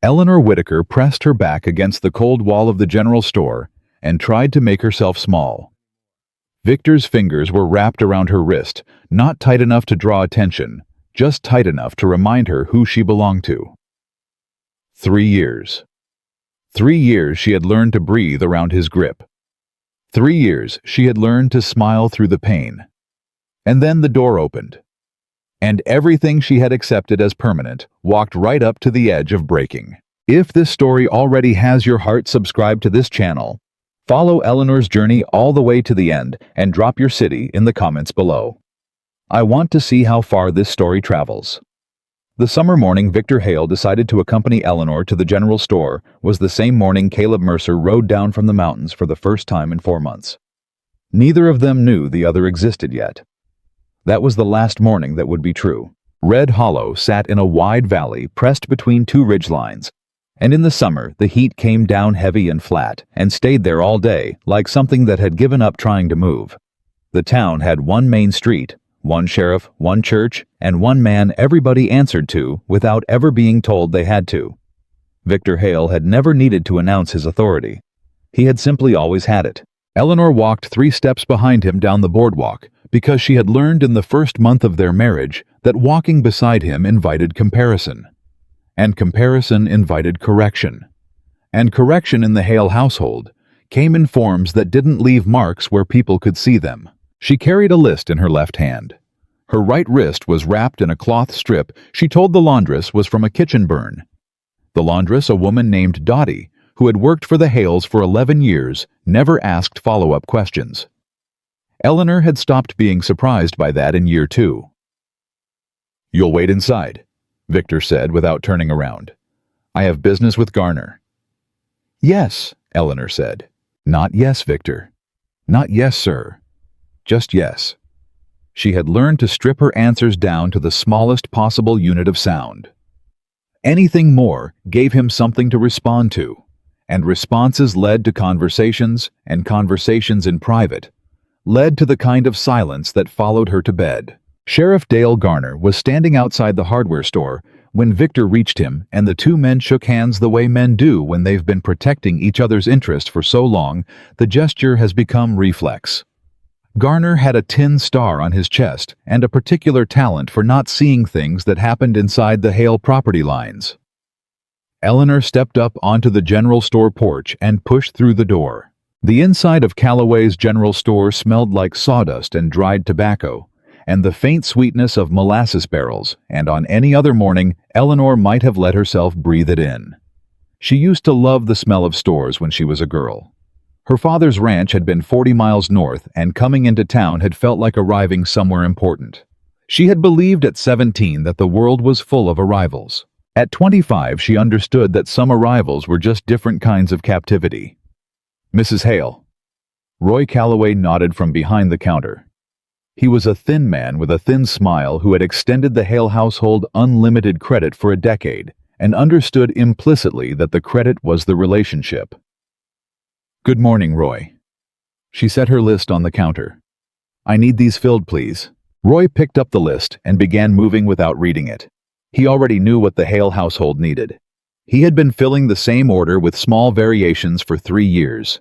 Eleanor Whitaker pressed her back against the cold wall of the general store and tried to make herself small. Victor's fingers were wrapped around her wrist, not tight enough to draw attention, just tight enough to remind her who she belonged to. 3 years. 3 years she had learned to breathe around his grip. 3 years she had learned to smile through the pain. And then the door opened. And everything she had accepted as permanent walked right up to the edge of breaking. If this story already has your heart subscribed to this channel, follow Eleanor's journey all the way to the end and drop your city in the comments below. I want to see how far this story travels. The summer morning Victor Hale decided to accompany Eleanor to the general store was the same morning Caleb Mercer rode down from the mountains for the first time in 4 months. Neither of them knew the other existed yet. That was the last morning that would be true. Red Hollow sat in a wide valley pressed between 2 ridgelines, and in the summer the heat came down heavy and flat and stayed there all day like something that had given up trying to move. The town had one main street, one sheriff, one church, and one man everybody answered to without ever being told they had to. Victor Hale had never needed to announce his authority. He had simply always had it. Eleanor walked 3 steps behind him down the boardwalk because she had learned in the first month of their marriage that walking beside him invited comparison. And comparison invited correction. And correction in the Hale household came in forms that didn't leave marks where people could see them. She carried a list in her left hand. Her right wrist was wrapped in a cloth strip she told the laundress was from a kitchen burn. The laundress, a woman named Dottie, who had worked for the Hales for 11 years, never asked follow-up questions. Eleanor had stopped being surprised by that in year 2. "You'll wait inside," Victor said without turning around. "I have business with Garner." "Yes," Eleanor said. "Not yes, Victor. Not yes, sir. Just yes." She had learned to strip her answers down to the smallest possible unit of sound. Anything more gave him something to respond to, and responses led to conversations, and conversations in private led to the kind of silence that followed her to bed. Sheriff Dale Garner was standing outside the hardware store when Victor reached him, and the 2 men shook hands the way men do when they've been protecting each other's interest for so long the gesture has become reflex. Garner had a tin star on his chest and a particular talent for not seeing things that happened inside the Hale property lines. Eleanor stepped up onto the general store porch and pushed through the door. The inside of Callaway's general store smelled like sawdust and dried tobacco, and the faint sweetness of molasses barrels, and on any other morning, Eleanor might have let herself breathe it in. She used to love the smell of stores when she was a girl. Her father's ranch had been 40 miles north, and coming into town had felt like arriving somewhere important. She had believed at 17 that the world was full of arrivals. At 25, she understood that some arrivals were just different kinds of captivity. "Mrs. Hale." Roy Calloway nodded from behind the counter. He was a thin man with a thin smile who had extended the Hale household unlimited credit for a decade and understood implicitly that the credit was the relationship. "Good morning, Roy." She set her list on the counter. "I need these filled, please." Roy picked up the list and began moving without reading it. He already knew what the Hale household needed. He had been filling the same order with small variations for 3 years.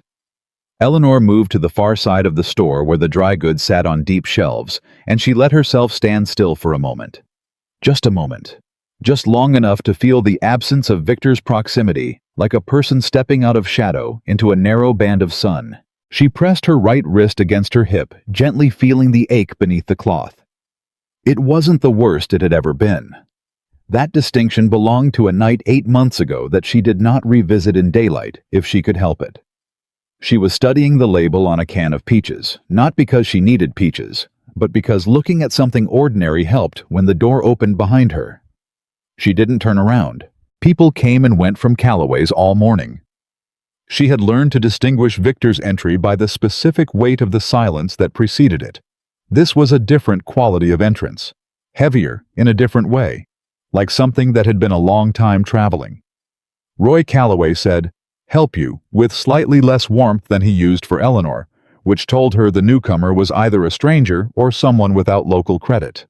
Eleanor moved to the far side of the store where the dry goods sat on deep shelves, and she let herself stand still for a moment. Just a moment. Just long enough to feel the absence of Victor's proximity, like a person stepping out of shadow into a narrow band of sun. She pressed her right wrist against her hip, gently feeling the ache beneath the cloth. It wasn't the worst it had ever been. That distinction belonged to a night 8 months ago that she did not revisit in daylight if she could help it. She was studying the label on a can of peaches, not because she needed peaches, but because looking at something ordinary helped when the door opened behind her. She didn't turn around. People came and went from Callaway's all morning. She had learned to distinguish Victor's entry by the specific weight of the silence that preceded it. This was a different quality of entrance, heavier in a different way, like something that had been a long time traveling. Roy Calloway said, "Help you," with slightly less warmth than he used for Eleanor, which told her the newcomer was either a stranger or someone without local credit.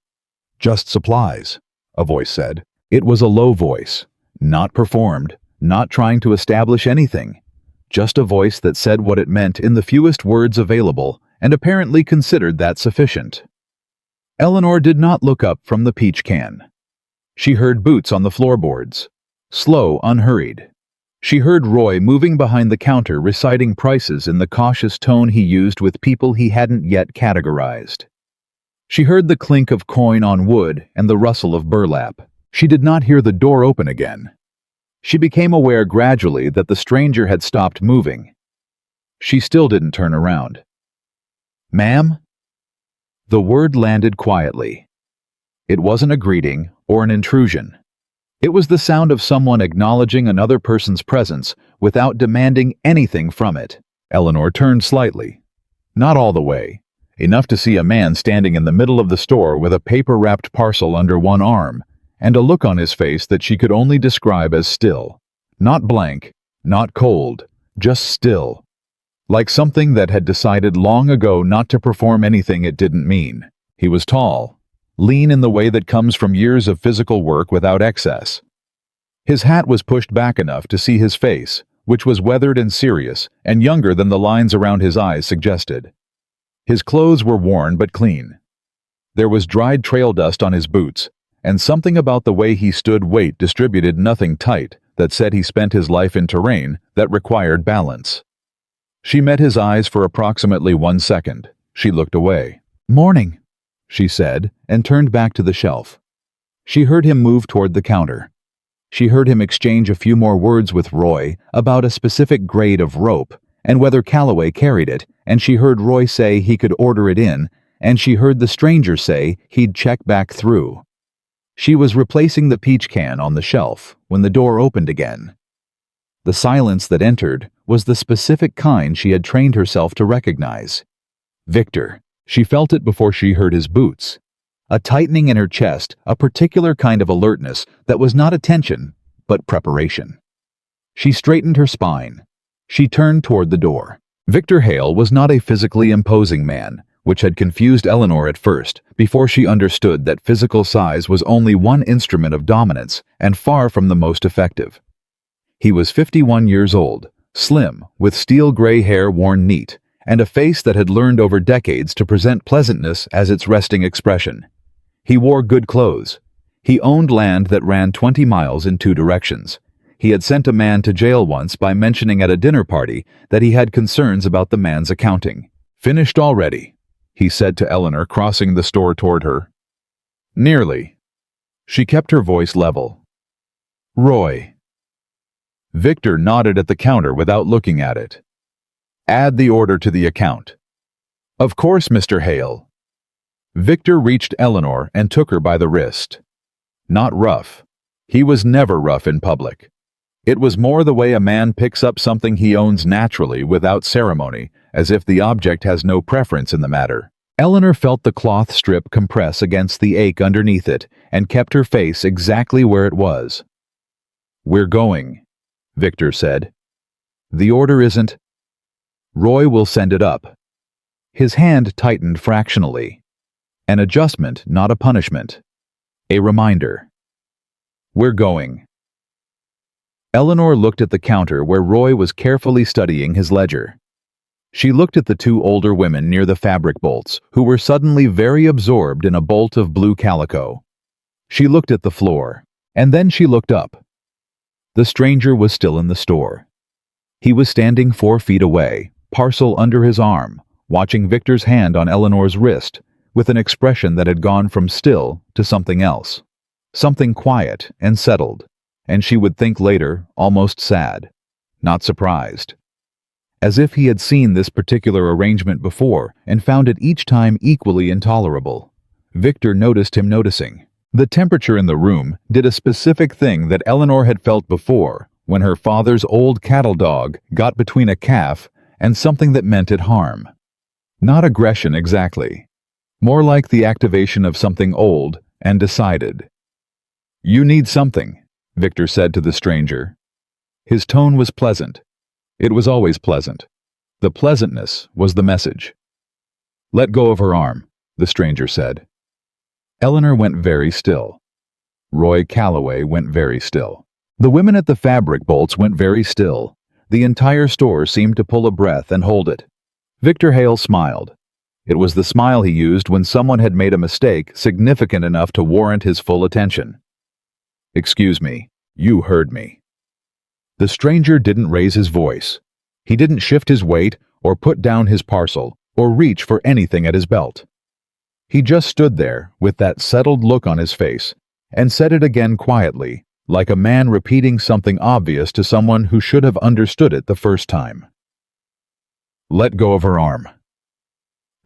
"Just supplies," a voice said. It was a low voice, not performed, not trying to establish anything, just a voice that said what it meant in the fewest words available and apparently considered that sufficient. Eleanor did not look up from the peach can. She heard boots on the floorboards, slow, unhurried. She heard Roy moving behind the counter reciting prices in the cautious tone he used with people he hadn't yet categorized. She heard the clink of coin on wood and the rustle of burlap. She did not hear the door open again. She became aware gradually that the stranger had stopped moving. She still didn't turn around. "Ma'am?" The word landed quietly. It wasn't a greeting or an intrusion. It was the sound of someone acknowledging another person's presence without demanding anything from it. Eleanor turned slightly. Not all the way. Enough to see a man standing in the middle of the store with a paper-wrapped parcel under one arm, and a look on his face that she could only describe as still. Not blank, not cold, just still. Like something that had decided long ago not to perform anything it didn't mean. He was tall, lean in the way that comes from years of physical work without excess. His hat was pushed back enough to see his face, which was weathered and serious, and younger than the lines around his eyes suggested. His clothes were worn but clean. There was dried trail dust on his boots, and something about the way he stood weight distributed nothing tight that said he spent his life in terrain that required balance. She met his eyes for approximately 1 second. She looked away. "Morning," she said, and turned back to the shelf. She heard him move toward the counter. She heard him exchange a few more words with Roy about a specific grade of rope and whether Calloway carried it, and she heard Roy say he could order it in, and she heard the stranger say he'd check back through. She was replacing the peach can on the shelf when the door opened again. The silence that entered was the specific kind she had trained herself to recognize. Victor. She felt it before she heard his boots. A tightening in her chest, a particular kind of alertness that was not attention, but preparation. She straightened her spine. She turned toward the door. Victor Hale was not a physically imposing man, which had confused Eleanor at first, before she understood that physical size was only one instrument of dominance and far from the most effective. He was 51 years old, slim, with steel-gray hair worn neat, and a face that had learned over decades to present pleasantness as its resting expression. He wore good clothes. He owned land that ran 20 miles in 2 directions. He had sent a man to jail once by mentioning at a dinner party that he had concerns about the man's accounting. "Finished already," he said to Eleanor, crossing the store toward her. "Nearly." She kept her voice level. "Roy." Victor nodded at the counter without looking at it. "Add the order to the account." "Of course, Mr. Hale." Victor reached Eleanor and took her by the wrist. Not rough. He was never rough in public. It was more the way a man picks up something he owns naturally without ceremony, as if the object has no preference in the matter. Eleanor felt the cloth strip compress against the ache underneath it and kept her face exactly where it was. "We're going," Victor said. "The order isn't—" "Roy will send it up." His hand tightened fractionally. An adjustment, not a punishment. A reminder. "We're going." Eleanor looked at the counter where Roy was carefully studying his ledger. She looked at the 2 older women near the fabric bolts, who were suddenly very absorbed in a bolt of blue calico. She looked at the floor, and then she looked up. The stranger was still in the store. He was standing 4 feet away, parcel under his arm, watching Victor's hand on Eleanor's wrist, with an expression that had gone from still to something else. Something quiet and settled, and she would think later, almost sad, not surprised. As if he had seen this particular arrangement before and found it each time equally intolerable. Victor noticed him noticing. The temperature in the room did a specific thing that Eleanor had felt before when her father's old cattle dog got between a calf and something that meant it harm. Not aggression exactly. More like the activation of something old and decided. "You need something," Victor said to the stranger. His tone was pleasant. It was always pleasant. The pleasantness was the message. "Let go of her arm," the stranger said. Eleanor went very still. Roy Calloway went very still. The women at the fabric bolts went very still. The entire store seemed to pull a breath and hold it. Victor Hale smiled. It was the smile he used when someone had made a mistake significant enough to warrant his full attention. "Excuse me, you heard me." The stranger didn't raise his voice. He didn't shift his weight or put down his parcel or reach for anything at his belt. He just stood there with that settled look on his face and said it again quietly, like a man repeating something obvious to someone who should have understood it the first time. "Let go of her arm."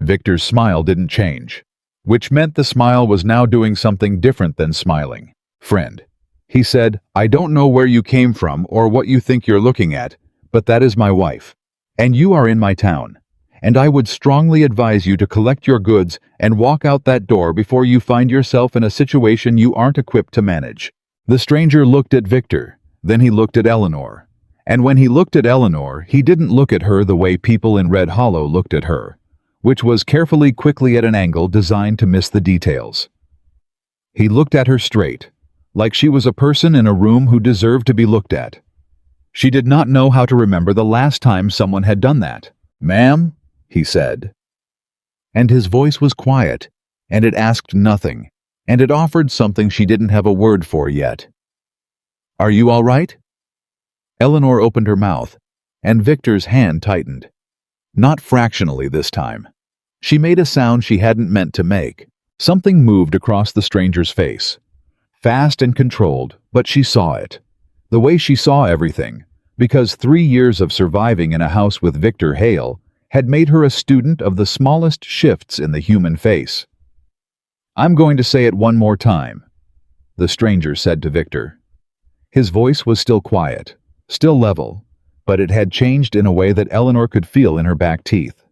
Victor's smile didn't change, which meant the smile was now doing something different than smiling. "Friend," he said, "I don't know where you came from or what you think you're looking at, but that is my wife, and you are in my town, and I would strongly advise you to collect your goods and walk out that door before you find yourself in a situation you aren't equipped to manage." The stranger looked at Victor, then he looked at Eleanor, and when he looked at Eleanor, he didn't look at her the way people in Red Hollow looked at her, which was carefully quickly at an angle designed to miss the details. He looked at her straight, like she was a person in a room who deserved to be looked at. She did not know how to remember the last time someone had done that. "Ma'am?" he said. And his voice was quiet, and it asked nothing, and it offered something she didn't have a word for yet. "Are you all right?" Eleanor opened her mouth, and Victor's hand tightened. Not fractionally this time. She made a sound she hadn't meant to make. Something moved across the stranger's face. Fast and controlled, but she saw it. The way she saw everything, because 3 years of surviving in a house with Victor Hale had made her a student of the smallest shifts in the human face. "I'm going to say it one more time," the stranger said to Victor. His voice was still quiet, still level, but it had changed in a way that Eleanor could feel in her back teeth.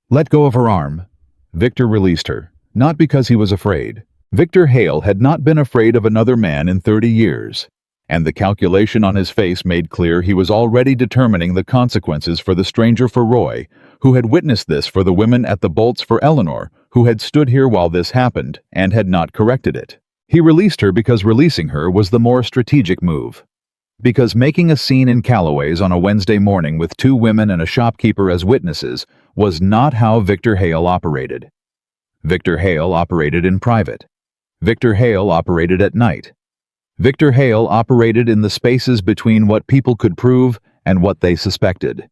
"Let go of her arm." Victor released her, not because he was afraid. Victor Hale had not been afraid of another man in 30 years, and the calculation on his face made clear he was already determining the consequences for the stranger for Roy, who had witnessed this for the women at the bolts for Eleanor, who had stood here while this happened and had not corrected it. He released her because releasing her was the more strategic move. Because making a scene in Calloway's on a Wednesday morning with 2 women and a shopkeeper as witnesses was not how Victor Hale operated. Victor Hale operated in private. Victor Hale operated at night. Victor Hale operated in the spaces between what people could prove and what they suspected.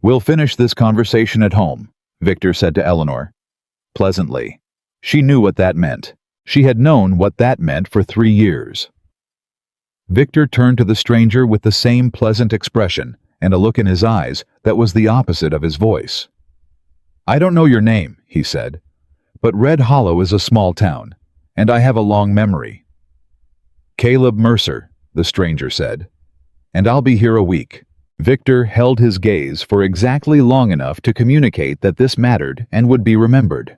"We'll finish this conversation at home," Victor said to Eleanor. Pleasantly. She knew what that meant. She had known what that meant for 3 years. Victor turned to the stranger with the same pleasant expression and a look in his eyes that was the opposite of his voice. "I don't know your name," he said, "but Red Hollow is a small town, and I have a long memory." "Caleb Mercer," the stranger said, "and I'll be here a week." Victor held his gaze for exactly long enough to communicate that this mattered and would be remembered.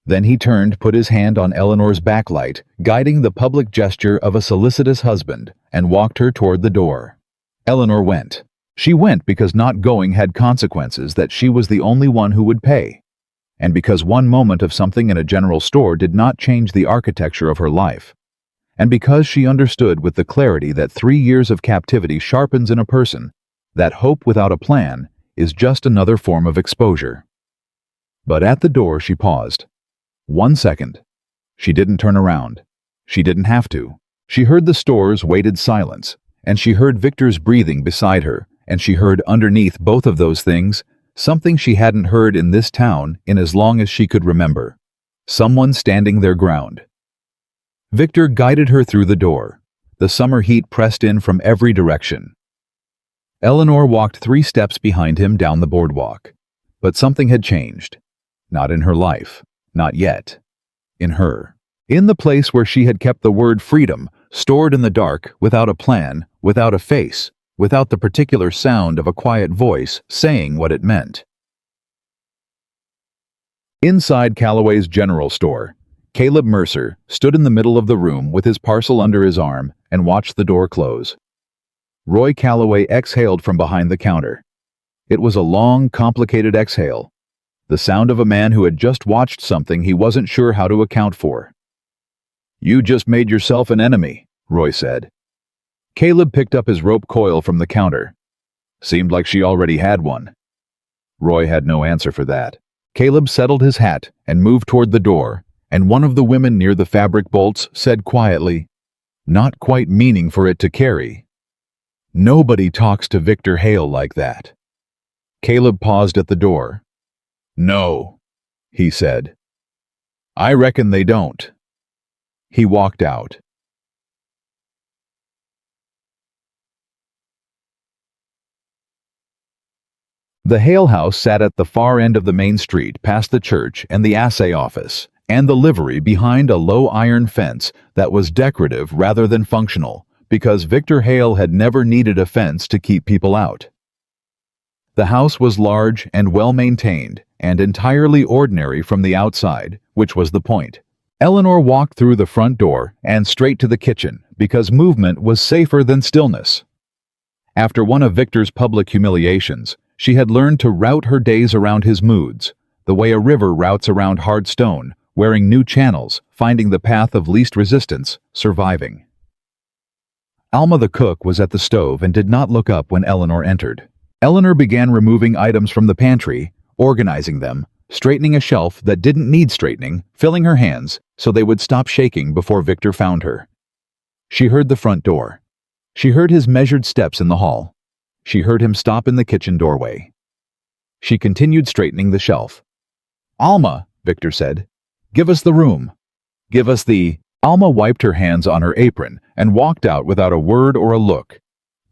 Then he turned, put his hand on Eleanor's backlight, guiding the public gesture of a solicitous husband, and walked her toward the door. Eleanor went. She went because not going had consequences that she was the only one who would pay, and because one moment of something in a general store did not change the architecture of her life, and because she understood with the clarity that 3 years of captivity sharpens in a person that hope without a plan is just another form of exposure. But at the door she paused. 1 second. She didn't turn around. She didn't have to. She heard the store's weighted silence, and she heard Victor's breathing beside her, and she heard underneath both of those things something she hadn't heard in this town in as long as she could remember. Someone standing their ground. Victor guided her through the door. The summer heat pressed in from every direction. Eleanor walked 3 steps behind him down the boardwalk. But something had changed. Not in her life. Not yet. In her. In the place where she had kept the word freedom, stored in the dark, without a plan, without a face, without the particular sound of a quiet voice saying what it meant. Inside Calloway's general store, Caleb Mercer stood in the middle of the room with his parcel under his arm and watched the door close. Roy Calloway exhaled from behind the counter. It was a long, complicated exhale. The sound of a man who had just watched something he wasn't sure how to account for. "You just made yourself an enemy," Roy said. Caleb picked up his rope coil from the counter. Seemed like she already had one. Roy had no answer for that. Caleb settled his hat and moved toward the door, and one of the women near the fabric bolts said quietly, not quite meaning for it to carry, "Nobody talks to Victor Hale like that." Caleb paused at the door. "No," he said. "I reckon they don't." He walked out. The Hale house sat at the far end of the main street past the church and the assay office, and the livery behind a low iron fence that was decorative rather than functional, because Victor Hale had never needed a fence to keep people out. The house was large and well-maintained, and entirely ordinary from the outside, which was the point. Eleanor walked through the front door and straight to the kitchen, because movement was safer than stillness. After one of Victor's public humiliations, she had learned to route her days around his moods, the way a river routes around hard stone, wearing new channels, finding the path of least resistance, surviving. Alma the cook was at the stove and did not look up when Eleanor entered. Eleanor began removing items from the pantry, organizing them, straightening a shelf that didn't need straightening, filling her hands so they would stop shaking before Victor found her. She heard the front door. She heard his measured steps in the hall. She heard him stop in the kitchen doorway. She continued straightening the shelf. "Alma," Victor said, "give us the room. Give us the—" Alma wiped her hands on her apron and walked out without a word or a look.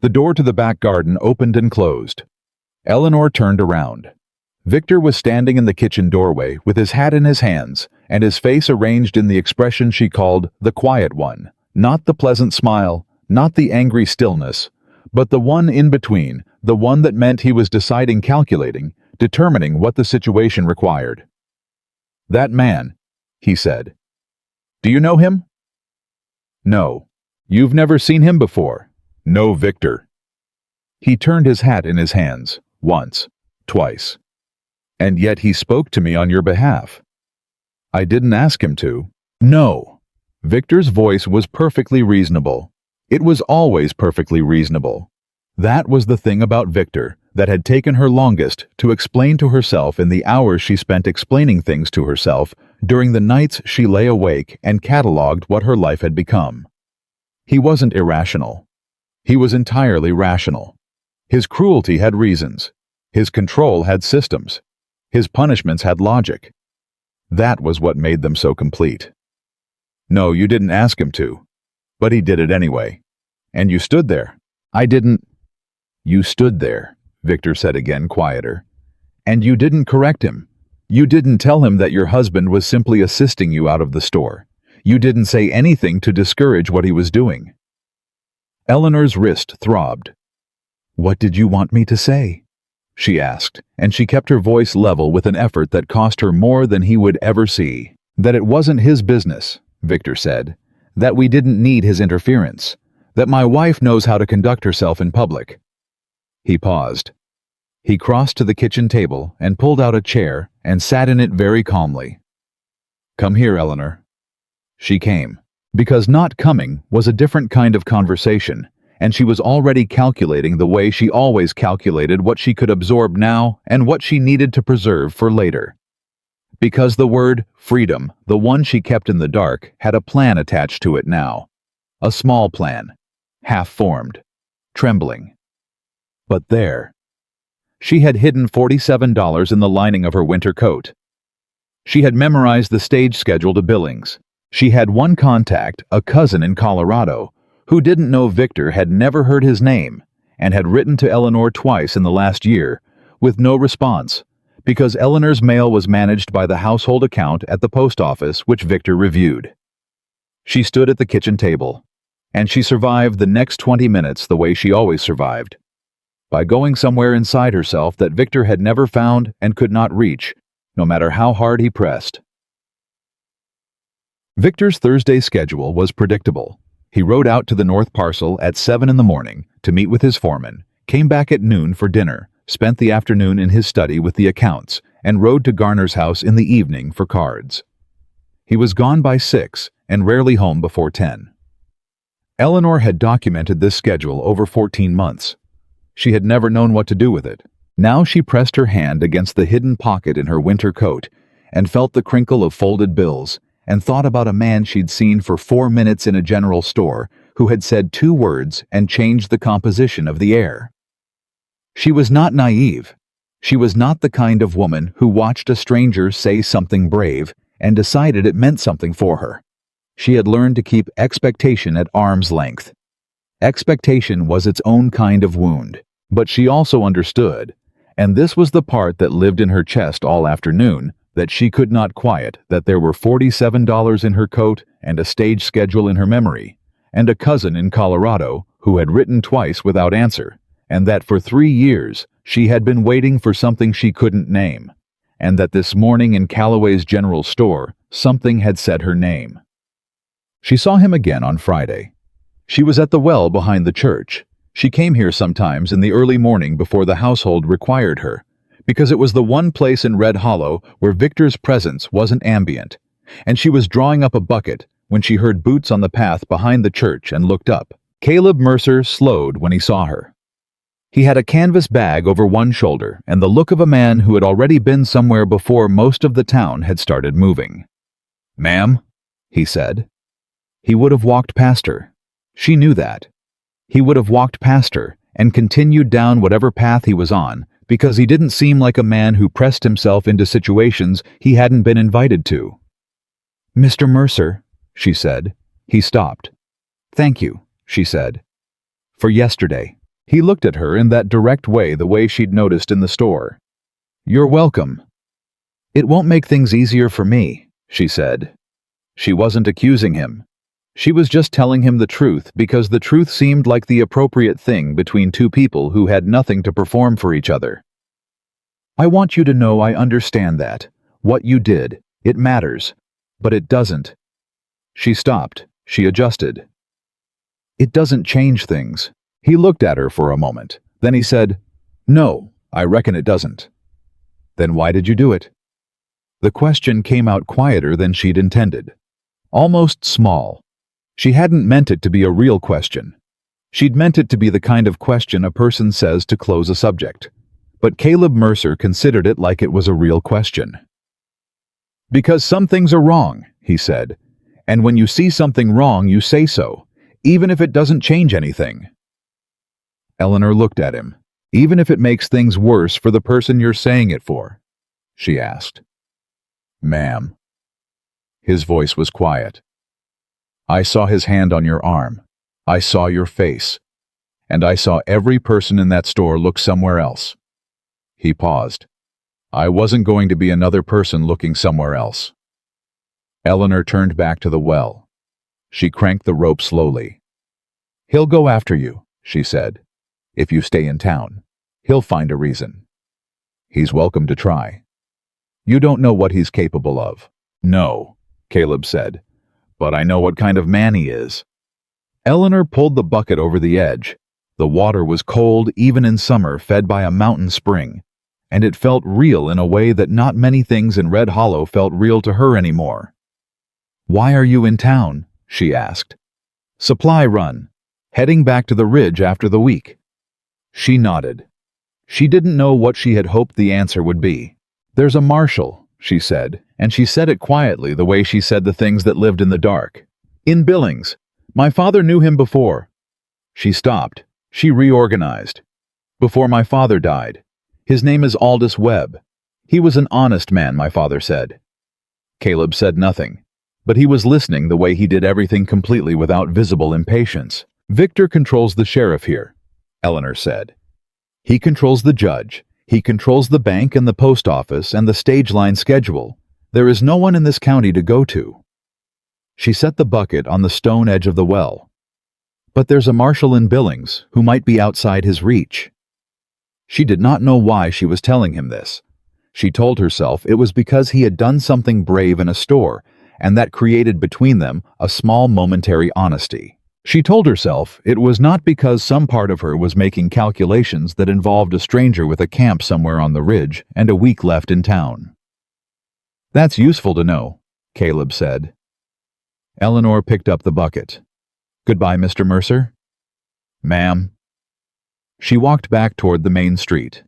The door to the back garden opened and closed. Eleanor turned around. Victor was standing in the kitchen doorway with his hat in his hands and his face arranged in the expression she called the quiet one, not the pleasant smile, not the angry stillness, but the one in between, the one that meant he was deciding, calculating, determining what the situation required. "That man," he said. "Do you know him?" "No." "You've never seen him before?" "No, Victor." He turned his hat in his hands, once, twice. "And yet he spoke to me on your behalf." "I didn't ask him to." "No." Victor's voice was perfectly reasonable. It was always perfectly reasonable. That was the thing about Victor that had taken her longest to explain to herself in the hours she spent explaining things to herself during the nights she lay awake and catalogued what her life had become. He wasn't irrational. He was entirely rational. His cruelty had reasons. His control had systems. His punishments had logic. That was what made them so complete. "No, you didn't ask him to. But he did it anyway. And you stood there." "I didn't—" "You stood there," Victor said again, quieter. "And you didn't correct him. You didn't tell him that your husband was simply assisting you out of the store. You didn't say anything to discourage what he was doing." Eleanor's wrist throbbed. "What did you want me to say?" she asked, and she kept her voice level with an effort that cost her more than he would ever see. "That it wasn't his business," Victor said. "That we didn't need his interference. That my wife knows how to conduct herself in public." He paused. He crossed to the kitchen table and pulled out a chair and sat in it very calmly. "Come here, Eleanor." She came, because not coming was a different kind of conversation, and she was already calculating the way she always calculated what she could absorb now and what she needed to preserve for later. Because the word freedom, the one she kept in the dark, had a plan attached to it now. A small plan, half-formed, trembling. But there. She had hidden $47 in the lining of her winter coat. She had memorized the stage schedule to Billings. She had one contact, a cousin in Colorado, who didn't know Victor, had never heard his name, and had written to Eleanor twice in the last year, with no response, because Eleanor's mail was managed by the household account at the post office, which Victor reviewed. She stood at the kitchen table, and she survived the next 20 minutes the way she always survived, by going somewhere inside herself that Victor had never found and could not reach, no matter how hard he pressed. Victor's Thursday schedule was predictable. He rode out to the North Parcel at 7 in the morning to meet with his foreman, came back at noon for dinner, spent the afternoon in his study with the accounts, and rode to Garner's house in the evening for cards. He was gone by 6 and rarely home before 10. Eleanor had documented this schedule over 14 months. She had never known what to do with it. Now she pressed her hand against the hidden pocket in her winter coat and felt the crinkle of folded bills and thought about a man she'd seen for 4 minutes in a general store who had said 2 words and changed the composition of the air. She was not naive. She was not the kind of woman who watched a stranger say something brave and decided it meant something for her. She had learned to keep expectation at arm's length. Expectation was its own kind of wound, but she also understood, and this was the part that lived in her chest all afternoon, that she could not quiet, that there were $47 in her coat and a stage schedule in her memory, and a cousin in Colorado who had written twice without answer, and that for 3 years she had been waiting for something she couldn't name, and that this morning in Calloway's general store something had said her name. She saw him again on Friday. She was at the well behind the church. She came here sometimes in the early morning before the household required her, because it was the one place in Red Hollow where Victor's presence wasn't ambient, and she was drawing up a bucket when she heard boots on the path behind the church and looked up. Caleb Mercer slowed when he saw her. He had a canvas bag over one shoulder and the look of a man who had already been somewhere before most of the town had started moving. "Ma'am," he said. He would have walked past her. She knew that. He would have walked past her and continued down whatever path he was on, because he didn't seem like a man who pressed himself into situations he hadn't been invited to. "Mr. Mercer," she said. He stopped. "Thank you," she said. "For yesterday." He looked at her in that direct way, the way she'd noticed in the store. "You're welcome." "It won't make things easier for me," she said. She wasn't accusing him. She was just telling him the truth because the truth seemed like the appropriate thing between two people who had nothing to perform for each other. "I want you to know I understand that. What you did, it matters. But it doesn't." She stopped. She adjusted. "It doesn't change things." He looked at her for a moment. Then he said, "No, I reckon it doesn't." "Then why did you do it?" The question came out quieter than she'd intended. Almost small. She hadn't meant it to be a real question. She'd meant it to be the kind of question a person says to close a subject. But Caleb Mercer considered it like it was a real question. "Because some things are wrong," he said. "And when you see something wrong, you say so, even if it doesn't change anything." Eleanor looked at him. "Even if it makes things worse for the person you're saying it for?" she asked. "Ma'am." His voice was quiet. "I saw his hand on your arm. I saw your face. And I saw every person in that store look somewhere else." He paused. "I wasn't going to be another person looking somewhere else." Eleanor turned back to the well. She cranked the rope slowly. "He'll go after you," she said. "If you stay in town. He'll find a reason. He's welcome to try. You don't know what he's capable of." "No," Caleb said. "But I know what kind of man he is." Eleanor pulled the bucket over the edge. The water was cold even in summer, fed by a mountain spring, and it felt real in a way that not many things in Red Hollow felt real to her anymore. "Why are you in town?" she asked. "Supply run. Heading back to the ridge after the week." She nodded. She didn't know what she had hoped the answer would be. "There's a marshal," she said, and she said it quietly the way she said the things that lived in the dark. "In Billings. My father knew him before." She stopped. She reorganized. "Before my father died. His name is Aldous Webb. He was an honest man, my father said." Caleb said nothing, but he was listening the way he did everything completely without visible impatience. "Victor controls the sheriff here," Eleanor said. "He controls the judge. He controls the bank and the post office and the stage line schedule. There is no one in this county to go to." She set the bucket on the stone edge of the well. "But there's a marshal in Billings who might be outside his reach." She did not know why she was telling him this. She told herself it was because he had done something brave in a store, and that created between them a small momentary honesty. She told herself it was not because some part of her was making calculations that involved a stranger with a camp somewhere on the ridge and a week left in town. "That's useful to know," Caleb said. Eleanor picked up the bucket. Goodbye, Mr. Mercer. Ma'am. She walked back toward the main street.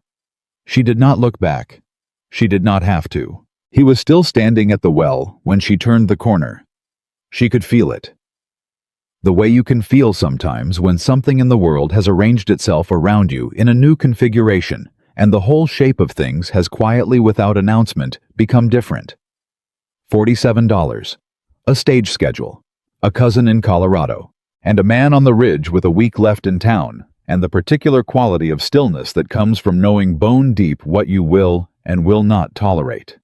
She did not look back. She did not have to. He was still standing at the well when she turned the corner. She could feel it. The way you can feel sometimes when something in the world has arranged itself around you in a new configuration, and the whole shape of things has quietly, without announcement, become different. $47. A stage schedule. A cousin in Colorado. And a man on the ridge with a week left in town, and the particular quality of stillness that comes from knowing bone deep what you will and will not tolerate.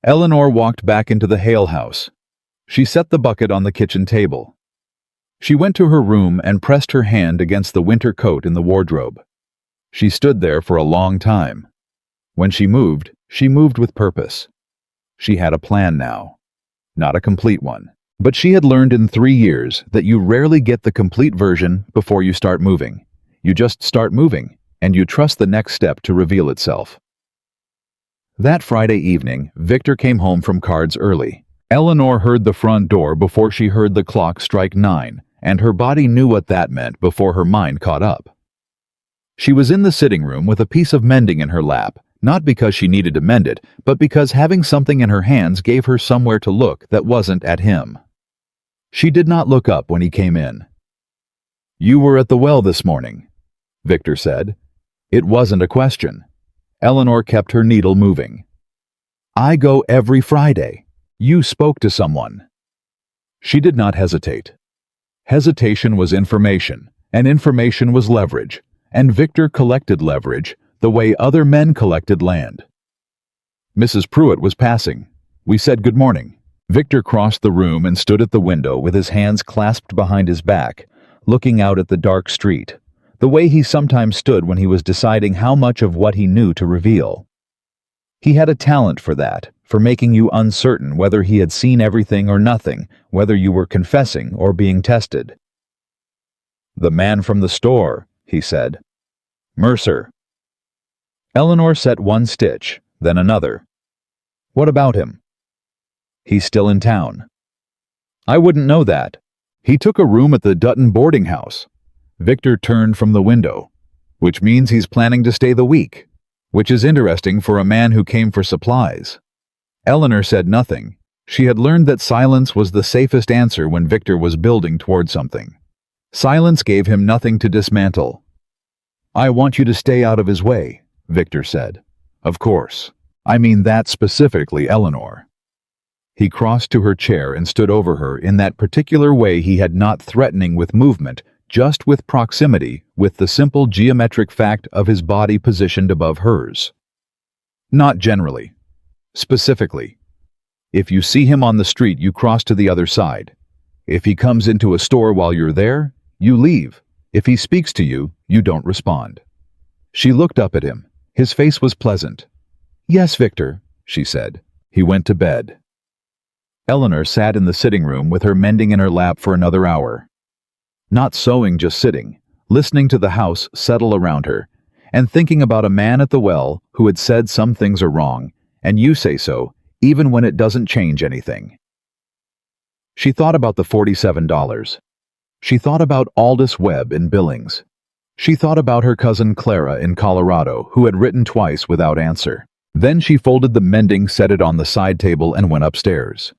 Eleanor walked back into the Hale house. She set the bucket on the kitchen table. She went to her room and pressed her hand against the winter coat in the wardrobe. She stood there for a long time. When she moved with purpose. She had a plan now. Not a complete one. But she had learned in 3 years that you rarely get the complete version before you start moving. You just start moving, and you trust the next step to reveal itself. That Friday evening, Victor came home from cards early. Eleanor heard the front door before she heard the clock strike 9, and her body knew what that meant before her mind caught up. She was in the sitting room with a piece of mending in her lap, not because she needed to mend it, but because having something in her hands gave her somewhere to look that wasn't at him. She did not look up when he came in. "You were at the well this morning," Victor said. It wasn't a question. Eleanor kept her needle moving. "I go every Friday. You spoke to someone." She did not hesitate. Hesitation was information, and information was leverage, and Victor collected leverage the way other men collected land. "Mrs. Pruitt was passing. We said good morning." Victor crossed the room and stood at the window with his hands clasped behind his back, looking out at the dark street, the way he sometimes stood when he was deciding how much of what he knew to reveal. He had a talent for that, for making you uncertain whether he had seen everything or nothing, whether you were confessing or being tested. "The man from the store," he said. "Mercer." Eleanor set one stitch, then another. "What about him?" "He's still in town." "I wouldn't know that. He took a room at the Dutton boarding house." Victor turned from the window. "Which means he's planning to stay the week. Which is interesting for a man who came for supplies." Eleanor said nothing. She had learned that silence was the safest answer when Victor was building toward something. Silence gave him nothing to dismantle. "I want you to stay out of his way," Victor said. "Of course. I mean that specifically, Eleanor." He crossed to her chair and stood over her in that particular way he had, not threatening with movement, just with proximity, with the simple geometric fact of his body positioned above hers. "Not generally. Specifically. If you see him on the street, you cross to the other side. If he comes into a store while you're there, you leave. If he speaks to you, you don't respond." She looked up at him. His face was pleasant. "Yes, Victor," she said. He went to bed. Eleanor sat in the sitting room with her mending in her lap for another hour. Not sewing, just sitting, listening to the house settle around her, and thinking about a man at the well who had said some things are wrong, and you say so, even when it doesn't change anything. She thought about the $47. She thought about Aldous Webb in Billings. She thought about her cousin Clara in Colorado, who had written twice without answer. Then she folded the mending, set it on the side table, and went upstairs.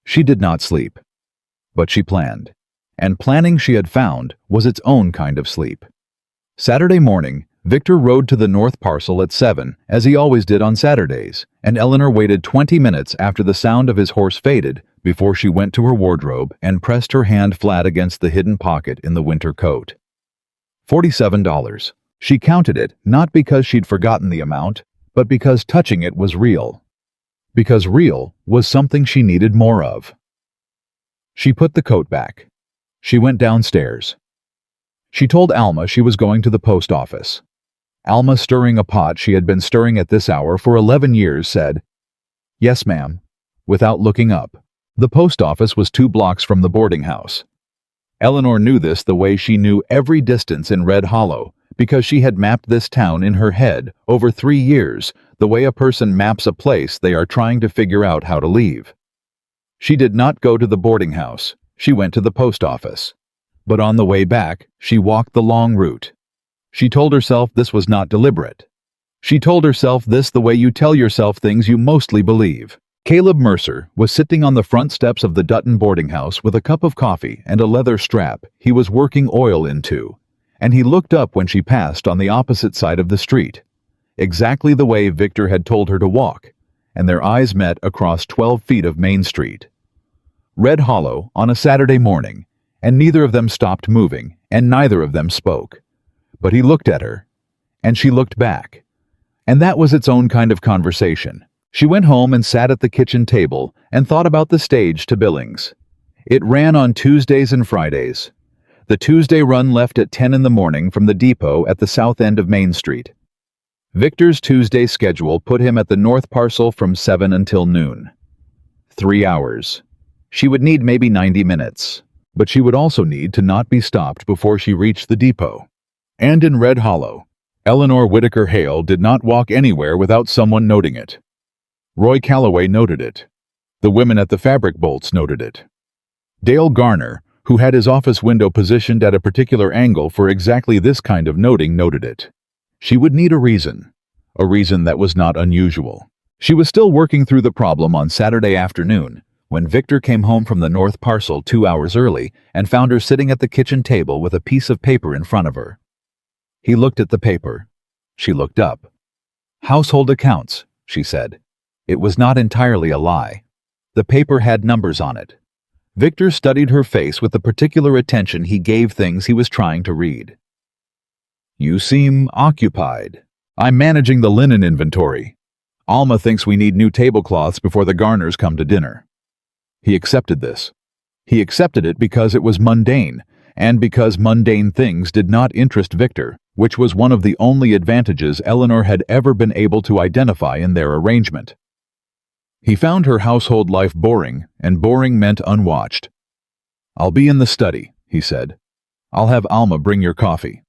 She did not sleep. But she planned. And planning, she had found, was its own kind of sleep. Saturday morning, Victor rode to the north parcel at 7, as he always did on Saturdays, and Eleanor waited 20 minutes after the sound of his horse faded before she went to her wardrobe and pressed her hand flat against the hidden pocket in the winter coat. $47. She counted it, not because she'd forgotten the amount, but because touching it was real. Because real was something she needed more of. She put the coat back. She went downstairs. She told Alma she was going to the post office. Alma, stirring a pot she had been stirring at this hour for 11 years, said, "Yes, ma'am," without looking up. The post office was 2 blocks from the boarding house. Eleanor knew this the way she knew every distance in Red Hollow, because she had mapped this town in her head over 3 years, the way a person maps a place they are trying to figure out how to leave. She did not go to the boarding house. She went to the post office. But on the way back, she walked the long route. She told herself this was not deliberate. She told herself this the way you tell yourself things you mostly believe. Caleb Mercer was sitting on the front steps of the Dutton boarding house with a cup of coffee and a leather strap he was working oil into, and he looked up when she passed on the opposite side of the street, exactly the way Victor had told her to walk, and their eyes met across 12 feet of Main Street. Red Hollow on a Saturday morning, and neither of them stopped moving, and neither of them spoke. But he looked at her, and she looked back, and that was its own kind of conversation. She went home and sat at the kitchen table and thought about the stage to Billings. It ran on Tuesdays and Fridays. The Tuesday run left at 10 in the morning from the depot at the south end of Main Street. Victor's Tuesday schedule put him at the north parcel from 7 until noon. 3 hours. She would need maybe 90 minutes, but she would also need to not be stopped before she reached the depot. And in Red Hollow, Eleanor Whitaker Hale did not walk anywhere without someone noting it. Roy Calloway noted it. The women at the fabric bolts noted it. Dale Garner, who had his office window positioned at a particular angle for exactly this kind of noting, noted it. She would need a reason that was not unusual. She was still working through the problem on Saturday afternoon when Victor came home from the north parcel 2 hours early and found her sitting at the kitchen table with a piece of paper in front of her. He looked at the paper. She looked up. "Household accounts," she said. It was not entirely a lie. The paper had numbers on it. Victor studied her face with the particular attention he gave things he was trying to read. "You seem occupied. I'm managing the linen inventory. Alma thinks we need new tablecloths before the Garners come to dinner." He accepted this. He accepted it because it was mundane, and because mundane things did not interest Victor, which was one of the only advantages Eleanor had ever been able to identify in their arrangement. He found her household life boring, and boring meant unwatched. "I'll be in the study," he said. "I'll have Alma bring your coffee."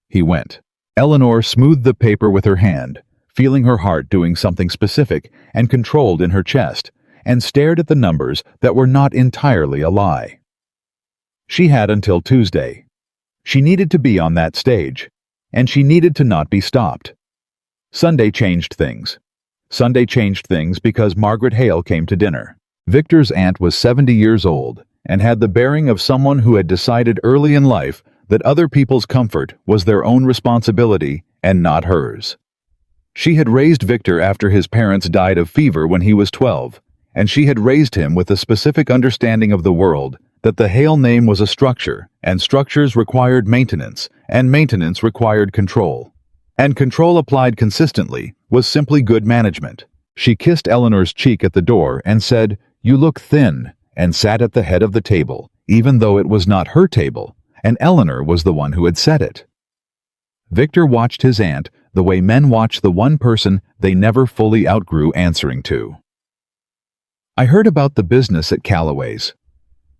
He went. Eleanor smoothed the paper with her hand, feeling her heart doing something specific and controlled in her chest, and stared at the numbers that were not entirely a lie. She had until Tuesday. She needed to be on that stage, and she needed to not be stopped. Sunday changed things. Sunday changed things because Margaret Hale came to dinner. Victor's aunt was 70 years old and had the bearing of someone who had decided early in life that other people's comfort was their own responsibility and not hers. She had raised Victor after his parents died of fever when he was 12, and she had raised him with a specific understanding of the world that the Hale name was a structure, and structures required maintenance, and maintenance required control. And control applied consistently was simply good management. She kissed Eleanor's cheek at the door and said, "You look thin," and sat at the head of the table, even though it was not her table, and Eleanor was the one who had set it. Victor watched his aunt the way men watch the one person they never fully outgrew answering to. "I heard about the business at Calloway's,"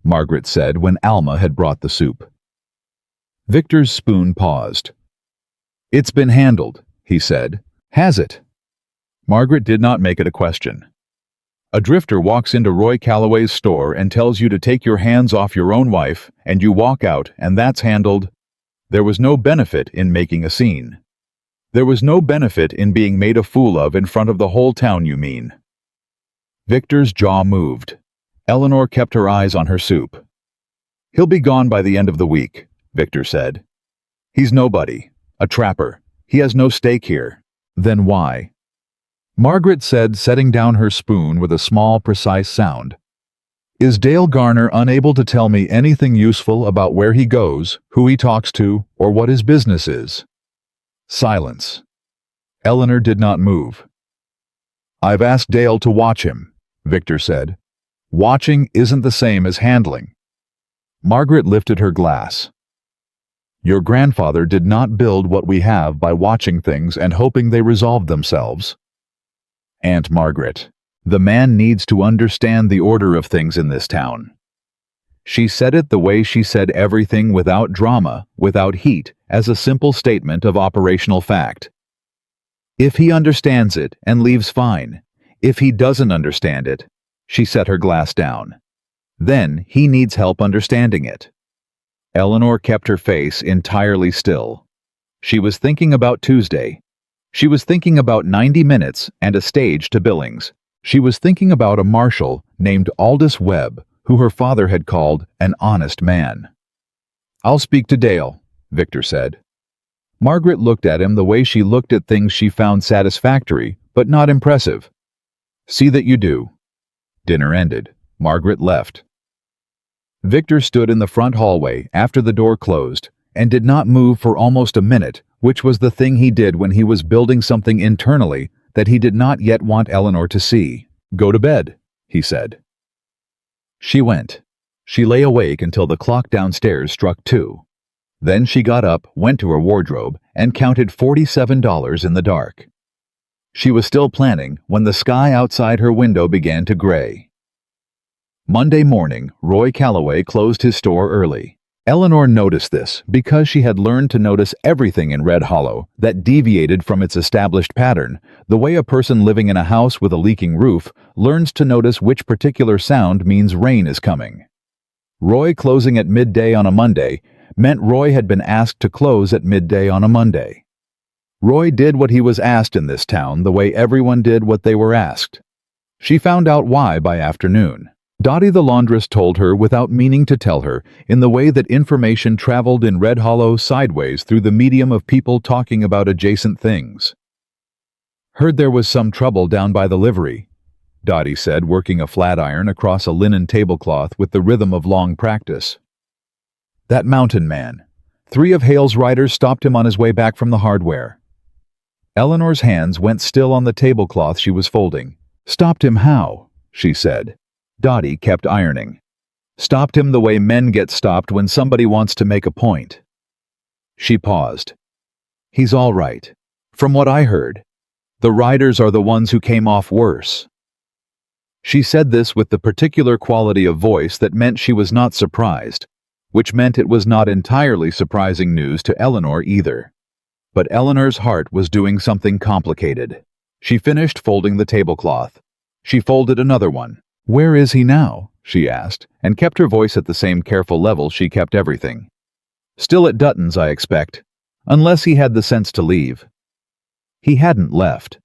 Margaret said when Alma had brought the soup. Victor's spoon paused. "It's been handled," he said. "Has it?" Margaret did not make it a question. A drifter walks into Roy Calloway's store and tells you to take your hands off your own wife, and you walk out, and that's handled. There was no benefit in making a scene. There was no benefit in being made a fool of in front of the whole town, you mean. Victor's jaw moved. Eleanor kept her eyes on her soup. "He'll be gone by the end of the week," Victor said. "He's nobody. A trapper. He has no stake here." "Then why?" Margaret said, setting down her spoon with a small, precise sound. "Is Dale Garner unable to tell me anything useful about where he goes, who he talks to, or what his business is?" Silence. Eleanor did not move. "I've asked Dale to watch him," Victor said. "Watching isn't the same as handling." Margaret lifted her glass. "Your grandfather did not build what we have by watching things and hoping they resolved themselves." "Aunt Margaret, the man needs to understand the order of things in this town." She said it the way she said everything, without drama, without heat, as a simple statement of operational fact. If he understands it and leaves, fine. If he doesn't understand it, she set her glass down. Then he needs help understanding it. Eleanor kept her face entirely still. She was thinking about Tuesday. She was thinking about 90 minutes and a stage to Billings. She was thinking about a marshal named Aldous Webb, who her father had called an honest man. "I'll speak to Dale," Victor said. Margaret looked at him the way she looked at things she found satisfactory, but not impressive. "See that you do." Dinner ended. Margaret left. Victor stood in the front hallway after the door closed and did not move for almost a minute, which was the thing he did when he was building something internally that he did not yet want Eleanor to see. "Go to bed," he said. She went. She lay awake until the clock downstairs struck 2. Then she got up, went to her wardrobe, and counted $47 in the dark. She was still planning when the sky outside her window began to gray. Monday morning, Roy Calloway closed his store early. Eleanor noticed this because she had learned to notice everything in Red Hollow that deviated from its established pattern, the way a person living in a house with a leaking roof learns to notice which particular sound means rain is coming. Roy closing at midday on a Monday meant Roy had been asked to close at midday on a Monday. Roy did what he was asked in this town the way everyone did what they were asked. She found out why by afternoon. Dottie the laundress told her without meaning to tell her, in the way that information traveled in Red Hollow sideways through the medium of people talking about adjacent things. "Heard there was some trouble down by the livery," Dottie said, working a flat iron across a linen tablecloth with the rhythm of long practice. "That mountain man. 3 of Hale's riders stopped him on his way back from the hardware." Eleanor's hands went still on the tablecloth she was folding. "Stopped him how?" she said. Dottie kept ironing. "Stopped him the way men get stopped when somebody wants to make a point." She paused. "He's all right. From what I heard, the riders are the ones who came off worse." She said this with the particular quality of voice that meant she was not surprised, which meant it was not entirely surprising news to Eleanor either. But Eleanor's heart was doing something complicated. She finished folding the tablecloth. She folded another one. "Where is he now?" she asked, and kept her voice at the same careful level she kept everything. "Still at Dutton's, I expect, unless he had the sense to leave." He hadn't left.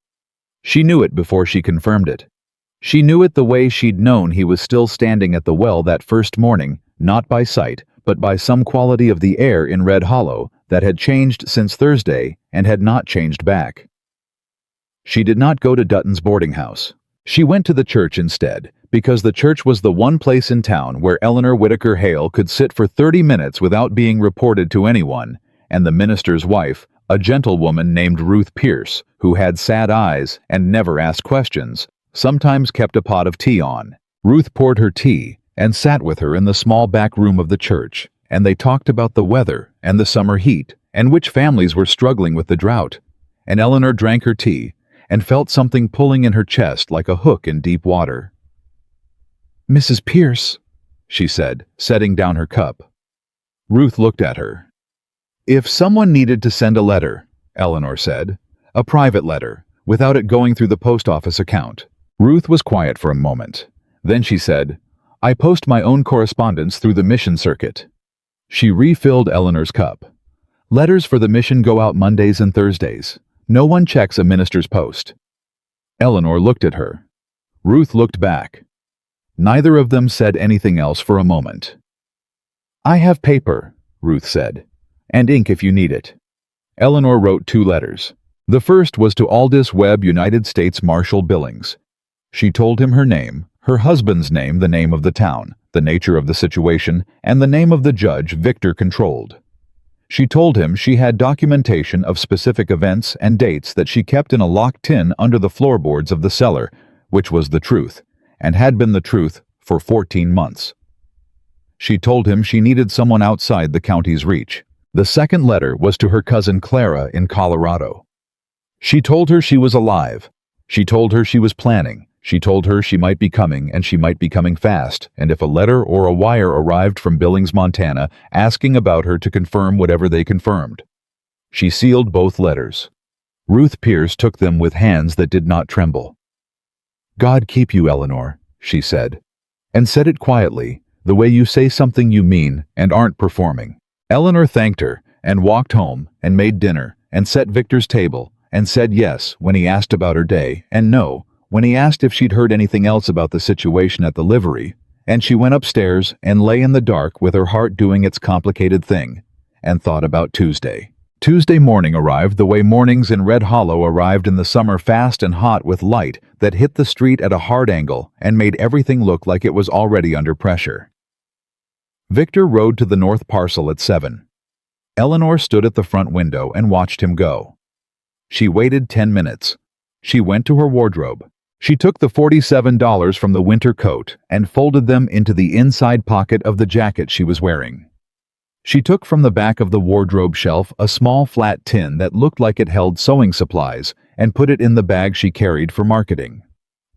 She knew it before she confirmed it. She knew it the way she'd known he was still standing at the well that first morning, not by sight, but by some quality of the air in Red Hollow that had changed since Thursday and had not changed back. She did not go to Dutton's boarding house. She went to the church instead, because the church was the one place in town where Eleanor Whitaker Hale could sit for 30 minutes without being reported to anyone, and the minister's wife, a gentlewoman named Ruth Pierce, who had sad eyes and never asked questions, sometimes kept a pot of tea on. Ruth poured her tea and sat with her in the small back room of the church, and they talked about the weather and the summer heat and which families were struggling with the drought. And Eleanor drank her tea and felt something pulling in her chest like a hook in deep water. "Mrs. Pierce," she said, setting down her cup. Ruth looked at her. "If someone needed to send a letter," Eleanor said, "a private letter, without it going through the post office account." Ruth was quiet for a moment. Then she said, "I post my own correspondence through the mission circuit." She refilled Eleanor's cup. "Letters for the mission go out Mondays and Thursdays. No one checks a minister's post." Eleanor looked at her. Ruth looked back. Neither of them said anything else for a moment. "I have paper," Ruth said, "and ink if you need it." Eleanor wrote 2 letters. The first was to Aldous Webb, United States Marshal Billings. She told him her name, her husband's name, the name of the town, the nature of the situation, and the name of the judge Victor controlled. She told him she had documentation of specific events and dates that she kept in a locked tin under the floorboards of the cellar, which was the truth, and had been the truth for 14 months. She told him she needed someone outside the county's reach. The second letter was to her cousin Clara in Colorado. She told her she was alive. She told her she was planning. She told her she might be coming, and she might be coming fast, and if a letter or a wire arrived from Billings, Montana, asking about her to confirm whatever they confirmed. She sealed both letters. Ruth Pierce took them with hands that did not tremble. "God keep you, Eleanor," she said, and said it quietly, The way you say something you mean and aren't performing." Eleanor thanked her and walked home and made dinner and set Victor's table and said yes when he asked about her day and no when he asked if she'd heard anything else about the situation at the livery, and she went upstairs and lay in the dark with her heart doing its complicated thing and thought about Tuesday. Tuesday morning arrived the way mornings in Red Hollow arrived in the summer, fast and hot with light that hit the street at a hard angle and made everything look like it was already under pressure. Victor rode to the north parcel at 7. Eleanor stood at the front window and watched him go. She waited 10 minutes. She went to her wardrobe. She took the $47 from the winter coat and folded them into the inside pocket of the jacket she was wearing. She took from the back of the wardrobe shelf a small flat tin that looked like it held sewing supplies and put it in the bag she carried for marketing.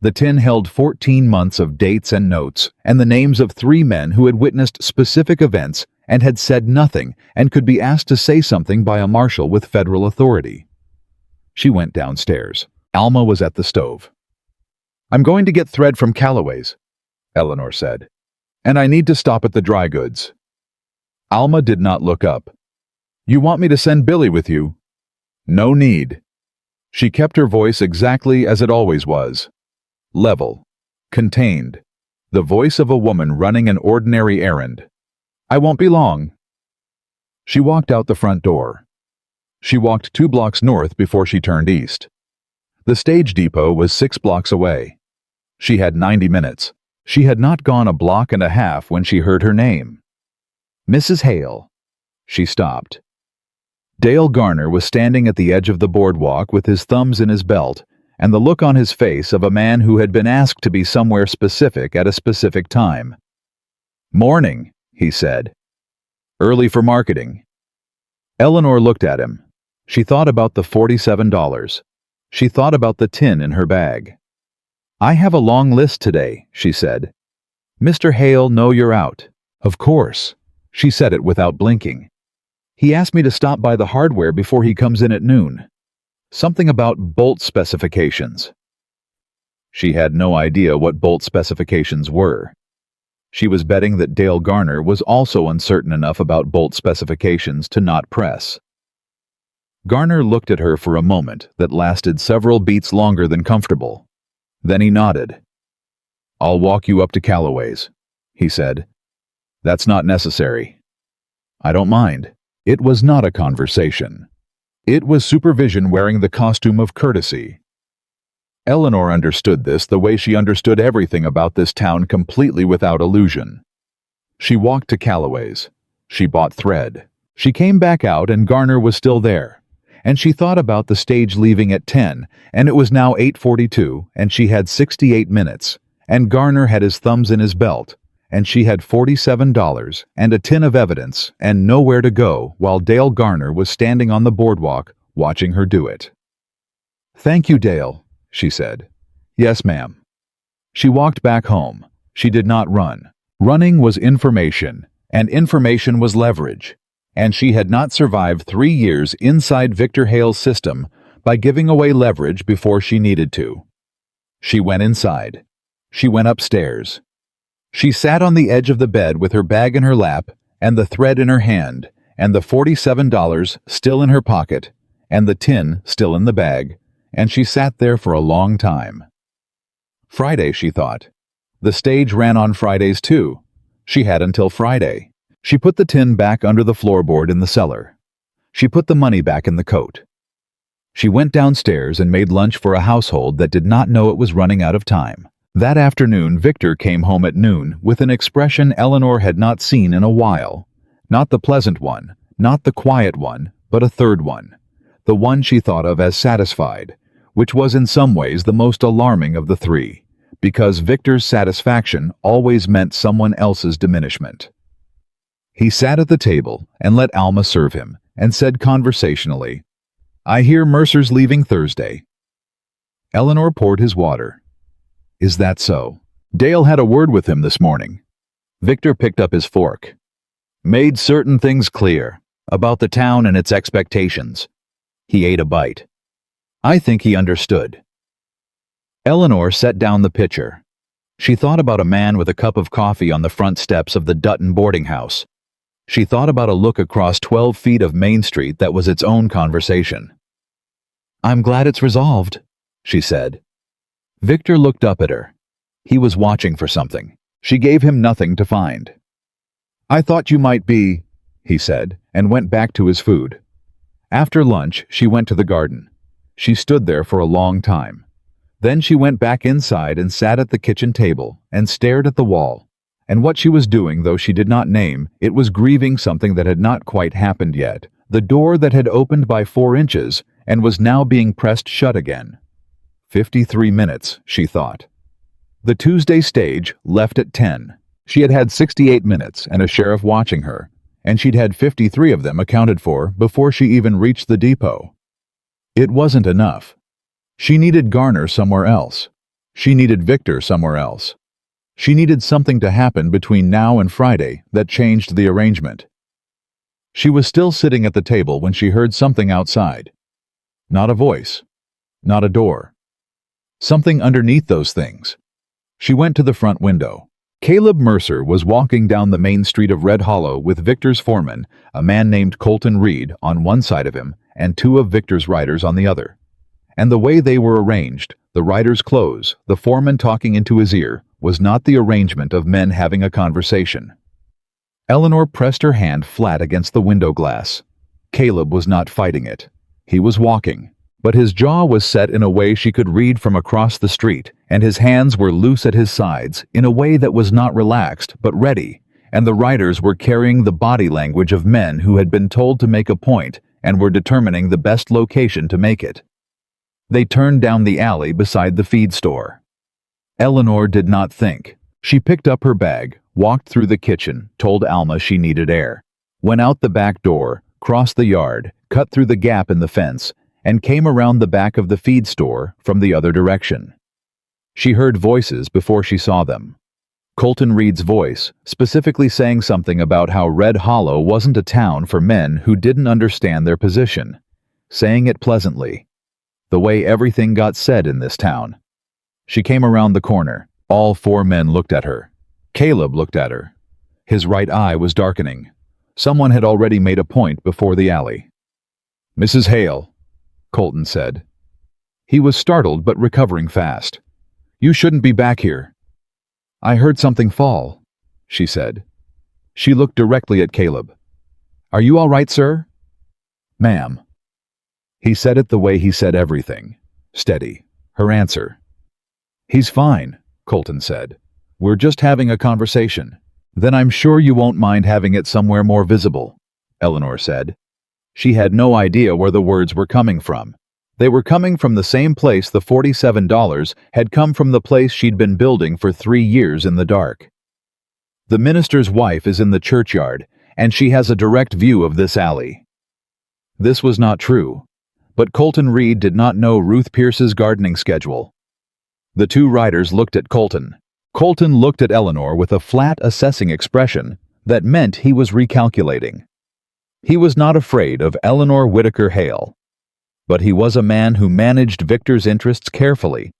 The tin held 14 months of dates and notes and the names of 3 men who had witnessed specific events and had said nothing and could be asked to say something by a marshal with federal authority. She went downstairs. Alma was at the stove. "I'm going to get thread from Calloway's," Eleanor said, "and I need to stop at the dry goods." Alma did not look up. "You want me to send Billy with you?" "No need." She kept her voice exactly as it always was. Level. Contained. The voice of a woman running an ordinary errand. "I won't be long." She walked out the front door. She walked 2 blocks north before she turned east. The stage depot was 6 blocks away. She had 90 minutes. She had not gone a block and a half when she heard her name. "Mrs. Hale." She stopped. Dale Garner was standing at the edge of the boardwalk with his thumbs in his belt and the look on his face of a man who had been asked to be somewhere specific at a specific time. "Morning," he said. "Early for marketing." Eleanor looked at him. She thought about the $47. She thought about the tin in her bag. "I have a long list today," she said. "Mr. Hale, know you're out." "Of course." She said it without blinking. "He asked me to stop by the hardware before he comes in at noon. Something about bolt specifications." She had no idea what bolt specifications were. She was betting that Dale Garner was also uncertain enough about bolt specifications to not press. Garner looked at her for a moment that lasted several beats longer than comfortable. Then he nodded. "I'll walk you up to Calloway's," he said. "That's not necessary." "I don't mind." It was not a conversation. It was supervision wearing the costume of courtesy. Eleanor understood this the way she understood everything about this town completely without illusion. She walked to Calloway's. She bought thread. She came back out and Garner was still there. And she thought about the stage leaving at 10, and it was now 8:42, and she had 68 minutes, and Garner had his thumbs in his belt, and she had $47 and a tin of evidence and nowhere to go while Dale Garner was standing on the boardwalk watching her do it. "Thank you, Dale," she said. "Yes, ma'am." She walked back home. She did not run. Running was information, and information was leverage. And she had not survived 3 years inside Victor Hale's system by giving away leverage before she needed to. She went inside. She went upstairs. She sat on the edge of the bed with her bag in her lap and the thread in her hand and the $47 still in her pocket and the tin still in the bag, and she sat there for a long time. Friday, she thought. The stage ran on Fridays too. She had until Friday. She put the tin back under the floorboard in the cellar. She put the money back in the coat. She went downstairs and made lunch for a household that did not know it was running out of time. That afternoon, Victor came home at noon with an expression Eleanor had not seen in a while. Not the pleasant one, not the quiet one, but a third one. The one she thought of as satisfied, which was in some ways the most alarming of the 3, because Victor's satisfaction always meant someone else's diminishment. He sat at the table and let Alma serve him and said conversationally, "I hear Mercer's leaving Thursday." Eleanor poured his water. "Is that so?" "Dale had a word with him this morning." Victor picked up his fork. "Made certain things clear about the town and its expectations." He ate a bite. "I think he understood." Eleanor set down the pitcher. She thought about a man with a cup of coffee on the front steps of the Dutton boarding house. She thought about a look across 12 feet of Main Street that was its own conversation. "I'm glad it's resolved," she said. Victor looked up at her. He was watching for something. She gave him nothing to find. "I thought you might be," he said, and went back to his food. After lunch, she went to the garden. She stood there for a long time. Then she went back inside and sat at the kitchen table and stared at the wall. And what she was doing, though she did not name, it was grieving something that had not quite happened yet. The door that had opened by 4 inches and was now being pressed shut again. 53 minutes, she thought. The Tuesday stage left at 10. She had had 68 minutes and a sheriff watching her, and she'd had 53 of them accounted for before she even reached the depot. It wasn't enough. She needed Garner somewhere else. She needed Victor somewhere else. She needed something to happen between now and Friday that changed the arrangement. She was still sitting at the table when she heard something outside. Not a voice. Not a door. Something underneath those things. She went to the front window. Caleb Mercer was walking down the main street of Red Hollow with Victor's foreman, a man named Colton Reed, on one side of him, and 2 of Victor's riders on the other. And the way they were arranged, the rider's clothes, the foreman talking into his ear, was not the arrangement of men having a conversation. Eleanor pressed her hand flat against the window glass. Caleb was not fighting it. He was walking, but his jaw was set in a way she could read from across the street, and his hands were loose at his sides in a way that was not relaxed but ready, and the riders were carrying the body language of men who had been told to make a point and were determining the best location to make it. They turned down the alley beside the feed store. Eleanor did not think. She picked up her bag, walked through the kitchen, told Alma she needed air, went out the back door, crossed the yard, cut through the gap in the fence, and came around the back of the feed store from the other direction. She heard voices before she saw them. Colton Reed's voice, specifically saying something about how Red Hollow wasn't a town for men who didn't understand their position, saying it pleasantly. The way everything got said in this town. She came around the corner. All 4 men looked at her. Caleb looked at her. His right eye was darkening. Someone had already made a point before the alley. "Mrs. Hale," Colton said. He was startled but recovering fast. "You shouldn't be back here." "I heard something fall," she said. She looked directly at Caleb. "Are you all right, sir?" "Ma'am." He said it the way he said everything. Steady. Her answer. "He's fine," Colton said. "We're just having a conversation." "Then I'm sure you won't mind having it somewhere more visible," Eleanor said. She had no idea where the words were coming from. They were coming from the same place the $47 had come from, the place she'd been building for 3 years in the dark. The minister's wife is in the churchyard, and she has a direct view of this alley. This was not true, but Colton Reed did not know Ruth Pierce's gardening schedule. The 2 riders looked at Colton. Colton looked at Eleanor with a flat, assessing expression that meant he was recalculating. He was not afraid of Eleanor Whitaker Hale, but he was a man who managed Victor's interests carefully,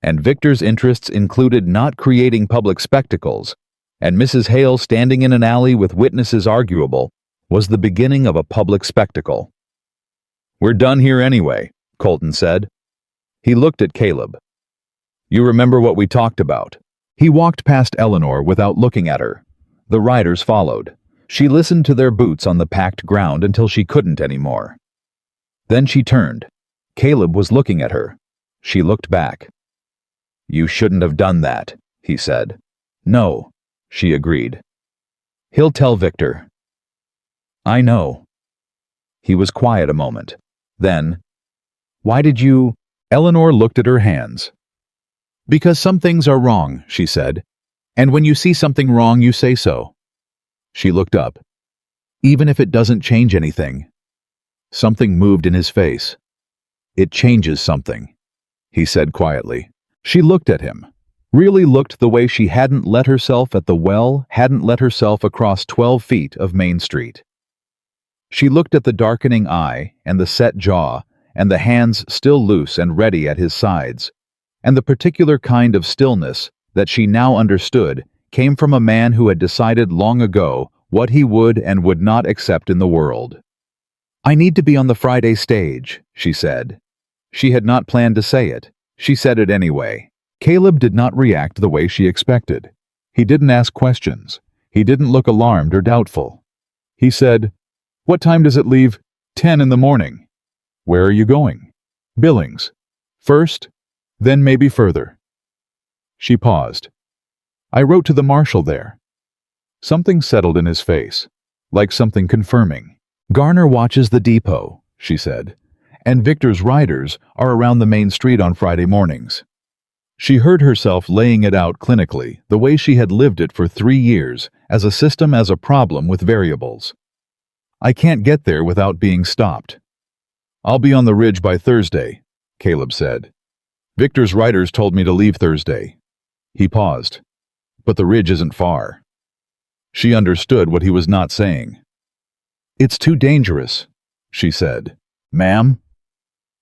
and Victor's interests included not creating public spectacles, and Mrs. Hale standing in an alley with witnesses arguable was the beginning of a public spectacle. "We're done here anyway," Colton said. He looked at Caleb. "You remember what we talked about?" He walked past Eleanor without looking at her. The riders followed. She listened to their boots on the packed ground until she couldn't anymore. Then she turned. Caleb was looking at her. She looked back. "You shouldn't have done that," he said. "No," she agreed. "He'll tell Victor." "I know." He was quiet a moment. Then, "Why did you—" Eleanor looked at her hands. "Because some things are wrong," she said. "And when you see something wrong, you say so." She looked up. "Even if it doesn't change anything." Something moved in his face. "It changes something," he said quietly. She looked at him. Really looked the way she hadn't let herself at the well, hadn't let herself across 12 feet of Main Street. She looked at the darkening eye and the set jaw and the hands still loose and ready at his sides, and the particular kind of stillness that she now understood, came from a man who had decided long ago what he would and would not accept in the world. "I need to be on the Friday stage," she said. She had not planned to say it. She said it anyway. Caleb did not react the way she expected. He didn't ask questions. He didn't look alarmed or doubtful. He said, "What time does it leave?" 10 in the morning. "Where are you going?" "Billings. First, then maybe further." She paused. "I wrote to the marshal there." Something settled in his face, like something confirming. "Garner watches the depot," she said, "and Victor's riders are around the main street on Friday mornings." She heard herself laying it out clinically, the way she had lived it for 3 years, as a system, as a problem with variables. "I can't get there without being stopped." "I'll be on the ridge by Thursday," Caleb said. "Victor's riders told me to leave Thursday." He paused. "But the ridge isn't far." She understood what he was not saying. "It's too dangerous," she said. "Ma'am?"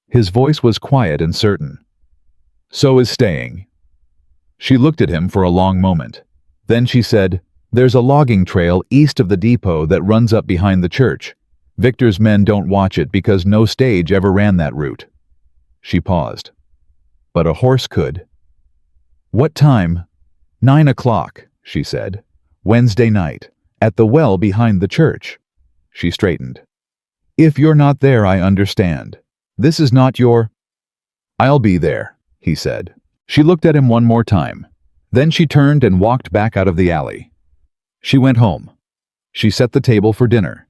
His voice was quiet and certain. "So is staying." She looked at him for a long moment. Then she said, "There's a logging trail east of the depot that runs up behind the church. Victor's men don't watch it because no stage ever ran that route." She paused. "But a horse could." "What time?" 9 o'clock, she said. "Wednesday night, at the well behind the church." She straightened. "If you're not there, I understand. This is not your—" "I'll be there," he said. She looked at him one more time. Then she turned and walked back out of the alley. She went home. She set the table for dinner.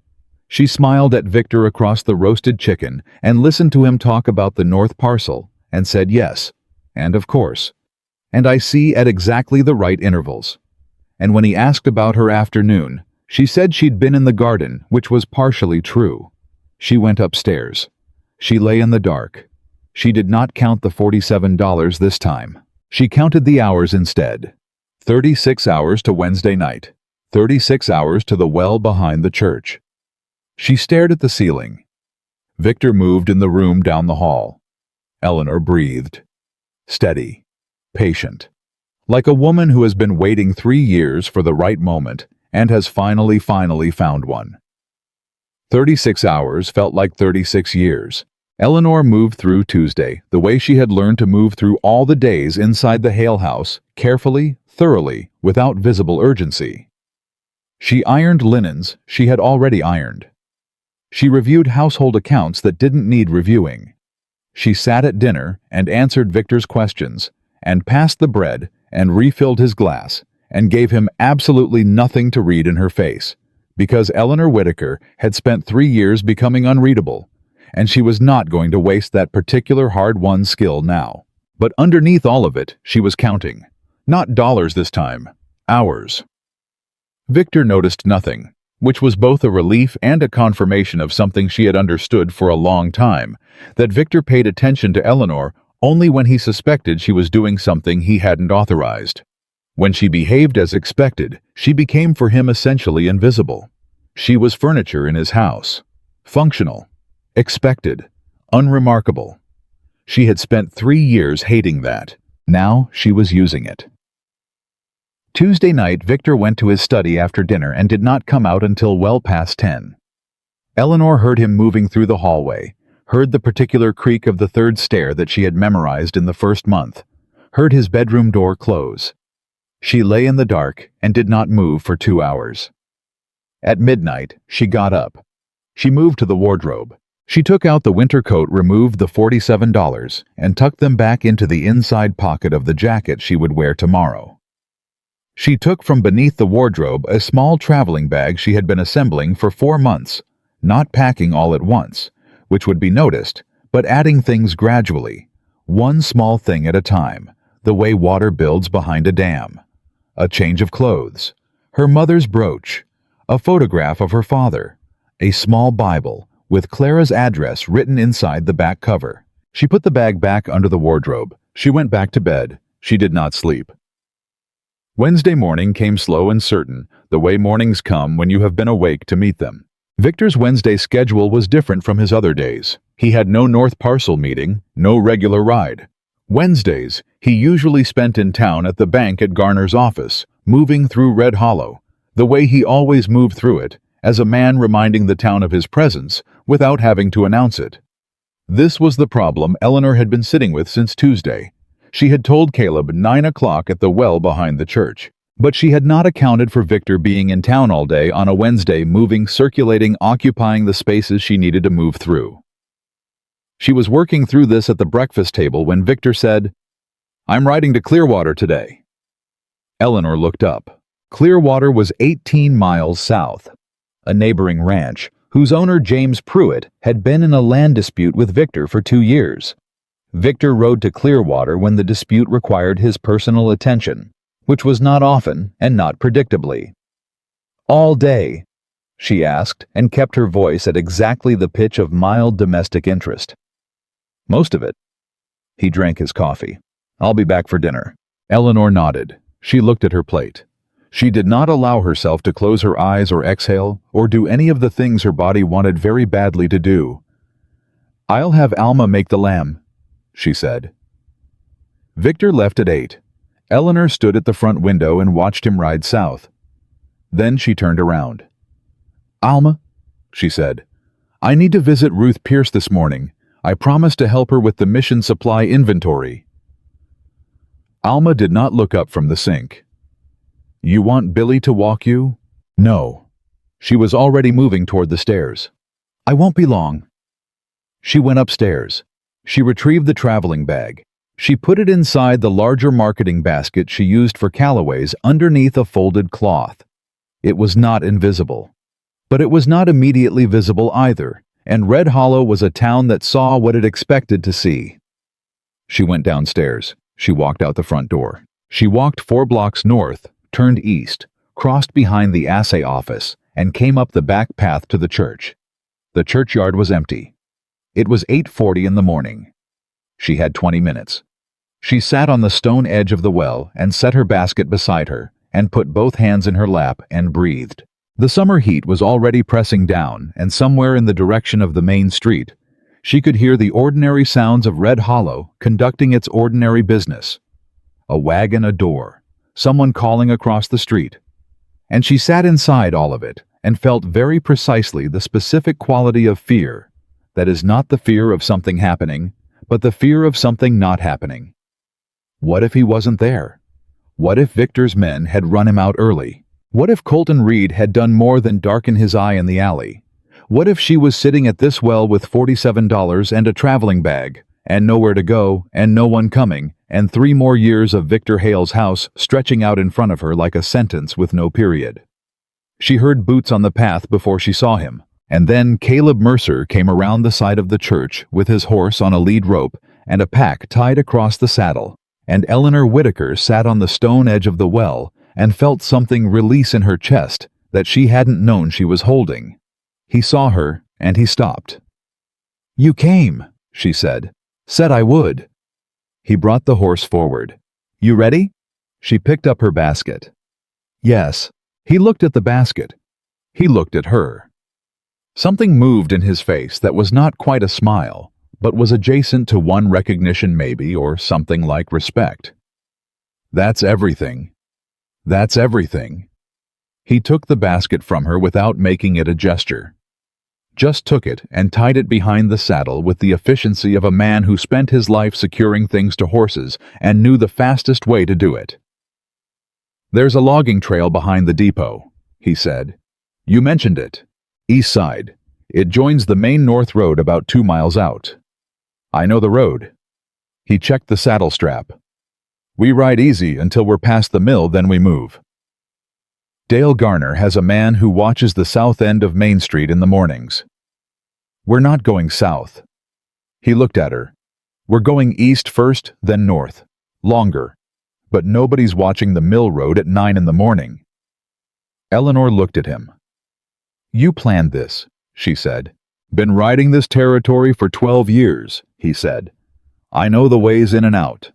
She smiled at Victor across the roasted chicken and listened to him talk about the north parcel and said yes, and of course, and I see at exactly the right intervals. And when he asked about her afternoon, she said she'd been in the garden, which was partially true. She went upstairs. She lay in the dark. She did not count the $47 this time. She counted the hours instead. 36 hours to Wednesday night. 36 hours to the well behind the church. She stared at the ceiling. Victor moved in the room down the hall. Eleanor breathed. Steady. Patient. Like a woman who has been waiting 3 years for the right moment and has finally found one. 36 hours felt like 36 years. Eleanor moved through Tuesday the way she had learned to move through all the days inside the Hale house, carefully, thoroughly, without visible urgency. She ironed linens she had already ironed. She reviewed household accounts that didn't need reviewing. She sat at dinner and answered Victor's questions, and passed the bread and refilled his glass, and gave him absolutely nothing to read in her face, because Eleanor Whitaker had spent 3 years becoming unreadable, and she was not going to waste that particular hard-won skill now. But underneath all of it, she was counting. Not dollars this time. Hours. Victor noticed nothing, which was both a relief and a confirmation of something she had understood for a long time, that Victor paid attention to Eleanor only when he suspected she was doing something he hadn't authorized. When she behaved as expected, she became for him essentially invisible. She was furniture in his house. Functional. Expected. Unremarkable. She had spent 3 years hating that. Now she was using it. Tuesday night, Victor went to his study after dinner and did not come out until well past 10. Eleanor heard him moving through the hallway, heard the particular creak of the 3rd stair that she had memorized in the first month, heard his bedroom door close. She lay in the dark and did not move for 2 hours. At midnight, she got up. She moved to the wardrobe. She took out the winter coat, removed the $47, and tucked them back into the inside pocket of the jacket she would wear tomorrow. She took from beneath the wardrobe a small traveling bag she had been assembling for 4 months, not packing all at once, which would be noticed, but adding things gradually, one small thing at a time, the way water builds behind a dam. A change of clothes, her mother's brooch, a photograph of her father, a small Bible with Clara's address written inside the back cover. She put the bag back under the wardrobe. She went back to bed. She did not sleep. Wednesday morning came slow and certain, the way mornings come when you have been awake to meet them. Victor's Wednesday schedule was different from his other days. He had no North Parcel meeting, no regular ride. Wednesdays, He usually spent in town at the bank at Garner's office, moving through Red Hollow, the way he always moved through it, as a man reminding the town of his presence without having to announce it. This was the problem Eleanor had been sitting with since Tuesday. She had told Caleb 9 o'clock at the well behind the church, but she had not accounted for Victor being in town all day on a Wednesday, moving, circulating, occupying the spaces she needed to move through. She was working through this at the breakfast table when Victor said, "I'm riding to Clearwater today." Eleanor looked up. Clearwater was 18 miles south. A neighboring ranch, whose owner, James Pruitt, had been in a land dispute with Victor for 2 years. Victor rode to Clearwater when the dispute required his personal attention, which was not often and not predictably. "All day?" she asked, and kept her voice at exactly the pitch of mild domestic interest. "Most of it." He drank his coffee. "I'll be back for dinner." Eleanor nodded. She looked at her plate. She did not allow herself to close her eyes or exhale or do any of the things her body wanted very badly to do. "I'll have Alma make the lamb," she said. Victor left at 8. Eleanor stood at the front window and watched him ride south. Then she turned around. "Alma," she said, "I need to visit Ruth Pierce this morning. I promised to help her with the mission supply inventory." Alma did not look up from the sink. "You want Billy to walk you?" "No." She was already moving toward the stairs. "I won't be long." She went upstairs. She retrieved the traveling bag. She put it inside the larger marketing basket she used for Callaway's underneath a folded cloth. It was not invisible. But it was not immediately visible either, and Red Hollow was a town that saw what it expected to see. She went downstairs. She walked out the front door. She walked 4 blocks north, turned east, crossed behind the assay office, and came up the back path to the church. The churchyard was empty. It was 8:40 in the morning. She had 20 minutes. She sat on the stone edge of the well and set her basket beside her and put both hands in her lap and breathed. The summer heat was already pressing down, and somewhere in the direction of the main street, she could hear the ordinary sounds of Red Hollow conducting its ordinary business. A wagon, a door, someone calling across the street. And she sat inside all of it and felt very precisely the specific quality of fear that is not the fear of something happening, but the fear of something not happening. What if he wasn't there? What if Victor's men had run him out early? What if Colton Reed had done more than darken his eye in the alley? What if she was sitting at this well with $47 and a traveling bag, and nowhere to go, and no one coming, and 3 more years of Victor Hale's house stretching out in front of her like a sentence with no period? She heard boots on the path before she saw him, and then Caleb Mercer came around the side of the church with his horse on a lead rope and a pack tied across the saddle, and Eleanor Whitaker sat on the stone edge of the well and felt something release in her chest that she hadn't known she was holding. He saw her, and he stopped. "You came," she said. "Said I would." He brought the horse forward. "You ready?" She picked up her basket. "Yes." He looked at the basket. He looked at her. Something moved in his face that was not quite a smile, but was adjacent to one recognition maybe, or something like respect. "That's everything. That's everything." He took the basket from her without making it a gesture. Just took it and tied it behind the saddle with the efficiency of a man who spent his life securing things to horses and knew the fastest way to do it. "There's a logging trail behind the depot," he said. "You mentioned it. East side. It joins the main north road about 2 miles out." "I know the road." He checked the saddle strap. "We ride easy until we're past the mill, then we move." Dale Garner has a man who watches the south end of Main Street in the mornings. "We're not going south." He looked at her. "We're going east first, then north. Longer. But nobody's watching the mill road at 9 in the morning." Eleanor looked at him. "You planned this," she said. "Been riding this territory for 12 years, he said. "I know the ways in and out."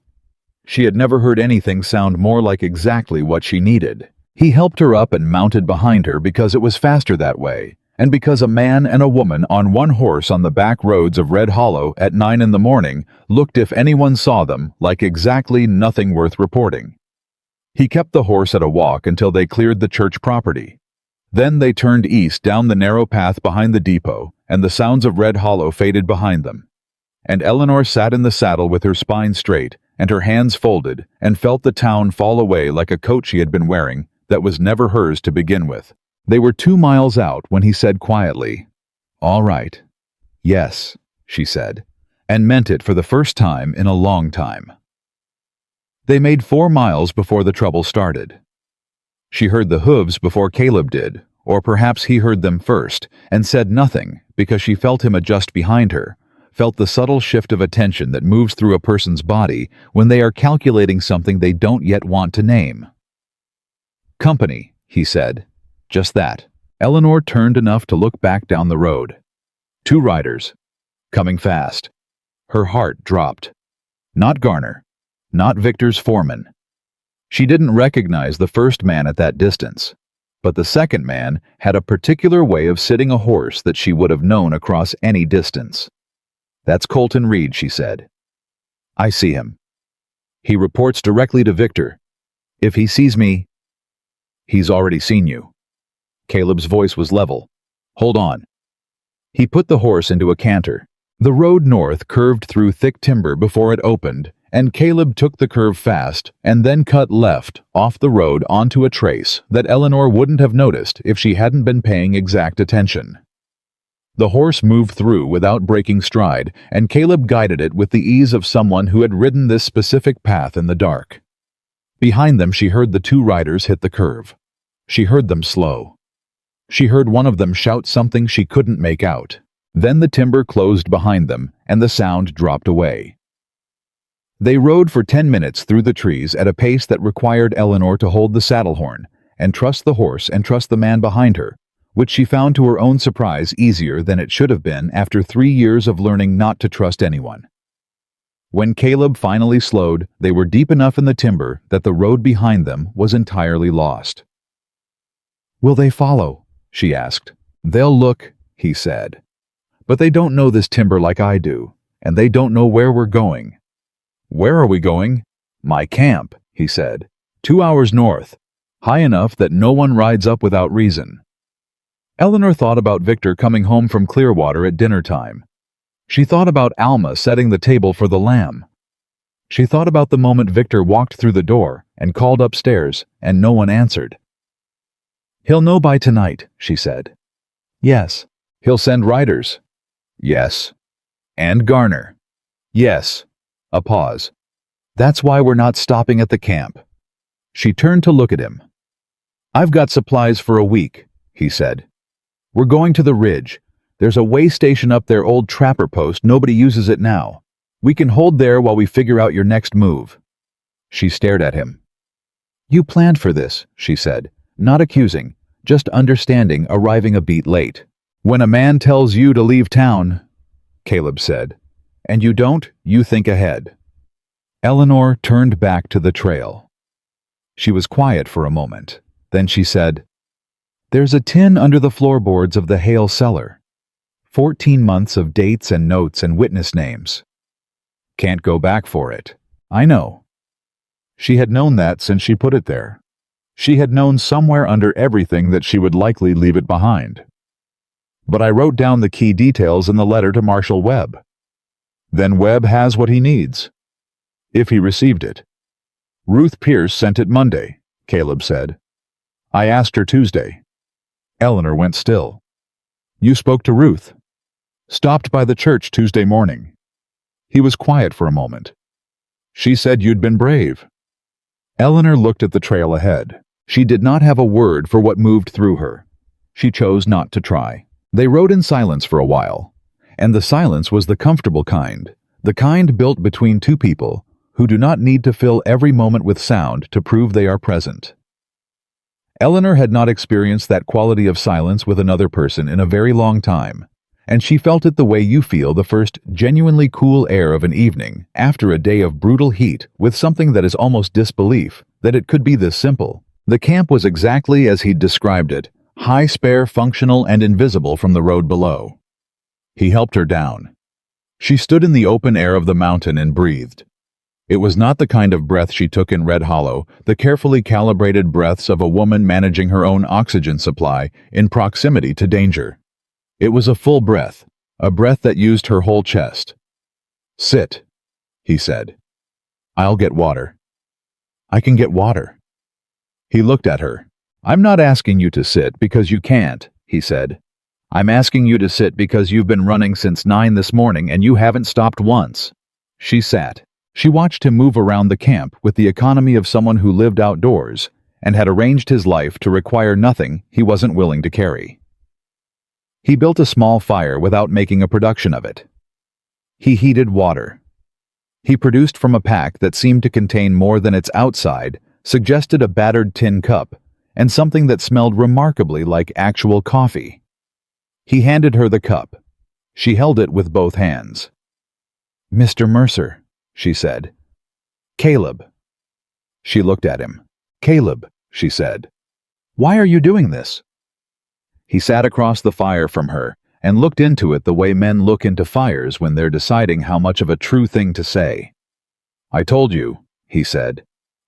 She had never heard anything sound more like exactly what she needed. He helped her up and mounted behind her because it was faster that way, and because a man and a woman on one horse on the back roads of Red Hollow at 9 in the morning looked, if anyone saw them, like exactly nothing worth reporting. He kept the horse at a walk until they cleared the church property. Then they turned east down the narrow path behind the depot, and the sounds of Red Hollow faded behind them. And Eleanor sat in the saddle with her spine straight and her hands folded and felt the town fall away like a coat she had been wearing that was never hers to begin with. They were 2 miles out when he said quietly, "All right." "Yes," she said, and meant it for the first time in a long time. They made 4 miles before the trouble started. She heard the hooves before Caleb did, or perhaps he heard them first, and said nothing because she felt him adjust behind her, felt the subtle shift of attention that moves through a person's body when they are calculating something they don't yet want to name. "Company," he said. Just that. Eleanor turned enough to look back down the road. 2 riders. Coming fast. Her heart dropped. Not Garner. Not Victor's foreman. She didn't recognize the first man at that distance, but the second man had a particular way of sitting a horse that she would have known across any distance. "That's Colton Reed," she said. "I see him. He reports directly to Victor. If he sees me..." "He's already seen you." Caleb's voice was level. "Hold on." He put the horse into a canter. The road north curved through thick timber before it opened, and Caleb took the curve fast and then cut left off the road onto a trace that Eleanor wouldn't have noticed if she hadn't been paying exact attention. The horse moved through without breaking stride, and Caleb guided it with the ease of someone who had ridden this specific path in the dark. Behind them she heard the 2 riders hit the curve. She heard them slow. She heard one of them shout something she couldn't make out. Then the timber closed behind them, and the sound dropped away. They rode for 10 minutes through the trees at a pace that required Eleanor to hold the saddle horn and trust the horse and trust the man behind her, which she found to her own surprise easier than it should have been after 3 years of learning not to trust anyone. When Caleb finally slowed, they were deep enough in the timber that the road behind them was entirely lost. "Will they follow?" she asked. "They'll look," he said. "But they don't know this timber like I do, and they don't know where we're going." "Where are we going?" "My camp," he said. 2 hours north, high enough that no one rides up without reason." Eleanor thought about Victor coming home from Clearwater at dinner time. She thought about Alma setting the table for the lamb. She thought about the moment Victor walked through the door and called upstairs and no one answered. "He'll know by tonight," she said. "Yes." "He'll send riders." "Yes." "And Garner." "Yes." A pause. "That's why we're not stopping at the camp." She turned to look at him. "I've got supplies for a week," he said. "We're going to the ridge. There's a way station up their old trapper post. Nobody uses it now. We can hold there while we figure out your next move." She stared at him. "You planned for this," she said, not accusing, just understanding, arriving a beat late. "When a man tells you to leave town," Caleb said, "and you don't, you think ahead." Eleanor turned back to the trail. She was quiet for a moment. Then she said, "There's a tin under the floorboards of the Hale cellar. 14 months of dates and notes and witness names. Can't go back for it. I know." She had known that since she put it there. She had known somewhere under everything that she would likely leave it behind. "But I wrote down the key details in the letter to Marshal Webb." "Then Webb has what he needs." "If he received it." "Ruth Pierce sent it Monday," Caleb said. "I asked her Tuesday." Eleanor went still. "You spoke to Ruth?" "Stopped by the church Tuesday morning." He was quiet for a moment. "She said you'd been brave." Eleanor looked at the trail ahead. She did not have a word for what moved through her. She chose not to try. They rode in silence for a while, and the silence was the comfortable kind, the kind built between 2 people who do not need to fill every moment with sound to prove they are present. Eleanor had not experienced that quality of silence with another person in a very long time, and she felt it the way you feel the first genuinely cool air of an evening after a day of brutal heat, with something that is almost disbelief that it could be this simple. The camp was exactly as he'd described it, high, spare, functional, and invisible from the road below. He helped her down. She stood in the open air of the mountain and breathed. It was not the kind of breath she took in Red Hollow, the carefully calibrated breaths of a woman managing her own oxygen supply in proximity to danger. It was a full breath, a breath that used her whole chest. "Sit," he said. "I'll get water." "I can get water." He looked at her. "I'm not asking you to sit because you can't," he said. "I'm asking you to sit because you've been running since 9 this morning and you haven't stopped once." She sat. She watched him move around the camp with the economy of someone who lived outdoors and had arranged his life to require nothing he wasn't willing to carry. He built a small fire without making a production of it. He heated water. He produced from a pack that seemed to contain more than its outside, suggested a battered tin cup, and something that smelled remarkably like actual coffee. He handed her the cup. She held it with both hands. "Mr. Mercer," she said. "Caleb." She looked at him. "Caleb," she said. "Why are you doing this?" He sat across the fire from her and looked into it the way men look into fires when they're deciding how much of a true thing to say. "I told you," he said.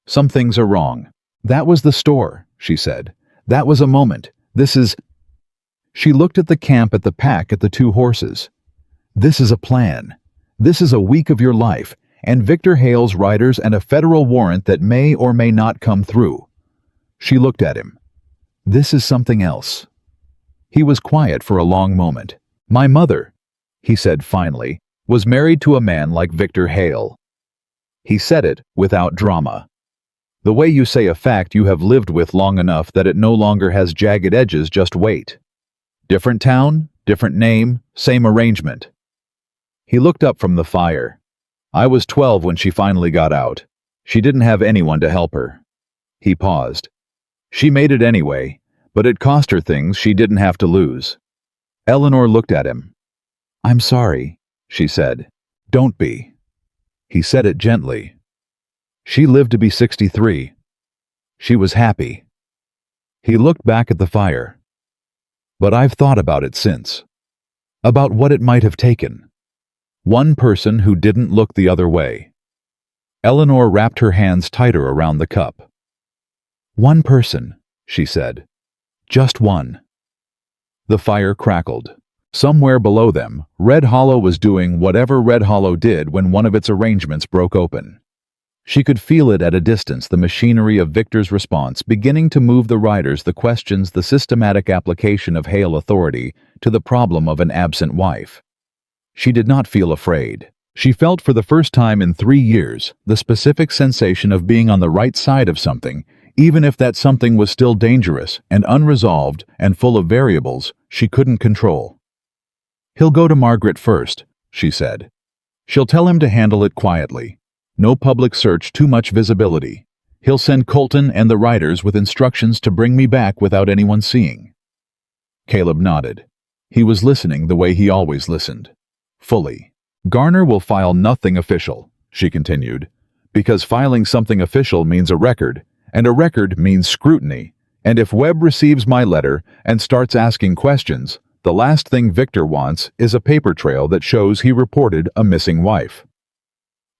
"Some things are wrong." "That was the store," she said. "That was a moment. This is—" She looked at the camp, at the pack, at the 2 horses. "This is a plan. This is a week of your life, and Victor Hale's riders and a federal warrant that may or may not come through." She looked at him. "This is something else." He was quiet for a long moment. "My mother," he said finally, "was married to a man like Victor Hale." He said it without drama. The way you say a fact you have lived with long enough that it no longer has jagged edges. Just wait. Different town, different name, same arrangement. He looked up from the fire. "I was 12 when she finally got out. She didn't have anyone to help her." He paused. "She made it anyway, but it cost her things she didn't have to lose." Eleanor looked at him. "I'm sorry," she said. "Don't be." He said it gently. She lived to be 63. She was happy. He looked back at the fire. "But I've thought about it since. About what it might have taken. One person who didn't look the other way." Eleanor wrapped her hands tighter around the cup. "One person," she said. "Just one." The fire crackled. Somewhere below them, Red Hollow was doing whatever Red Hollow did when one of its arrangements broke open. She could feel it at a distance, the machinery of Victor's response beginning to move the riders, the questions, the systematic application of Hale authority to the problem of an absent wife. She did not feel afraid. She felt for the first time in 3 years the specific sensation of being on the right side of something, even if that something was still dangerous and unresolved and full of variables she couldn't control. "He'll go to Margaret first," she said. "She'll tell him to handle it quietly. No public search, too much visibility. He'll send Colton and the riders with instructions to bring me back without anyone seeing." Caleb nodded. He was listening the way he always listened. Fully. "Garner will file nothing official," she continued, "because filing something official means a record, and a record means scrutiny, and if Webb receives my letter and starts asking questions, the last thing Victor wants is a paper trail that shows he reported a missing wife.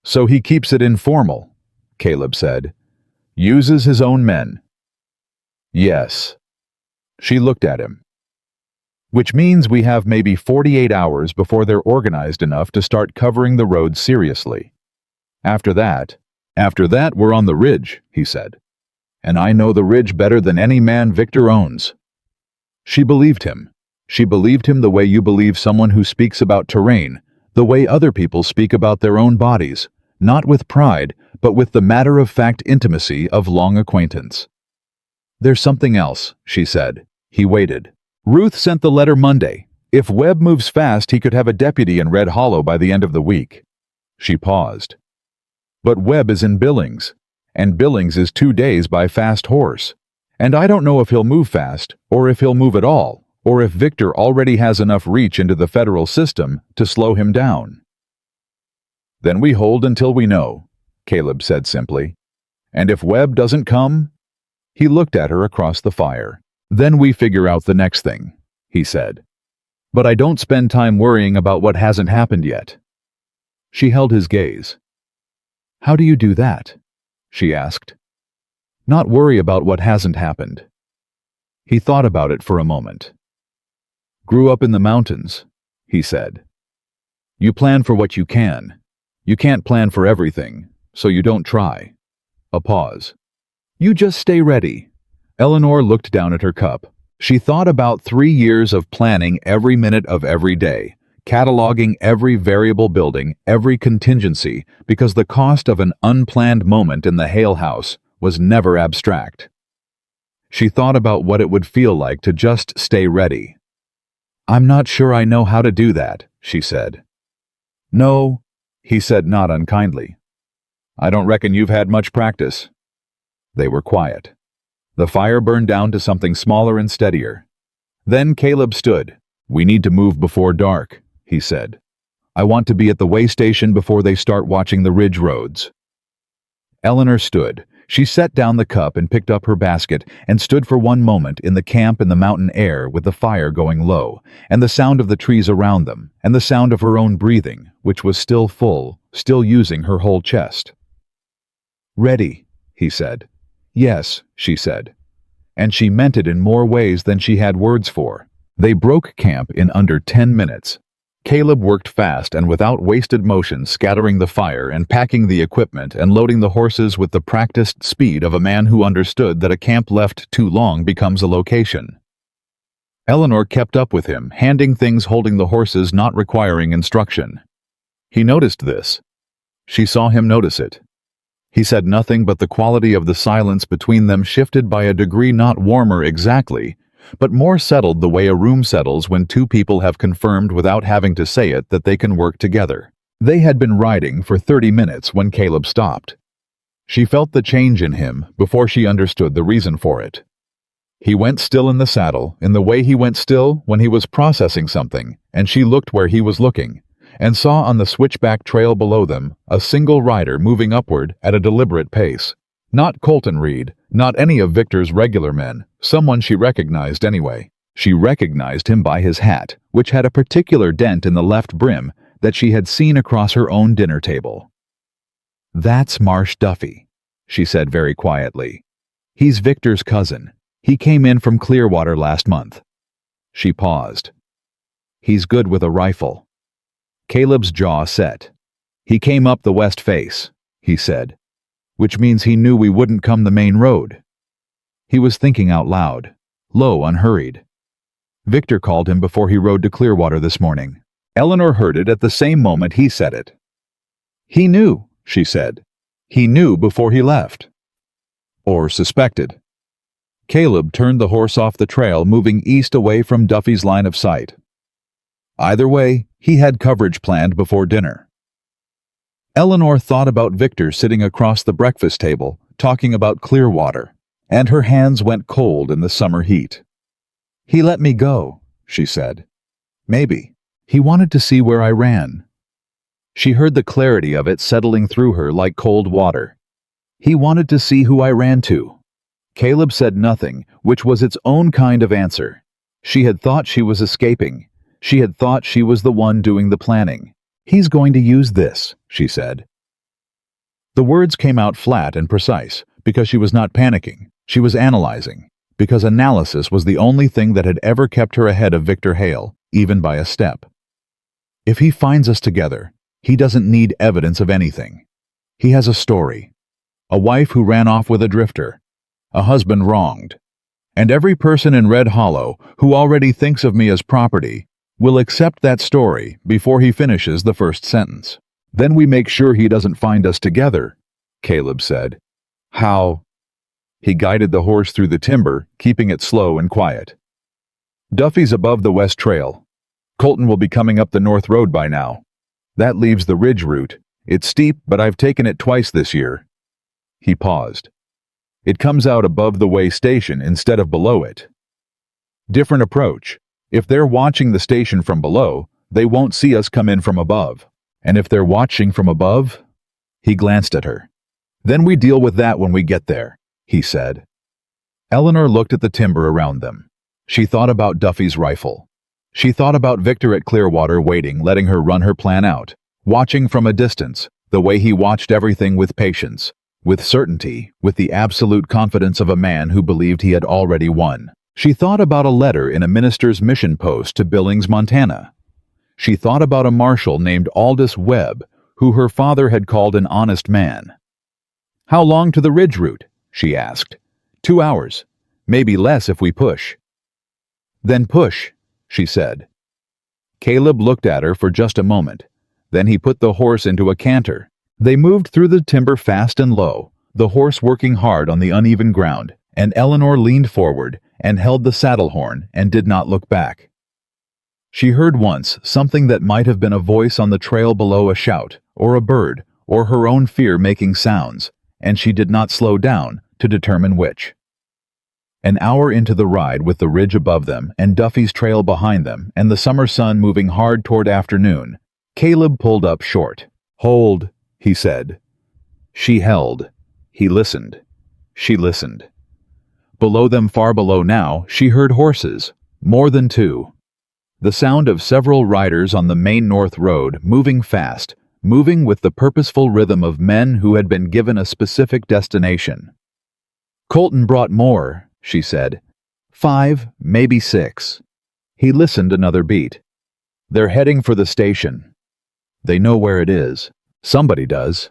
So he keeps it informal," Caleb said. "Uses his own men." "Yes." She looked at him. "Which means we have maybe 48 hours before they're organized enough to start covering the road seriously. After that, we're on the ridge," he said. "And I know the ridge better than any man Victor owns." She believed him. She believed him the way you believe someone who speaks about terrain, the way other people speak about their own bodies, not with pride, but with the matter-of-fact intimacy of long acquaintance. "There's something else," she said. He waited. "Ruth sent the letter Monday. If Webb moves fast, he could have a deputy in Red Hollow by the end of the week." She paused. "But Webb is in Billings, and Billings is 2 days by fast horse. And I don't know if he'll move fast, or if he'll move at all, or if Victor already has enough reach into the federal system to slow him down." "Then we hold until we know," Caleb said simply. "And if Webb doesn't come—" He looked at her across the fire. Then we figure out the next thing, he said. But I don't spend time worrying about what hasn't happened yet. She held his gaze. How do you do that? She asked. Not worry about what hasn't happened. He thought about it for a moment. Grew up in the mountains, he said. You plan for what you can. You can't plan for everything, so you don't try. A pause. You just stay ready. Eleanor looked down at her cup. She thought about 3 years of planning every minute of every day, cataloging every variable building, every contingency, because the cost of an unplanned moment in the Hale house was never abstract. She thought about what it would feel like to just stay ready. I'm not sure I know how to do that, she said. No, he said not unkindly. I don't reckon you've had much practice. They were quiet. The fire burned down to something smaller and steadier. Then Caleb stood. We need to move before dark, he said. I want to be at the way station before they start watching the ridge roads. Eleanor stood. She set down the cup and picked up her basket and stood for one moment in the camp in the mountain air with the fire going low, and the sound of the trees around them, and the sound of her own breathing, which was still full, still using her whole chest. Ready, he said. Yes, she said. And she meant it in more ways than she had words for. They broke camp in under 10 minutes. Caleb worked fast and without wasted motion, scattering the fire and packing the equipment and loading the horses with the practiced speed of a man who understood that a camp left too long becomes a location. Eleanor kept up with him, handing things, holding the horses, not requiring instruction. He noticed this. She saw him notice it. He said nothing, but the quality of the silence between them shifted by a degree, not warmer exactly, but more settled the way a room settles when two people have confirmed without having to say it that they can work together. They had been riding for 30 minutes when Caleb stopped. She felt the change in him before she understood the reason for it. He went still in the saddle, in the way he went still when he was processing something, and she looked where he was looking, and saw on the switchback trail below them a single rider moving upward at a deliberate pace. Not Colton Reed, not any of Victor's regular men, someone she recognized anyway. She recognized him by his hat, which had a particular dent in the left brim that she had seen across her own dinner table. That's Marsh Duffy, she said very quietly. He's Victor's cousin. He came in from Clearwater last month. She paused. He's good with a rifle. Caleb's jaw set. He came up the west face, he said, which means he knew we wouldn't come the main road. He was thinking out loud, low, unhurried. Victor called him before he rode to Clearwater this morning. Eleanor heard it at the same moment he said it. He knew, she said. He knew before he left. Or suspected. Caleb turned the horse off the trail, moving east away from Duffy's line of sight. Either way, he had coverage planned before dinner. Eleanor thought about Victor sitting across the breakfast table, talking about Clearwater, and her hands went cold in the summer heat. He let me go, she said. Maybe. He wanted to see where I ran. She heard the clarity of it settling through her like cold water. He wanted to see who I ran to. Caleb said nothing, which was its own kind of answer. She had thought she was escaping. She had thought she was the one doing the planning. He's going to use this, she said. The words came out flat and precise, because she was not panicking. She was analyzing, because analysis was the only thing that had ever kept her ahead of Victor Hale, even by a step. If he finds us together, he doesn't need evidence of anything. He has a story. A wife who ran off with a drifter. A husband wronged. And every person in Red Hollow who already thinks of me as property will accept that story before he finishes the first sentence. Then we make sure he doesn't find us together, Caleb said. How? He guided the horse through the timber, keeping it slow and quiet. Duffy's above the west trail. Colton will be coming up the north road by now. That leaves the ridge route. It's steep, but I've taken it twice this year. He paused. It comes out above the way station instead of below it. Different approach. If they're watching the station from below, they won't see us come in from above. And if they're watching from above, he glanced at her. Then we deal with that when we get there, he said. Eleanor looked at the timber around them. She thought about Duffy's rifle. She thought about Victor at Clearwater waiting, letting her run her plan out, watching from a distance, the way he watched everything with patience, with certainty, with the absolute confidence of a man who believed he had already won. She thought about a letter in a minister's mission post to Billings, Montana. She thought about a marshal named Aldous Webb, who her father had called an honest man. "How long to the ridge route?" she asked. 2 hours. Maybe less if we push." "Then push," she said. Caleb looked at her for just a moment. Then he put the horse into a canter. They moved through the timber fast and low, the horse working hard on the uneven ground, and Eleanor leaned forward and held the saddle horn and did not look back. She heard once something that might have been a voice on the trail below, a shout, or a bird, or her own fear making sounds, and she did not slow down to determine which. An hour into the ride, with the ridge above them and Duffy's trail behind them and the summer sun moving hard toward afternoon, Caleb pulled up short. "Hold," he said. She held. He listened. She listened. Below them, far below now, she heard horses, more than 2. The sound of several riders on the main north road, moving fast, moving with the purposeful rhythm of men who had been given a specific destination. "Colton brought more," she said. 5, maybe 6. He listened another beat. "They're heading for the station. They know where it is. Somebody does."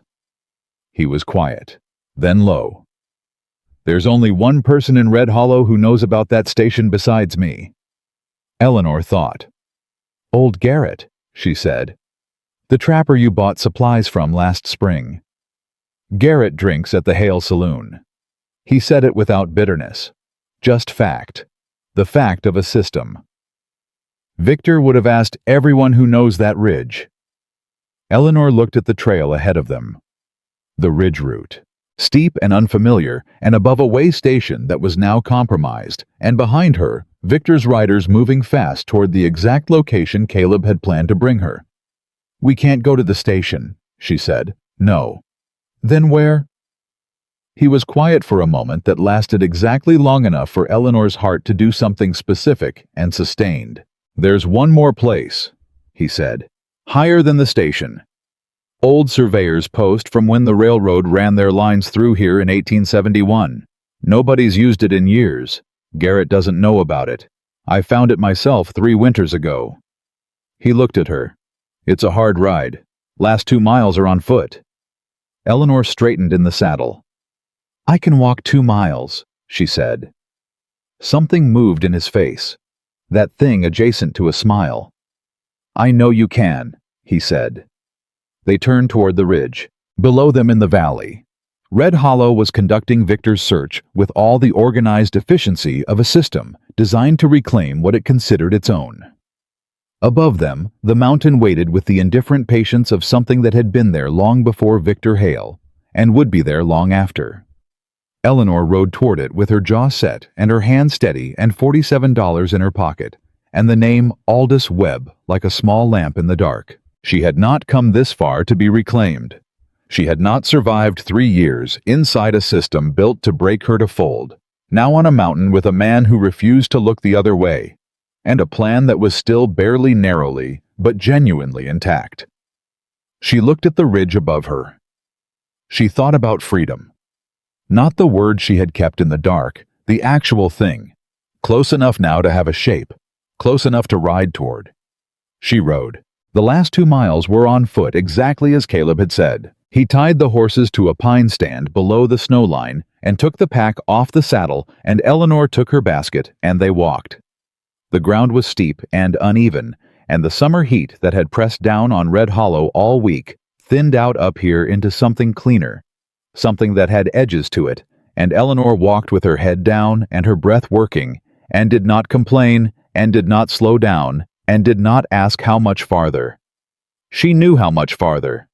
He was quiet, then low. "There's only one person in Red Hollow who knows about that station besides me." Eleanor thought. "Old Garrett," she said. "The trapper you bought supplies from last spring. Garrett drinks at the Hale Saloon." He said it without bitterness. Just fact. The fact of a system. Victor would have asked everyone who knows that ridge. Eleanor looked at the trail ahead of them. The ridge route. Steep and unfamiliar, and above a way station that was now compromised, and behind her, Victor's riders moving fast toward the exact location Caleb had planned to bring her. "We can't go to the station," she said. "No." "Then where?" He was quiet for a moment that lasted exactly long enough for Eleanor's heart to do something specific and sustained. "There's one more place," he said. "Higher than the station. Old surveyor's post from when the railroad ran their lines through here in 1871. Nobody's used it in years. Garrett doesn't know about it. I found it myself 3 winters ago." He looked at her. "It's a hard ride. Last 2 miles are on foot." Eleanor straightened in the saddle. "I can walk 2 miles, she said. Something moved in his face, that thing adjacent to a smile. "I know you can," he said. They turned toward the ridge. Below them in the valley, Red Hollow was conducting Victor's search with all the organized efficiency of a system designed to reclaim what it considered its own. Above them, the mountain waited with the indifferent patience of something that had been there long before Victor Hale, and would be there long after. Eleanor rode toward it with her jaw set and her hand steady and $47 in her pocket, and the name Aldous Webb like a small lamp in the dark. She had not come this far to be reclaimed. She had not survived 3 years inside a system built to break her to fold, now on a mountain with a man who refused to look the other way, and a plan that was still barely narrowly, but genuinely intact. She looked at the ridge above her. She thought about freedom. Not the word she had kept in the dark, the actual thing. Close enough now to have a shape, close enough to ride toward. She rode. The last 2 miles were on foot exactly as Caleb had said. He tied the horses to a pine stand below the snow line and took the pack off the saddle, and Eleanor took her basket, and they walked. The ground was steep and uneven, and the summer heat that had pressed down on Red Hollow all week thinned out up here into something cleaner, something that had edges to it, and Eleanor walked with her head down and her breath working, and did not complain, and did not slow down, and did not ask how much farther. She knew how much farther.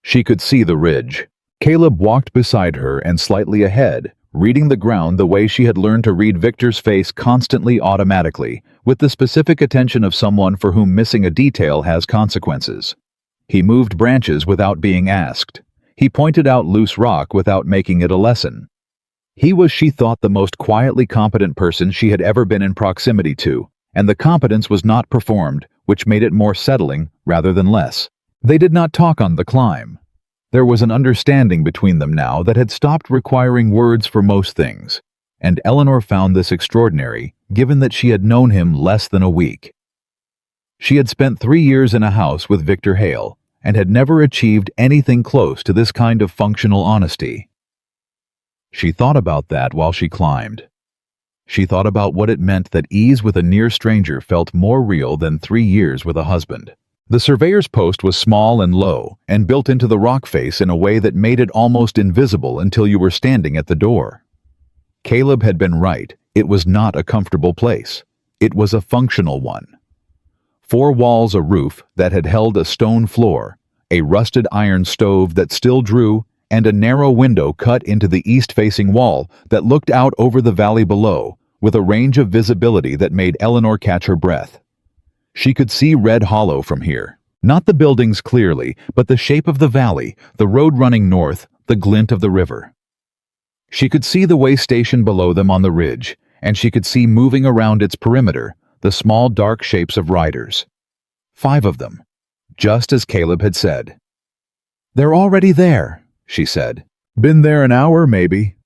She could see the ridge. Caleb walked beside her and slightly ahead, reading the ground the way she had learned to read Victor's face constantly automatically, with the specific attention of someone for whom missing a detail has consequences. He moved branches without being asked. He pointed out loose rock without making it a lesson. He was, she thought, the most quietly competent person she had ever been in proximity to, and the competence was not performed, which made it more settling rather than less. They did not talk on the climb. There was an understanding between them now that had stopped requiring words for most things, and Eleanor found this extraordinary, given that she had known him less than a week. She had spent 3 years in a house with Victor Hale, and had never achieved anything close to this kind of functional honesty. She thought about that while she climbed. She thought about what it meant that ease with a near stranger felt more real than 3 years with a husband. The surveyor's post was small and low, and built into the rock face in a way that made it almost invisible until you were standing at the door. Caleb had been right. It was not a comfortable place. It was a functional one. 4 walls, a roof that had held a stone floor, a rusted iron stove that still drew, and a narrow window cut into the east-facing wall that looked out over the valley below, with a range of visibility that made Eleanor catch her breath. She could see Red Hollow from here. Not the buildings clearly, but the shape of the valley, the road running north, the glint of the river. She could see the way station below them on the ridge, and she could see moving around its perimeter the small dark shapes of riders. 5 of them, just as Caleb had said. "They're already there," she said. "Been there an hour, maybe."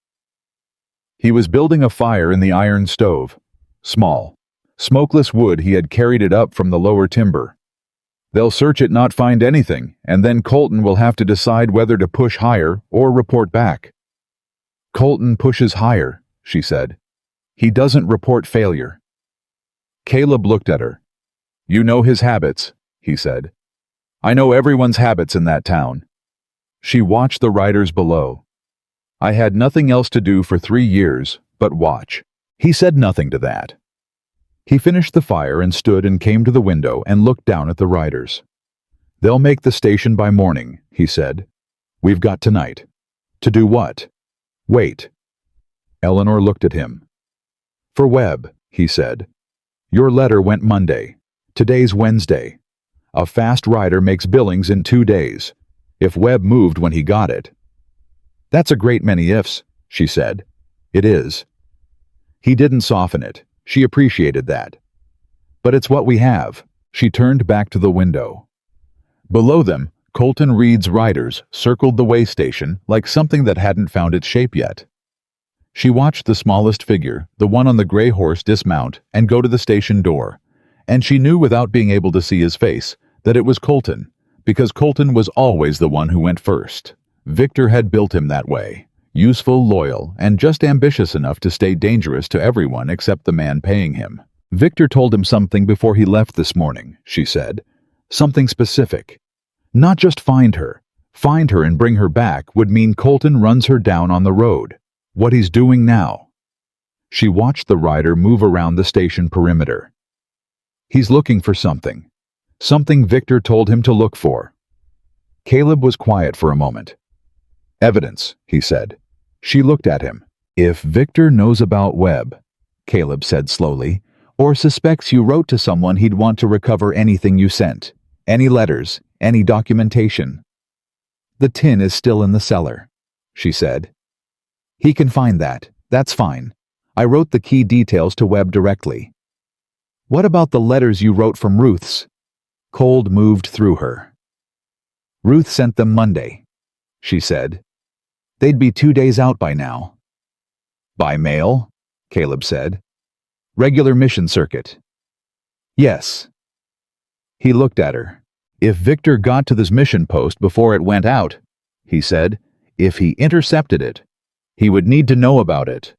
He was building a fire in the iron stove. Small. Smokeless wood, he had carried it up from the lower timber. "They'll search it, not find anything, and then Colton will have to decide whether to push higher or report back." "Colton pushes higher," she said. "He doesn't report failure." Caleb looked at her. "You know his habits," he said. "I know everyone's habits in that town." She watched the riders below. "I had nothing else to do for 3 years but watch." He said nothing to that. He finished the fire and stood and came to the window and looked down at the riders. "They'll make the station by morning," he said. "We've got tonight." "To do what?" "Wait." Eleanor looked at him. "For Webb," he said. "Your letter went Monday. Today's Wednesday. A fast rider makes billings in 2 days. If Webb moved when he got it." "That's a great many ifs," she said. "It is." He didn't soften it. She appreciated that. "But it's what we have." She turned back to the window. Below them, Colton Reed's riders circled the way station like something that hadn't found its shape yet. She watched the smallest figure, the one on the gray horse, dismount and go to the station door, and she knew without being able to see his face that it was Colton, because Colton was always the one who went first. Victor had built him that way. Useful, loyal, and just ambitious enough to stay dangerous to everyone except the man paying him. "Victor told him something before he left this morning," she said. "Something specific. Not just find her. Find her and bring her back would mean Colton runs her down on the road. What he's doing now." She watched the rider move around the station perimeter. "He's looking for something. Something Victor told him to look for." Caleb was quiet for a moment. "Evidence," he said. She looked at him. "If Victor knows about Webb," Caleb said slowly, "or suspects you wrote to someone, he'd want to recover anything you sent. Any letters, any documentation." "The tin is still in the cellar," she said. "He can find that. That's fine. I wrote the key details to Webb directly." "What about the letters you wrote from Ruth's?" Cold moved through her. "Ruth sent them Monday," she said. "They'd be 2 days out by now." "By mail?" Caleb said. "Regular mission circuit." "Yes." He looked at her. "If Victor got to this mission post before it went out," he said, "if he intercepted it, he would need to know about it."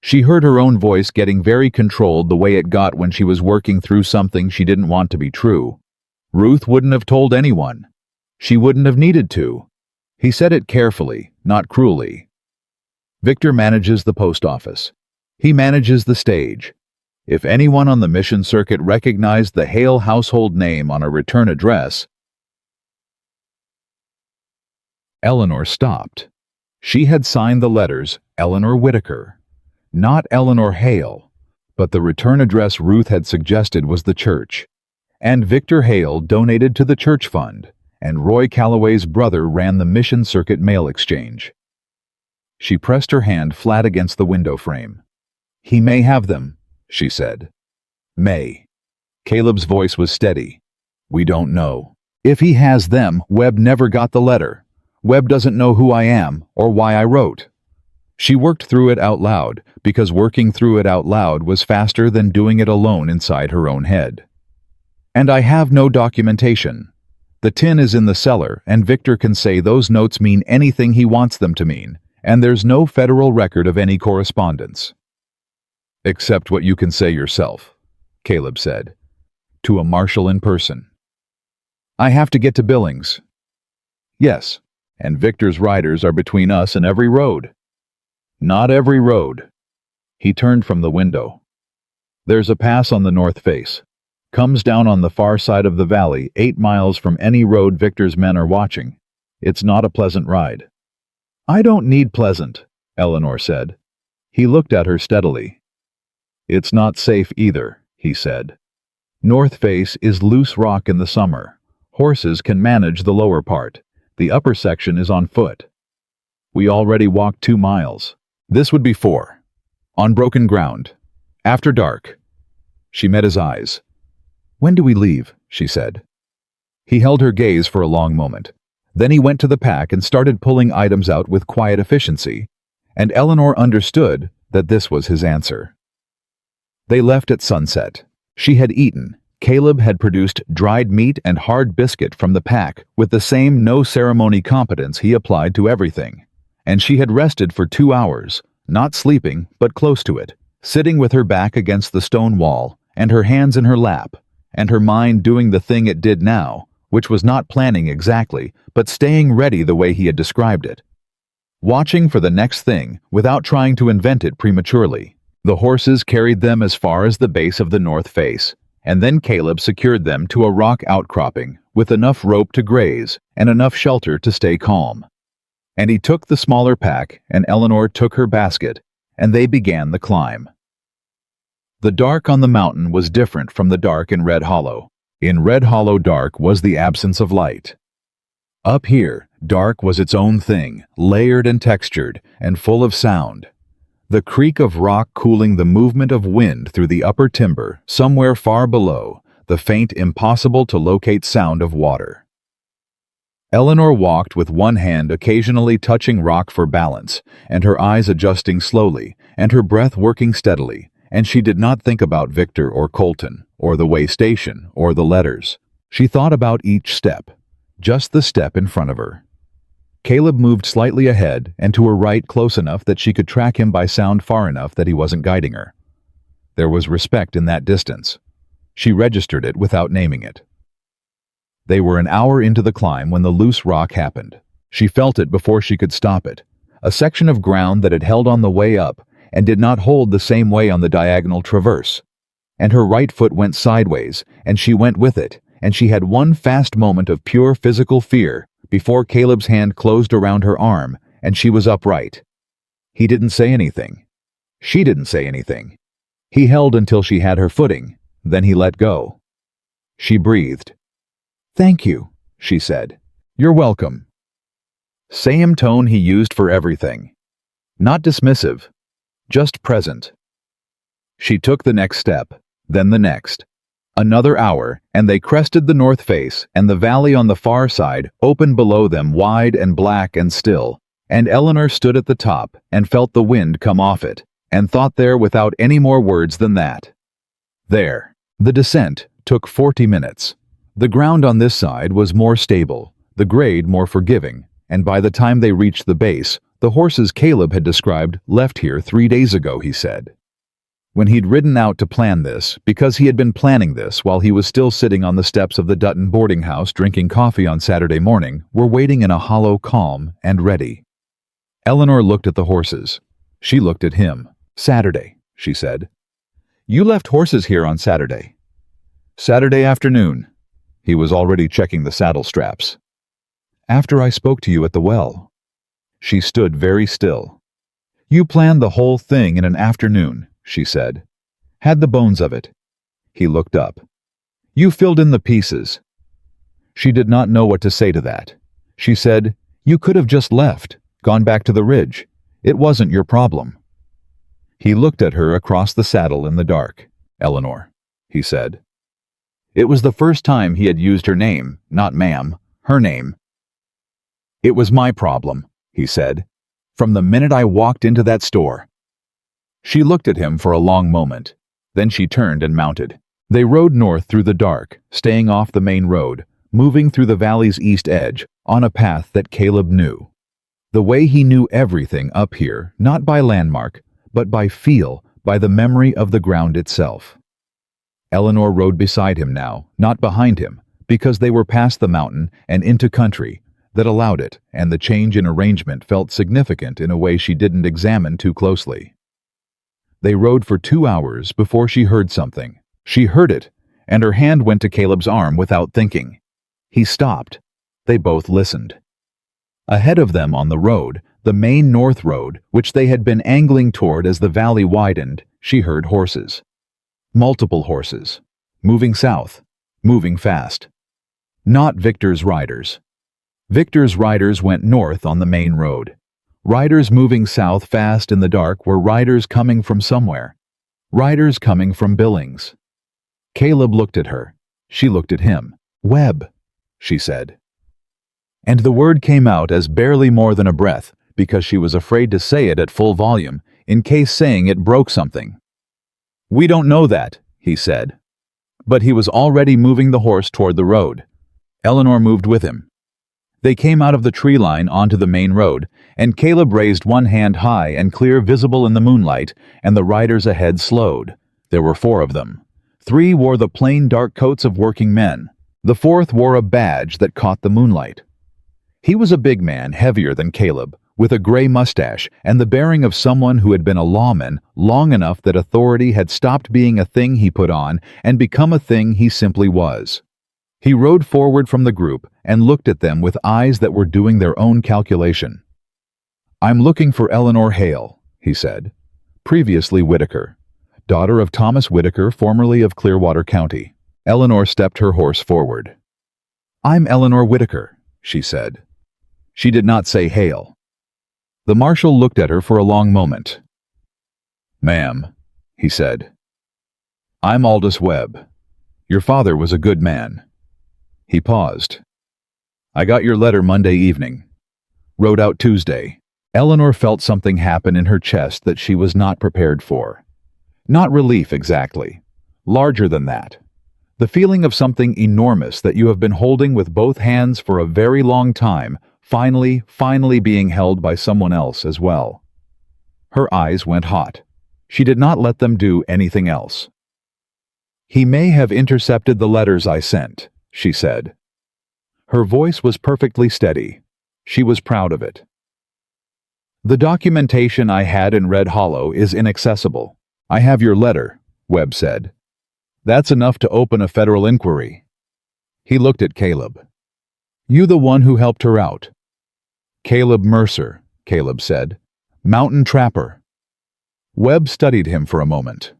She heard her own voice getting very controlled the way it got when she was working through something she didn't want to be true. Ruth wouldn't have told anyone. She wouldn't have needed to. He said it carefully, not cruelly. "Victor manages the post office. He manages the stage. If anyone on the mission circuit recognized the Hale household name on a return address..." Eleanor stopped. She had signed the letters Eleanor Whitaker, not Eleanor Hale, but the return address Ruth had suggested was the church. And Victor Hale donated to the church fund, and Roy Calloway's brother ran the mission circuit mail exchange. She pressed her hand flat against the window frame. "He may have them," she said. "May." Caleb's voice was steady. "We don't know. If he has them, Webb never got the letter. Webb doesn't know who I am or why I wrote." She worked through it out loud, because working through it out loud was faster than doing it alone inside her own head. "And I have no documentation. The tin is in the cellar, and Victor can say those notes mean anything he wants them to mean, and there's no federal record of any correspondence." "Except what you can say yourself," Caleb said, "to a marshal in person." "I have to get to Billings." "Yes, and Victor's riders are between us and every road." "Not every road." He turned from the window. "There's a pass on the north face. Comes down on the far side of the valley, 8 miles from any road Victor's men are watching. It's not a pleasant ride." "I don't need pleasant," Eleanor said. He looked at her steadily. "It's not safe either," he said. "North face is loose rock in the summer. Horses can manage the lower part. The upper section is on foot. We already walked 2 miles. This would be 4. On broken ground. After dark." She met his eyes. "When do we leave?" she said. He held her gaze for a long moment. Then he went to the pack and started pulling items out with quiet efficiency, and Eleanor understood that this was his answer. They left at sunset. She had eaten. Caleb had produced dried meat and hard biscuit from the pack with the same no-ceremony competence he applied to everything. And she had rested for 2 hours, not sleeping, but close to it, sitting with her back against the stone wall and her hands in her lap, and her mind doing the thing it did now, which was not planning exactly, but staying ready the way he had described it. Watching for the next thing without trying to invent it prematurely. The horses carried them as far as the base of the north face, and then Caleb secured them to a rock outcropping with enough rope to graze and enough shelter to stay calm. And he took the smaller pack, and Eleanor took her basket, and they began the climb. The dark on the mountain was different from the dark in Red Hollow. In Red Hollow, dark was the absence of light. Up here, dark was its own thing, layered and textured, and full of sound. The creak of rock cooling the movement of wind through the upper timber, somewhere far below, the faint, impossible-to-locate sound of water. Eleanor walked with one hand occasionally touching rock for balance, and her eyes adjusting slowly, and her breath working steadily, and she did not think about Victor or Colton, or the way station, or the letters. She thought about each step, just the step in front of her. Caleb moved slightly ahead and to her right close enough that she could track him by sound far enough that he wasn't guiding her. There was respect in that distance. She registered it without naming it. They were an hour into the climb when the loose rock happened. She felt it before she could stop it, a section of ground that had held on the way up and did not hold the same way on the diagonal traverse. And her right foot went sideways, and she went with it, and she had one fast moment of pure physical fear before Caleb's hand closed around her arm, and she was upright. He didn't say anything. She didn't say anything. He held until she had her footing, then he let go. She breathed. "Thank you," she said. "You're welcome." Same tone he used for everything. Not dismissive, just present. She took the next step, then the next. Another hour, and they crested the north face, and the valley on the far side opened below them wide and black and still, and Eleanor stood at the top and felt the wind come off it, and thought there without any more words than that. There. The descent took 40 minutes. The ground on this side was more stable, the grade more forgiving, and by the time they reached the base, the horses Caleb had described left here 3 days ago, he said. When he'd ridden out to plan this, because he had been planning this while he was still sitting on the steps of the Dutton boarding house drinking coffee on Saturday morning, were waiting in a hollow calm and ready. Eleanor looked at the horses. She looked at him. "Saturday," she said. "You left horses here on Saturday." "Saturday afternoon." He was already checking the saddle straps. "After I spoke to you at the well." She stood very still. "You planned the whole thing in an afternoon," she said. "Had the bones of it." He looked up. "You filled in the pieces." She did not know what to say to that. She said, "You could have just left, gone back to the ridge. It wasn't your problem." He looked at her across the saddle in the dark. "Eleanor," he said. It was the first time he had used her name, not ma'am, her name. "It was my problem," he said, "from the minute I walked into that store." She looked at him for a long moment. Then she turned and mounted. They rode north through the dark, staying off the main road, moving through the valley's east edge, on a path that Caleb knew. The way he knew everything up here, not by landmark, but by feel, by the memory of the ground itself. Eleanor rode beside him now, not behind him, because they were past the mountain and into country that allowed it, and the change in arrangement felt significant in a way she didn't examine too closely. They rode for 2 hours before she heard something. She heard it, and her hand went to Caleb's arm without thinking. He stopped. They both listened. Ahead of them on the road, the main north road, which they had been angling toward as the valley widened, she heard horses. Multiple horses. Moving south. Moving fast. Not Victor's riders. Victor's riders went north on the main road. Riders moving south fast in the dark were riders coming from somewhere. Riders coming from Billings. Caleb looked at her. She looked at him. "Webb," she said. And the word came out as barely more than a breath, because she was afraid to say it at full volume, in case saying it broke something. "We don't know that," he said. But he was already moving the horse toward the road. Eleanor moved with him. They came out of the tree line onto the main road, and Caleb raised one hand high and clear, visible in the moonlight, and the riders ahead slowed. There were 4 of them. 3 wore the plain dark coats of working men. The 4th wore a badge that caught the moonlight. He was a big man, heavier than Caleb, with a gray mustache and the bearing of someone who had been a lawman long enough that authority had stopped being a thing he put on and become a thing he simply was. He rode forward from the group and looked at them with eyes that were doing their own calculation. "I'm looking for Eleanor Hale," he said. "Previously Whitaker. Daughter of Thomas Whitaker, formerly of Clearwater County." Eleanor stepped her horse forward. "I'm Eleanor Whitaker," she said. She did not say Hale. The marshal looked at her for a long moment. "Ma'am," he said. "I'm Aldous Webb. Your father was a good man." He paused. "I got your letter Monday evening. Rode out Tuesday." Eleanor felt something happen in her chest that she was not prepared for. Not relief exactly. Larger than that. The feeling of something enormous that you have been holding with both hands for a very long time, finally being held by someone else as well. Her eyes went hot. She did not let them do anything else. "He may have intercepted the letters I sent," she said. Her voice was perfectly steady. She was proud of it. "The documentation I had in Red Hollow is inaccessible. I have your letter," Webb said. "That's enough to open a federal inquiry." He looked at Caleb. "You the one who helped her out?" "Caleb Mercer," Caleb said. "Mountain trapper." Webb studied him for a moment.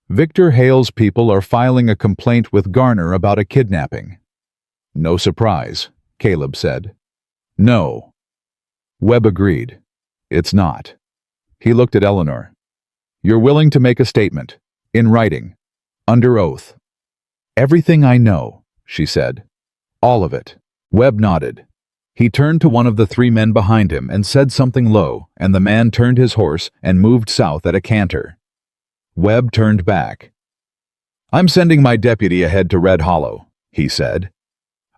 "Victor Hale's people are filing a complaint with Garner about a kidnapping." "No surprise," Caleb said. "No." Webb agreed. "It's not." He looked at Eleanor. "You're willing to make a statement, in writing, under oath?" "Everything I know," she said. "All of it." Webb nodded. He turned to one of the 3 men behind him and said something low, and the man turned his horse and moved south at a canter. Webb turned back. "I'm sending my deputy ahead to Red Hollow," he said.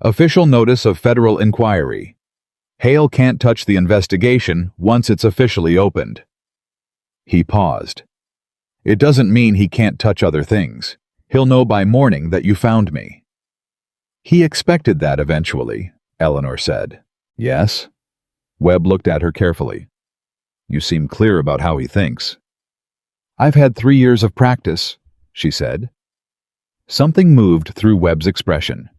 "Official notice of federal inquiry. Hale can't touch the investigation once it's officially opened." He paused. "It doesn't mean he can't touch other things. He'll know by morning that you found me." "He expected that eventually," Eleanor said. "Yes?" Webb looked at her carefully. "You seem clear about how he thinks." "I've had 3 years of practice," she said. Something moved through Webb's expression.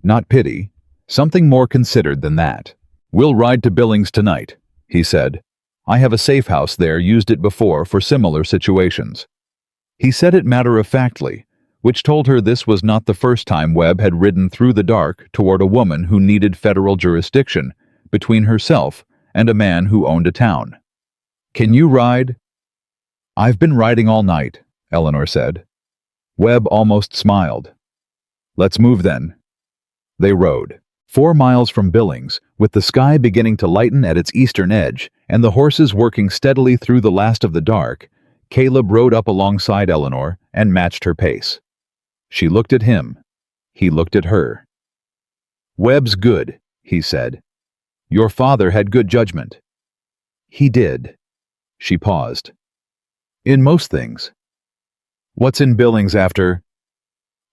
Not pity, something more considered than that. "We'll ride to Billings tonight," he said. "I have a safe house there, used it before for similar situations." He said it matter-of-factly, which told her this was not the first time Webb had ridden through the dark toward a woman who needed federal jurisdiction between herself and a man who owned a town. Can you ride? I've been riding all night, Eleanor said. Webb almost smiled. Let's move then. They rode. 4 miles from Billings, with the sky beginning to lighten at its eastern edge, and the horses working steadily through the last of the dark, Caleb rode up alongside Eleanor and matched her pace. She looked at him. He looked at her. Webb's good, he said. Your father had good judgment. He did. She paused. In most things. What's in Billings after?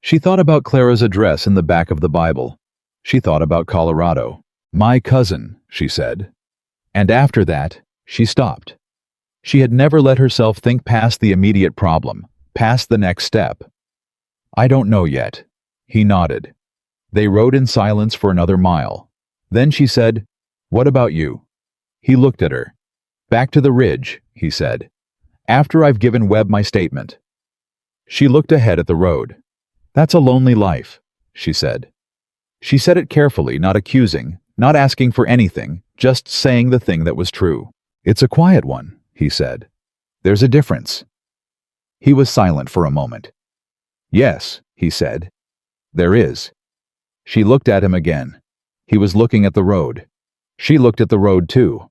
She thought about Clara's address in the back of the Bible. She thought about Colorado. My cousin, she said. And after that, she stopped. She had never let herself think past the immediate problem, past the next step. I don't know yet. He nodded. They rode in silence for another mile. Then she said, What about you? He looked at her. Back to the ridge, he said. After I've given Webb my statement. She looked ahead at the road. That's a lonely life, she said. She said it carefully, not accusing, not asking for anything, just saying the thing that was true. It's a quiet one, he said. There's a difference. He was silent for a moment. Yes, he said. There is. She looked at him again. He was looking at the road. She looked at the road too.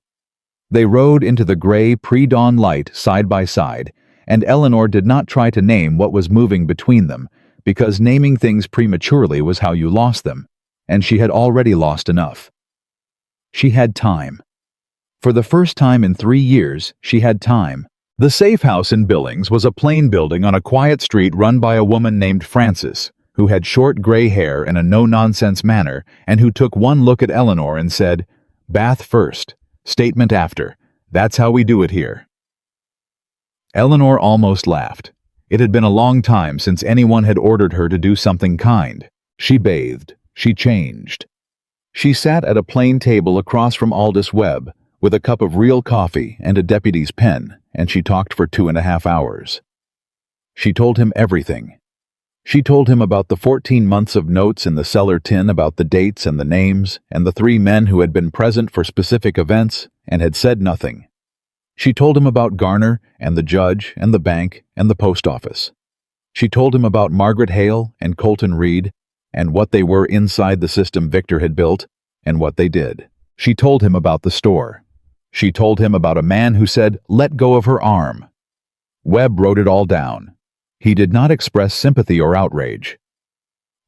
They rode into the gray pre-dawn light side by side, and Eleanor did not try to name what was moving between them, because naming things prematurely was how you lost them, and she had already lost enough. She had time. For the first time in 3 years, she had time. The safe house in Billings was a plain building on a quiet street run by a woman named Frances, who had short gray hair and a no-nonsense manner, and who took one look at Eleanor and said, Bath first, statement after. That's how we do it here. Eleanor almost laughed. It had been a long time since anyone had ordered her to do something kind. She bathed. She changed. She sat at a plain table across from Aldous Webb, with a cup of real coffee and a deputy's pen, and she talked for 2.5 hours. She told him everything. She told him about the 14 months of notes in the cellar tin, about the dates and the names, and the 3 men who had been present for specific events and had said nothing. She told him about Garner and the judge and the bank and the post office. She told him about Margaret Hale and Colton Reed and what they were inside the system Victor had built and what they did. She told him about the store. She told him about a man who said, "Let go of her arm." Webb wrote it all down. He did not express sympathy or outrage.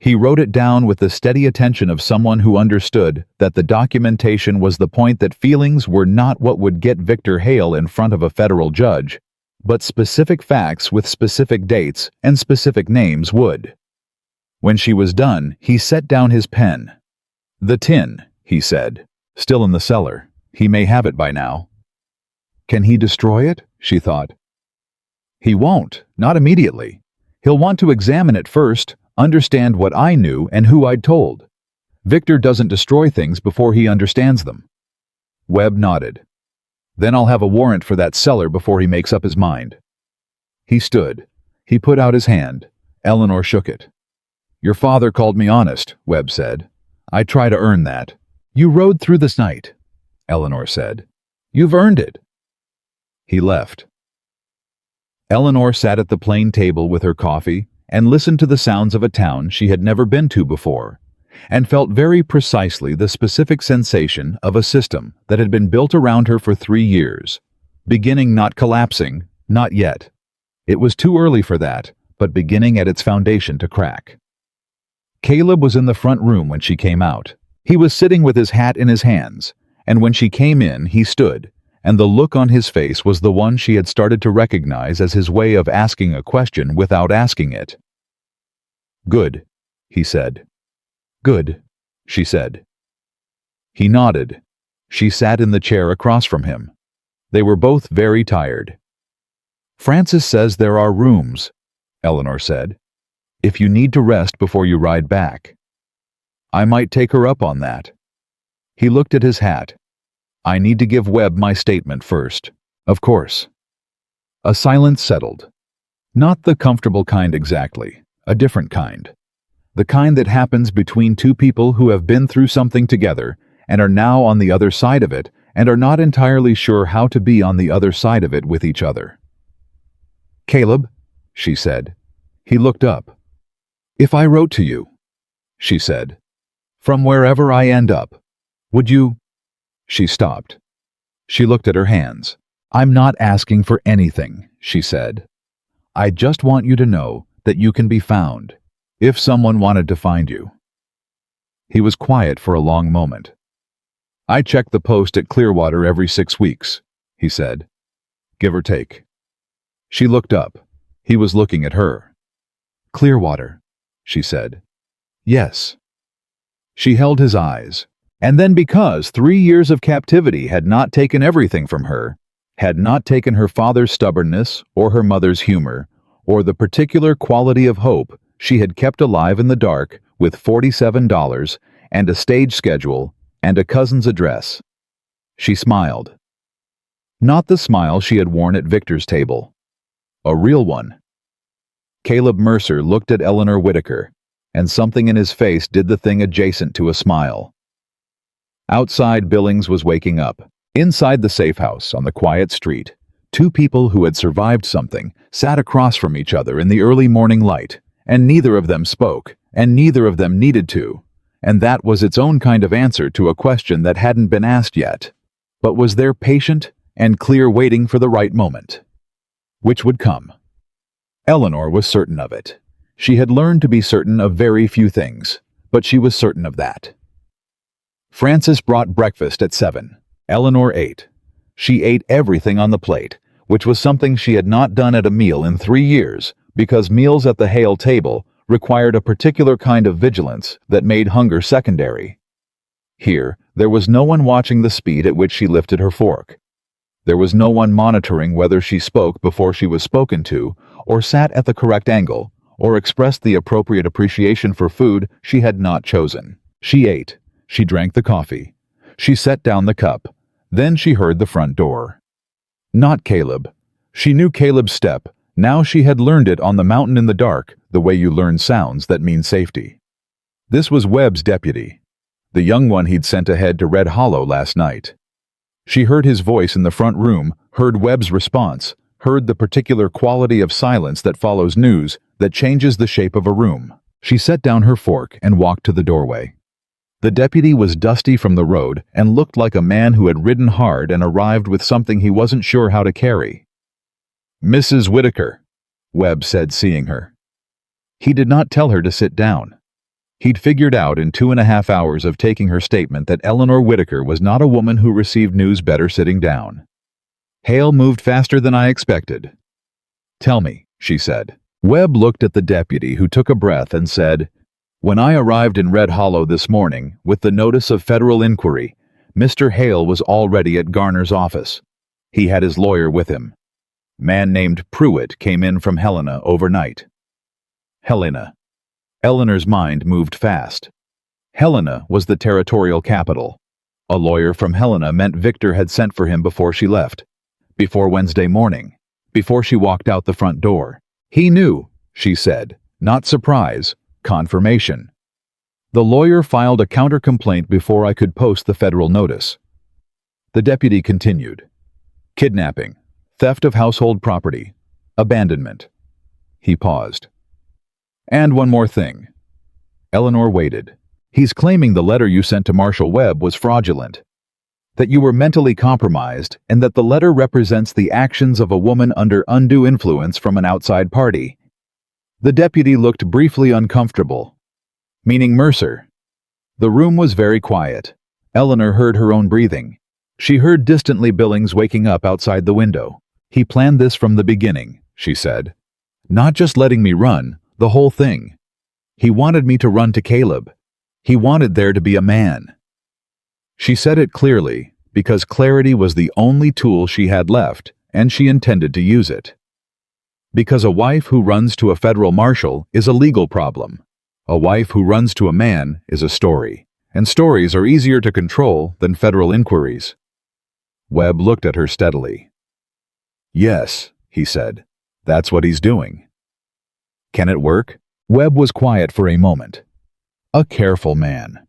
He wrote it down with the steady attention of someone who understood that the documentation was the point, that feelings were not what would get Victor Hale in front of a federal judge, but specific facts with specific dates and specific names would. When she was done, he set down his pen. The tin, he said, still in the cellar. He may have it by now. Can he destroy it? She thought. He won't, not immediately. He'll want to examine it first, understand what I knew and who I'd told. Victor doesn't destroy things before he understands them. Webb nodded. Then I'll have a warrant for that cellar before he makes up his mind. He stood. He put out his hand. Eleanor shook it. Your father called me honest, Webb said. I try to earn that. You rode through this night, Eleanor said. You've earned it. He left. Eleanor sat at the plain table with her coffee and listened to the sounds of a town she had never been to before, and felt very precisely the specific sensation of a system that had been built around her for 3 years, beginning, not collapsing, not yet. It was too early for that, but beginning at its foundation to crack. Caleb was in the front room when she came out. He was sitting with his hat in his hands, and when she came in, he stood, and the look on his face was the one she had started to recognize as his way of asking a question without asking it. Good, he said. Good, she said. He nodded. She sat in the chair across from him. They were both very tired. Frances says there are rooms, Eleanor said, if you need to rest before you ride back. I might take her up on that. He looked at his hat. I need to give Webb my statement first. Of course. A silence settled. Not the comfortable kind exactly, a different kind. The kind that happens between two people who have been through something together and are now on the other side of it and are not entirely sure how to be on the other side of it with each other. "Caleb," she said. He looked up. "If I wrote to you," she said, "from wherever I end up, would you—" She stopped. She looked at her hands. "I'm not asking for anything," she said. "I just want you to know that you can be found, if someone wanted to find you." He was quiet for a long moment. "I check the post at Clearwater every 6 weeks," he said. "Give or take." She looked up. He was looking at her. "Clearwater," she said. "Yes." She held his eyes. And then, because 3 years of captivity had not taken everything from her, had not taken her father's stubbornness or her mother's humor, or the particular quality of hope she had kept alive in the dark with $47 and a stage schedule and a cousin's address, she smiled. Not the smile she had worn at Victor's table. A real one. Caleb Mercer looked at Eleanor Whitaker, and something in his face did the thing adjacent to a smile. Outside, Billings was waking up. Inside the safe house on the quiet street, 2 people who had survived something sat across from each other in the early morning light, and neither of them spoke, and neither of them needed to, and that was its own kind of answer to a question that hadn't been asked yet, but was there patient and clear, waiting for the right moment, which would come. Eleanor was certain of it. She had learned to be certain of very few things, but she was certain of that. Francis brought breakfast at 7. Eleanor ate. She ate everything on the plate, which was something she had not done at a meal in 3 years, because meals at the Hale table required a particular kind of vigilance that made hunger secondary. Here, there was no one watching the speed at which she lifted her fork. There was no one monitoring whether she spoke before she was spoken to, or sat at the correct angle, or expressed the appropriate appreciation for food she had not chosen. She ate. She drank the coffee. She set down the cup. Then she heard the front door. Not Caleb. She knew Caleb's step. Now she had learned it on the mountain in the dark, the way you learn sounds that mean safety. This was Webb's deputy, the young one he'd sent ahead to Red Hollow last night. She heard his voice in the front room, heard Webb's response, heard the particular quality of silence that follows news that changes the shape of a room. She set down her fork and walked to the doorway. The deputy was dusty from the road and looked like a man who had ridden hard and arrived with something he wasn't sure how to carry. "Mrs. Whitaker," Webb said, seeing her. He did not tell her to sit down. He'd figured out in 2.5 hours of taking her statement that Eleanor Whitaker was not a woman who received news better sitting down. Hale moved faster than I expected. "Tell me," she said. Webb looked at the deputy, who took a breath and said, "When I arrived in Red Hollow this morning with the notice of federal inquiry, Mr. Hale was already at Garner's office. He had his lawyer with him. Man named Pruitt came in from Helena overnight." Helena. Eleanor's mind moved fast. Helena was the territorial capital. A lawyer from Helena meant Victor had sent for him before she left, before Wednesday morning, before she walked out the front door. He knew, she said, not surprise, confirmation. The lawyer filed a counter-complaint before I could post the federal notice. The deputy continued. Kidnapping, theft of household property, abandonment. He paused. And one more thing. Eleanor waited. He's claiming the letter you sent to Marshal Webb was fraudulent, that you were mentally compromised, and that the letter represents the actions of a woman under undue influence from an outside party. The deputy looked briefly uncomfortable. Meaning Mercer. The room was very quiet. Eleanor heard her own breathing. She heard distantly Billings waking up outside the window. He planned this from the beginning, she said. Not just letting me run, the whole thing. He wanted me to run to Caleb. He wanted there to be a man. She said it clearly, because clarity was the only tool she had left, and she intended to use it. Because a wife who runs to a federal marshal is a legal problem. A wife who runs to a man is a story, and stories are easier to control than federal inquiries. Webb looked at her steadily. Yes, he said, that's what he's doing. Can it work? Webb was quiet for a moment. A careful man.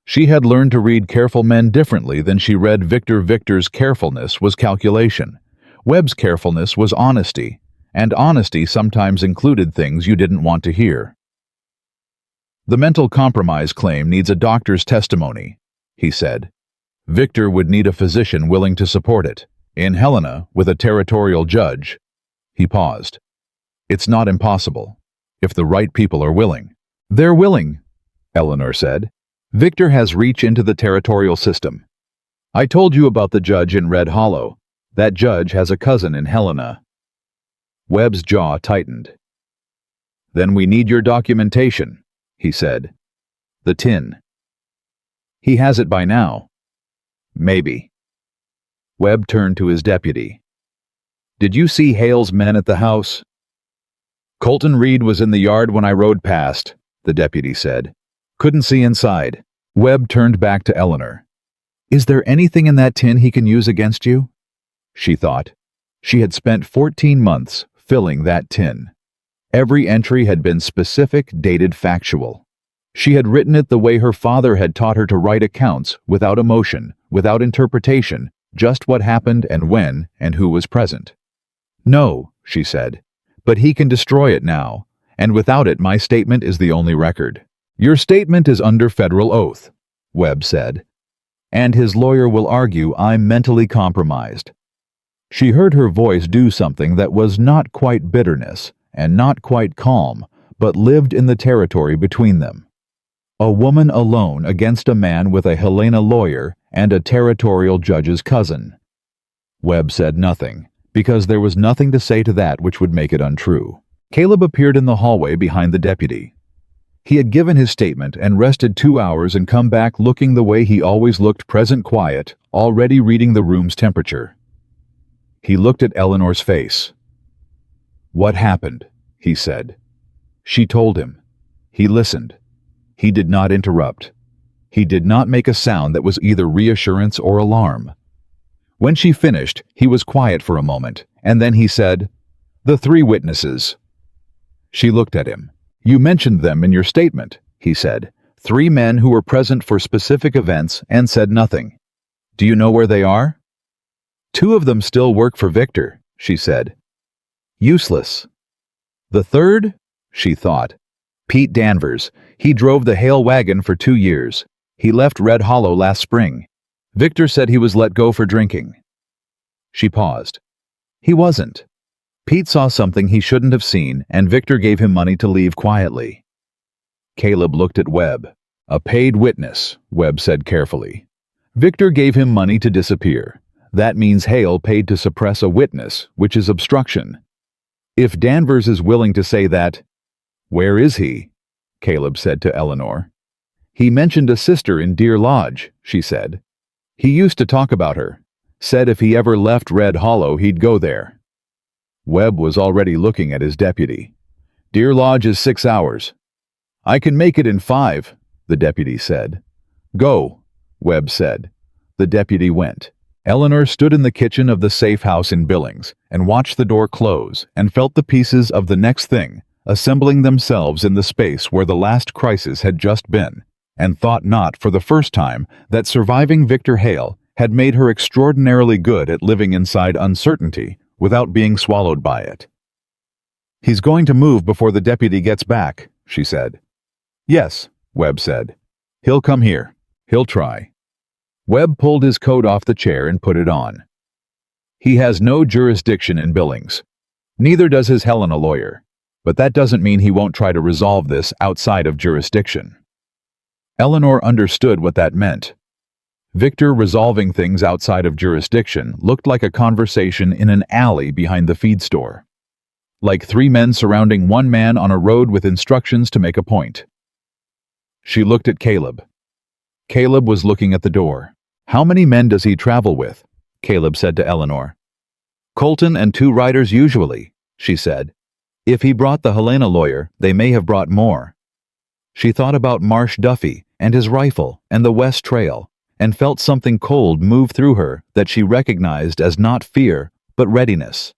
She had learned to read careful men differently than she read Victor. Victor's carefulness was calculation. Webb's carefulness was honesty, and honesty sometimes included things you didn't want to hear. "The mental compromise claim needs a doctor's testimony," he said. "Victor would need a physician willing to support it. In Helena, with a territorial judge." He paused. "It's not impossible, if the right people are willing." "They're willing," Eleanor said. "Victor has reach into the territorial system. I told you about the judge in Red Hollow. That judge has a cousin in Helena." Webb's jaw tightened. "Then we need your documentation," he said. "The tin." "He has it by now." "Maybe." Webb turned to his deputy. "Did you see Hale's men at the house?" "Colton Reed was in the yard when I rode past," the deputy said. "Couldn't see inside." Webb turned back to Eleanor. "Is there anything in that tin he can use against you?" She thought. She had spent 14 months filling that tin. Every entry had been specific, dated, factual. She had written it the way her father had taught her to write accounts, without emotion, without interpretation, just what happened and when and who was present. "No," she said, "but he can destroy it now, and without it my statement is the only record." "Your statement is under federal oath," Webb said, "and his lawyer will argue I'm mentally compromised." She heard her voice do something that was not quite bitterness and not quite calm, but lived in the territory between them. A woman alone against a man with a Helena lawyer and a territorial judge's cousin. Webb said nothing, because there was nothing to say to that which would make it untrue. Caleb appeared in the hallway behind the deputy. He had given his statement and rested 2 hours and come back looking the way he always looked, present, quiet, already reading the room's temperature. He looked at Eleanor's face. "What happened?" he said. She told him. He listened. He did not interrupt. He did not make a sound that was either reassurance or alarm. When she finished, he was quiet for a moment, and then he said, "The 3 witnesses." She looked at him. "You mentioned them in your statement," he said. 3 men who were present for specific events and said nothing. Do you know where they are?" "2 of them still work for Victor," she said. "Useless." "The 3rd?" she thought. "Pete Danvers. He drove the Hale wagon for 2 years. He left Red Hollow last spring. Victor said he was let go for drinking." She paused. "He wasn't. Pete saw something he shouldn't have seen, and Victor gave him money to leave quietly." Caleb looked at Webb. "A paid witness," Webb said carefully. "Victor gave him money to disappear. That means Hale paid to suppress a witness, which is obstruction. If Danvers is willing to say that—" "Where is he?" Caleb said to Eleanor. "He mentioned a sister in Deer Lodge," she said. "He used to talk about her. Said if he ever left Red Hollow, he'd go there." Webb was already looking at his deputy. "Deer Lodge is 6 hours." "I can make it in 5, the deputy said. "Go," Webb said. The deputy went. Eleanor stood in the kitchen of the safe house in Billings and watched the door close and felt the pieces of the next thing assembling themselves in the space where the last crisis had just been, and thought not for the first time that surviving Victor Hale had made her extraordinarily good at living inside uncertainty without being swallowed by it. "He's going to move before the deputy gets back," she said. "Yes," Webb said. "He'll come here. He'll try." Webb pulled his coat off the chair and put it on. "He has no jurisdiction in Billings. Neither does his Helena lawyer. But that doesn't mean he won't try to resolve this outside of jurisdiction." Eleanor understood what that meant. Victor resolving things outside of jurisdiction looked like a conversation in an alley behind the feed store. Like 3 men surrounding 1 man on a road with instructions to make a point. She looked at Caleb. Caleb was looking at the door. "How many men does he travel with?" Caleb said to Eleanor. "Colton and 2 riders usually," she said. "If he brought the Helena lawyer, they may have brought more." She thought about Marsh Duffy and his rifle and the West Trail, and felt something cold move through her that she recognized as not fear, but readiness.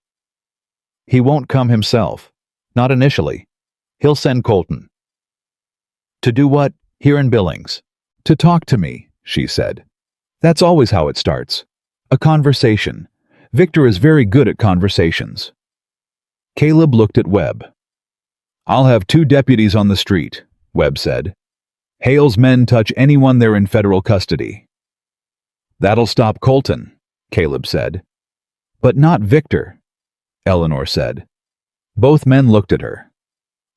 "He won't come himself. Not initially. He'll send Colton." "To do what, here in Billings?" "To talk to me," she said. "That's always how it starts. A conversation. Victor is very good at conversations." Caleb looked at Webb. "I'll have 2 deputies on the street," Webb said. "Hale's men touch anyone they're in federal custody." "That'll stop Colton," Caleb said. "But not Victor," Eleanor said. Both men looked at her.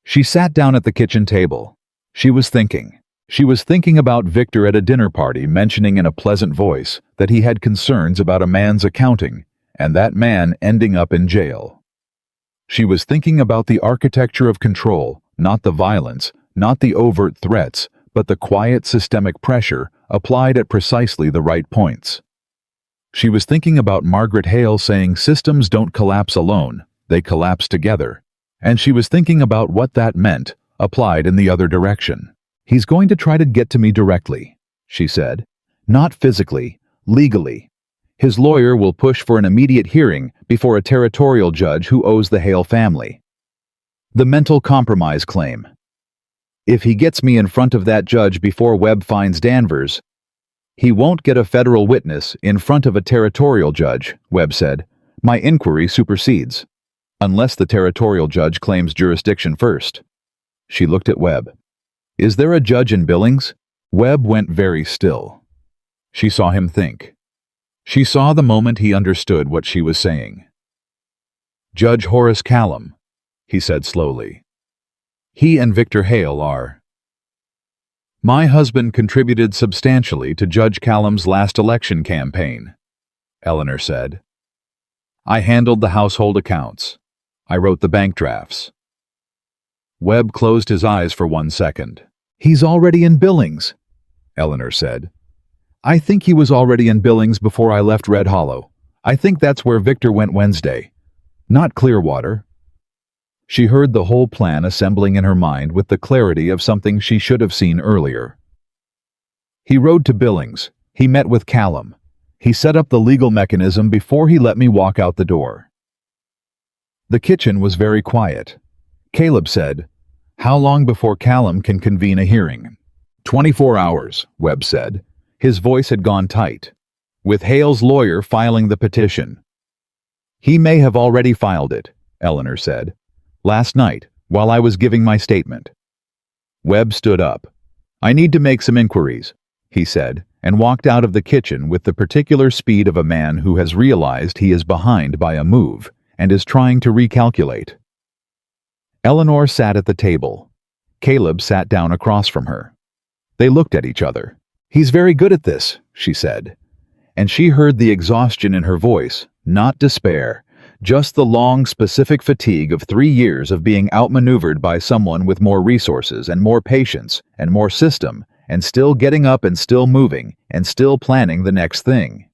She sat down at the kitchen table. She was thinking. She was thinking about Victor at a dinner party mentioning in a pleasant voice that he had concerns about a man's accounting, and that man ending up in jail. She was thinking about the architecture of control, not the violence, not the overt threats, but the quiet systemic pressure applied at precisely the right points. She was thinking about Margaret Hale saying systems don't collapse alone, they collapse together. And she was thinking about what that meant, applied in the other direction. "He's going to try to get to me directly," she said. "Not physically, legally. His lawyer will push for an immediate hearing before a territorial judge who owes the Hale family. The mental compromise claim. If he gets me in front of that judge before Webb finds Danvers, he won't get a federal witness in front of a territorial judge," Webb said. "My inquiry supersedes. Unless the territorial judge claims jurisdiction first." She looked at Webb. "Is there a judge in Billings?" Webb went very still. She saw him think. She saw the moment he understood what she was saying. "Judge Horace Callum," he said slowly. "He and Victor Hale are." "My husband contributed substantially to Judge Callum's last election campaign," Eleanor said. "I handled the household accounts. I wrote the bank drafts." Webb closed his eyes for 1 second. "He's already in Billings," Eleanor said. "I think he was already in Billings before I left Red Hollow. I think that's where Victor went Wednesday. Not Clearwater." She heard the whole plan assembling in her mind with the clarity of something she should have seen earlier. "He rode to Billings. He met with Callum. He set up the legal mechanism before he let me walk out the door." The kitchen was very quiet. Caleb said, "How long before Callum can convene a hearing?" 24 hours, Webb said. His voice had gone tight. "With Hale's lawyer filing the petition." "He may have already filed it," Eleanor said. "Last night, while I was giving my statement." Webb stood up. "I need to make some inquiries," he said, and walked out of the kitchen with the particular speed of a man who has realized he is behind by a move and is trying to recalculate. Eleanor sat at the table. Caleb sat down across from her. They looked at each other. "He's very good at this," she said. And she heard the exhaustion in her voice, not despair, just the long, specific fatigue of 3 years of being outmaneuvered by someone with more resources and more patience and more system, and still getting up and still moving and still planning the next thing.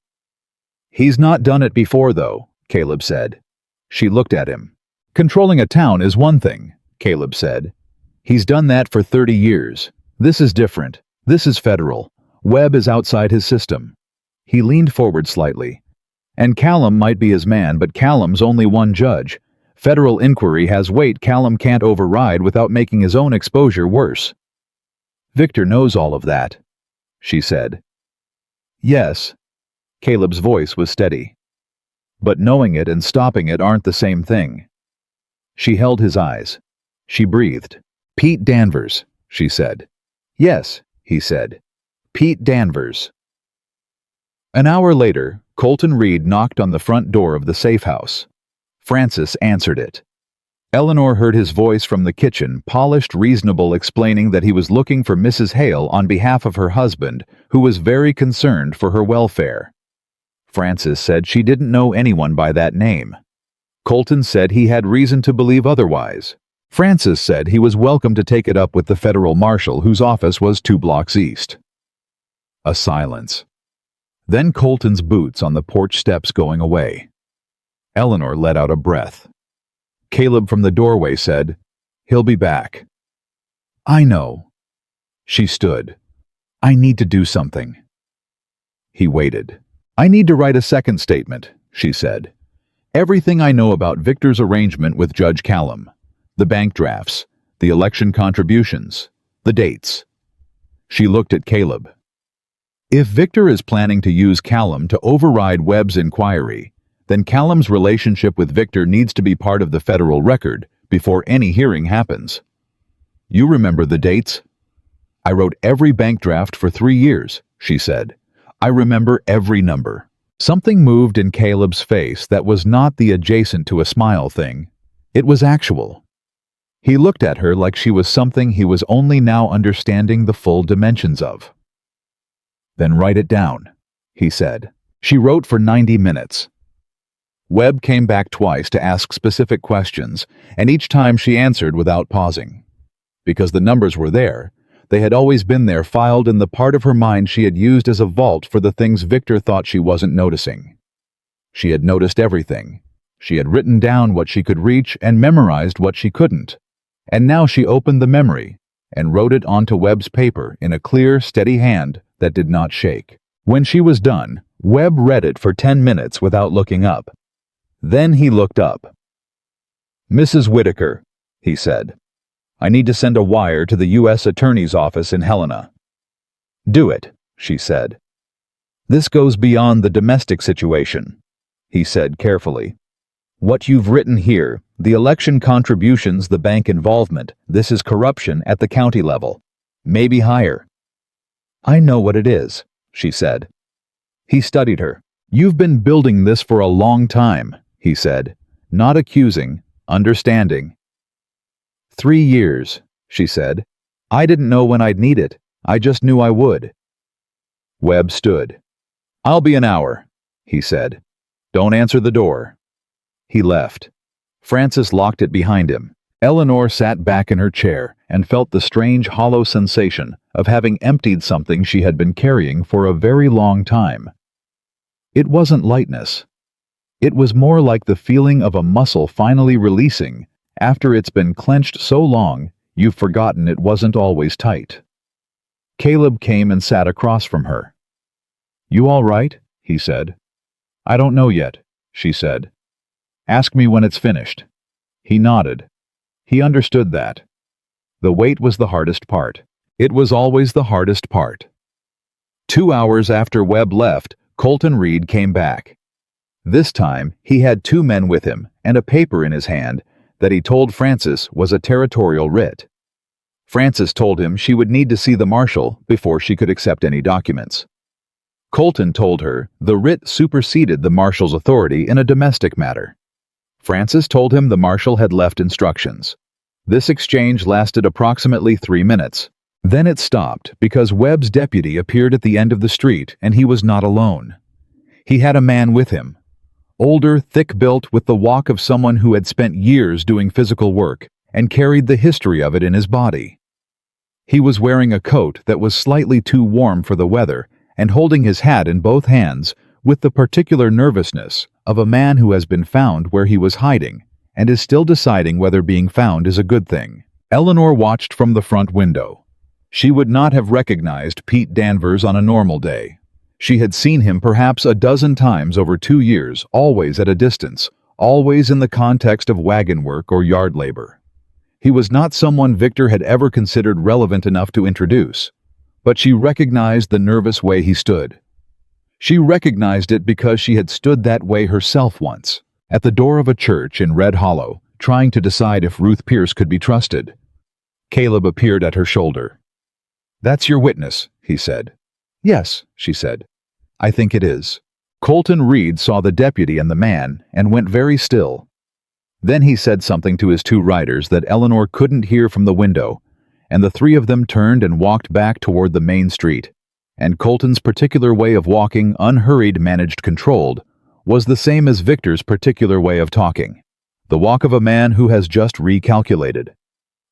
"He's not done it before, though," Caleb said. She looked at him. "Controlling a town is one thing," Caleb said. "He's done that for 30 years. This is different. This is federal. Webb is outside his system." He leaned forward slightly. "And Callum might be his man, but Callum's only one judge. Federal inquiry has weight Callum can't override without making his own exposure worse." "Victor knows all of that," she said. "Yes." Caleb's voice was steady. "But knowing it and stopping it aren't the same thing." She held his eyes. She breathed. "Pete Danvers," she said. "Yes," he said. "Pete Danvers." An hour later, Colton Reed knocked on the front door of the safe house. Francis answered it. Eleanor heard his voice from the kitchen, polished, reasonable, explaining that he was looking for Mrs. Hale on behalf of her husband, who was very concerned for her welfare. Francis said she didn't know anyone by that name. Colton said he had reason to believe otherwise. Francis said he was welcome to take it up with the federal marshal whose office was 2 blocks east. A silence. Then Colton's boots on the porch steps going away. Eleanor let out a breath. Caleb from the doorway said, "He'll be back." "I know." She stood. "I need to do something." He waited. "I need to write a second statement," she said. "Everything I know about Victor's arrangement with Judge Callum. The bank drafts, the election contributions, the dates." She looked at Caleb. If Victor is planning to use Callum to override Webb's inquiry, then Callum's relationship with Victor needs to be part of the federal record before any hearing happens. You remember the dates? I wrote every bank draft for 3 years, she said. I remember every number. Something moved in Caleb's face that was not the adjacent to a smile thing. It was actual. He looked at her like she was something he was only now understanding the full dimensions of. Then write it down, he said. She wrote for 90 minutes. Webb came back twice to ask specific questions, and each time she answered without pausing. Because the numbers were there, they had always been there, filed in the part of her mind she had used as a vault for the things Victor thought she wasn't noticing. She had noticed everything. She had written down what she could reach and memorized what she couldn't. And now she opened the memory and wrote it onto Webb's paper in a clear, steady hand that did not shake. When she was done, Webb read it for 10 minutes without looking up. Then he looked up. "Mrs. Whitaker," he said, "I need to send a wire to the U.S. Attorney's office in Helena." "Do it," she said. "This goes beyond the domestic situation," he said carefully. "What you've written here, the election contributions, the bank involvement, this is corruption at the county level, maybe higher." "I know what it is," she said. He studied her. "You've been building this for a long time," he said, not accusing, understanding. 3 years, she said. "I didn't know when I'd need it. I just knew I would." Webb stood. "I'll be an hour," he said. "Don't answer the door." He left. Francis locked it behind him. Eleanor sat back in her chair and felt the strange hollow sensation of having emptied something she had been carrying for a very long time. It wasn't lightness. It was more like the feeling of a muscle finally releasing after it's been clenched so long you've forgotten it wasn't always tight. Caleb came and sat across from her. "You all right?" he said. "I don't know yet," she said. "Ask me when it's finished." He nodded. He understood that. The wait was the hardest part. It was always the hardest part. 2 hours after Webb left, Colton Reed came back. This time, he had 2 men with him and a paper in his hand that he told Francis was a territorial writ. Francis told him she would need to see the marshal before she could accept any documents. Colton told her the writ superseded the marshal's authority in a domestic matter. Francis told him the marshal had left instructions. This exchange lasted approximately 3 minutes. Then it stopped because Webb's deputy appeared at the end of the street and he was not alone. He had a man with him. Older, thick-built, with the walk of someone who had spent years doing physical work and carried the history of it in his body. He was wearing a coat that was slightly too warm for the weather and holding his hat in both hands with the particular nervousness of a man who has been found where he was hiding and is still deciding whether being found is a good thing. Eleanor watched from the front window. She would not have recognized Pete Danvers on a normal day. She had seen him perhaps a dozen times over 2 years, always at a distance, always in the context of wagon work or yard labor. He was not someone Victor had ever considered relevant enough to introduce, but she recognized the nervous way he stood. She recognized it because she had stood that way herself once, at the door of a church in Red Hollow, trying to decide if Ruth Pierce could be trusted. Caleb appeared at her shoulder. "That's your witness," he said. "Yes," she said. "I think it is." Colton Reed saw the deputy and the man and went very still. Then he said something to his 2 riders that Eleanor couldn't hear from the window, and the 3 of them turned and walked back toward the main street. And Colton's particular way of walking, unhurried, managed, controlled, was the same as Victor's particular way of talking. The walk of a man who has just recalculated.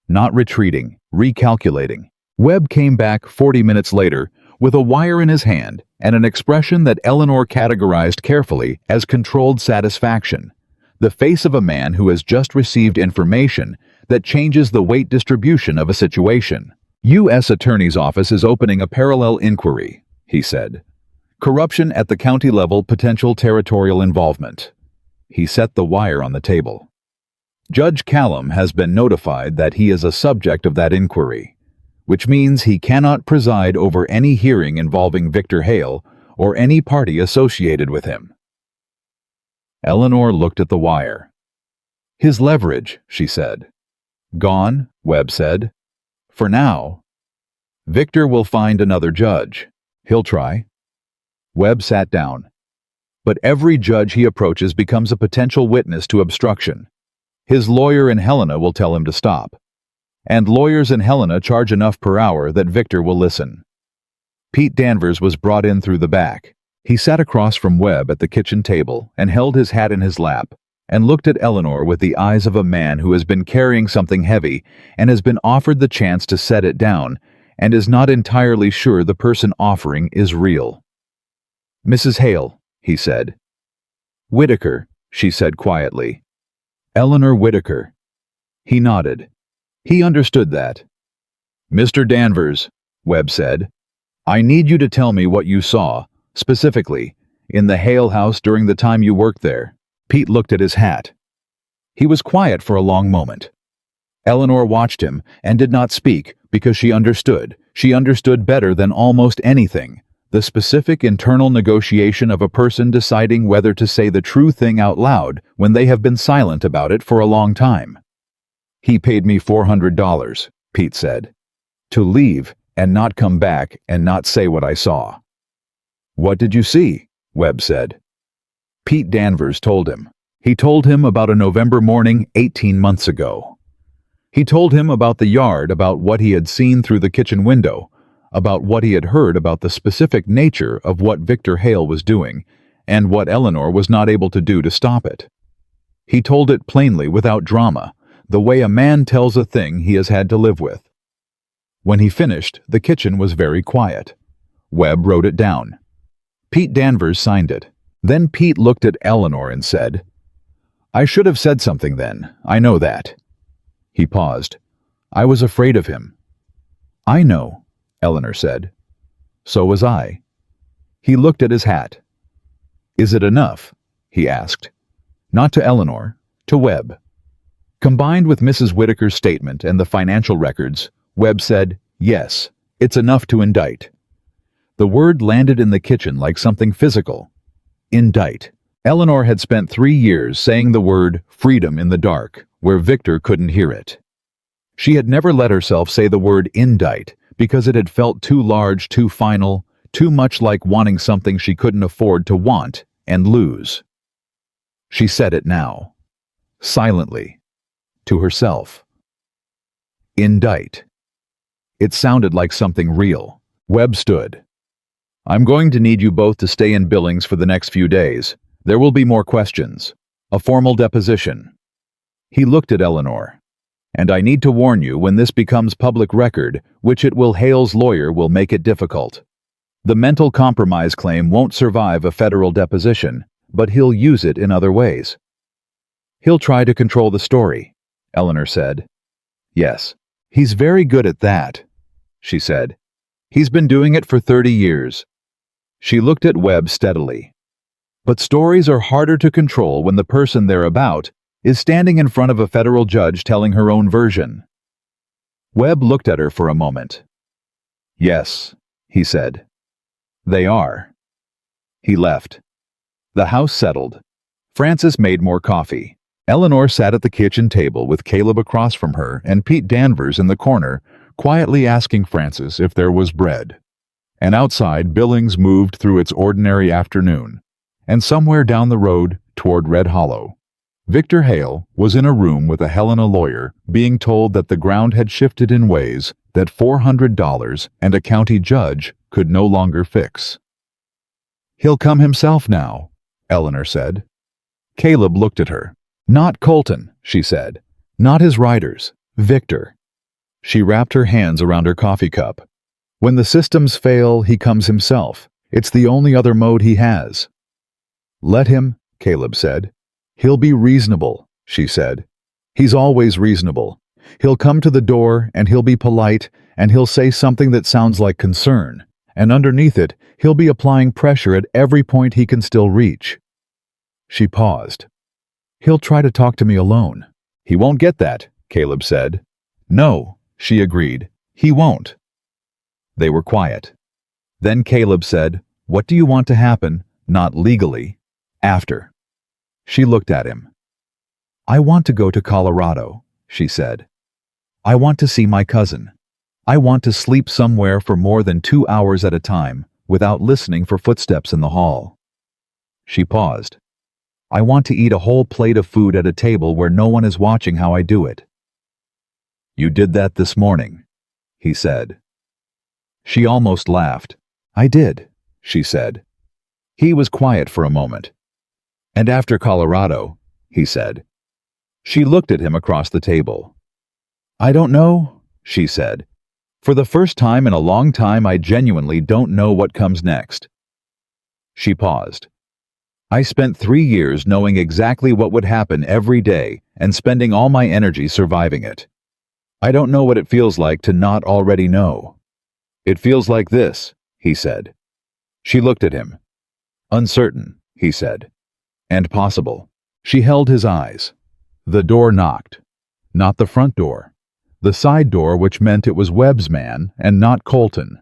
Not retreating, recalculating. Webb came back 40 minutes later with a wire in his hand and an expression that Eleanor categorized carefully as controlled satisfaction. The face of a man who has just received information that changes the weight distribution of a situation. U.S. Attorney's Office is opening a parallel inquiry, he said. Corruption at the county level, potential territorial involvement. He set the wire on the table. Judge Callum has been notified that he is a subject of that inquiry. which means he cannot preside over any hearing involving Victor Hale or any party associated with him. Eleanor looked at the wire. His leverage, she said. Gone, Webb said. For now. Victor will find another judge. He'll try. Webb sat down. But every judge he approaches becomes a potential witness to obstruction. His lawyer in Helena will tell him to stop. And lawyers in Helena charge enough per hour that Victor will listen. Pete Danvers was brought in through the back. He sat across from Webb at the kitchen table and held his hat in his lap and looked at Eleanor with the eyes of a man who has been carrying something heavy and has been offered the chance to set it down and is not entirely sure the person offering is real. Mrs. Hale, he said. Whitaker, she said quietly. Eleanor Whitaker. He nodded. He understood that. Mr. Danvers, Webb said, I need you to tell me what you saw, specifically, in the Hale house during the time you worked there. Pete looked at his hat. He was quiet for a long moment. Eleanor watched him and did not speak because she understood. She understood better than almost anything, the specific internal negotiation of a person deciding whether to say the true thing out loud when they have been silent about it for a long time. He paid me $400, Pete said, to leave and not come back and not say what I saw. What did you see? Webb said. Pete Danvers told him. He told him about a November morning 18 months ago. He told him about the yard, about what he had seen through the kitchen window, about what he had heard about the specific nature of what Victor Hale was doing, and what Eleanor was not able to do to stop it. He told it plainly, without drama, the way a man tells a thing he has had to live with. When he finished, the kitchen was very quiet. Webb wrote it down. Pete Danvers signed it. Then Pete looked at Eleanor and said, I should have said something then, I know that. He paused. I was afraid of him. I know, Eleanor said. So was I. He looked at his hat. Is it enough? He asked. Not to Eleanor, to Webb. Combined with Mrs. Whitaker's statement and the financial records, Webb said, yes, it's enough to indict. The word landed in the kitchen like something physical. Indict. Eleanor had spent 3 years saying the word freedom in the dark, where Victor couldn't hear it. She had never let herself say the word indict because it had felt too large, too final, too much like wanting something she couldn't afford to want and lose. She said it now, silently, to herself. Indict. It sounded like something real. Webb stood. I'm going to need you both to stay in Billings for the next few days. There will be more questions. A formal deposition. He looked at Eleanor. And I need to warn you, when this becomes public record, which it will, Hale's lawyer will make it difficult. The mental compromise claim won't survive a federal deposition, but he'll use it in other ways. He'll try to control the story, Eleanor said. Yes, he's very good at that, she said. He's been doing it for 30 years. She looked at Webb steadily. But stories are harder to control when the person they're about is standing in front of a federal judge telling her own version. Webb looked at her for a moment. Yes, he said. They are. He left. The house settled. Frances made more coffee. Eleanor sat at the kitchen table with Caleb across from her and Pete Danvers in the corner, quietly asking Frances if there was bread. And outside, Billings moved through its ordinary afternoon, and somewhere down the road toward Red Hollow, Victor Hale was in a room with a Helena lawyer being told that the ground had shifted in ways that $400 and a county judge could no longer fix. He'll come himself now, Eleanor said. Caleb looked at her. Not Colton, she said. Not his riders. Victor. She wrapped her hands around her coffee cup. When the systems fail, he comes himself. It's the only other mode he has. Let him, Caleb said. He'll be reasonable, she said. He's always reasonable. He'll come to the door, and he'll be polite, and he'll say something that sounds like concern, and underneath it, he'll be applying pressure at every point he can still reach. She paused. He'll try to talk to me alone. He won't get that, Caleb said. No, she agreed. He won't." They were quiet. Then Caleb said, "What do you want to happen, not legally, after?" She looked at him. "I want to go to Colorado," she said. "I want to see my cousin. I want to sleep somewhere for more than 2 hours at a time, without listening for footsteps in the hall." She paused. "I want to eat a whole plate of food at a table where no one is watching how I do it." "You did that this morning," he said. She almost laughed. "I did," she said. He was quiet for a moment. "And after Colorado," he said. She looked at him across the table. "I don't know," she said. "For the first time in a long time, I genuinely don't know what comes next." She paused. "I spent 3 years knowing exactly what would happen every day and spending all my energy surviving it. I don't know what it feels like to not already know." "It feels like this," he said. She looked at him. "Uncertain," he said. "And possible." She held his eyes. The door knocked. Not the front door. The side door, which meant it was Webb's man and not Colton.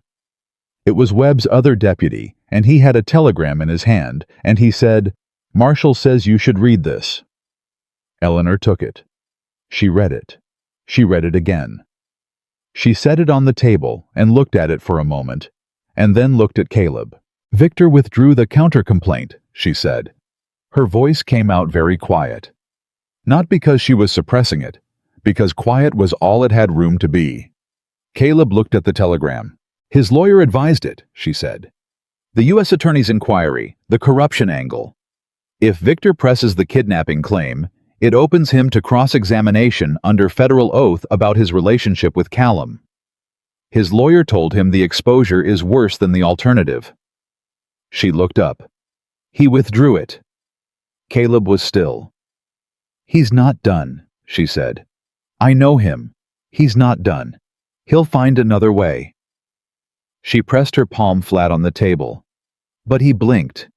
It was Webb's other deputy, and he had a telegram in his hand, and he said, "Marshall says you should read this." Eleanor took it. She read it. She read it again. She set it on the table and looked at it for a moment, and then looked at Caleb. "Victor withdrew the counter-complaint," she said. Her voice came out very quiet. Not because she was suppressing it, because quiet was all it had room to be. Caleb looked at the telegram. "His lawyer advised it," she said. "The U.S. Attorney's inquiry, the corruption angle. If Victor presses the kidnapping claim, it opens him to cross-examination under federal oath about his relationship with Callum. His lawyer told him the exposure is worse than the alternative." She looked up. "He withdrew it." Caleb was still. "He's not done," she said. "I know him. He's not done. He'll find another way." She pressed her palm flat on the table. But he blinked.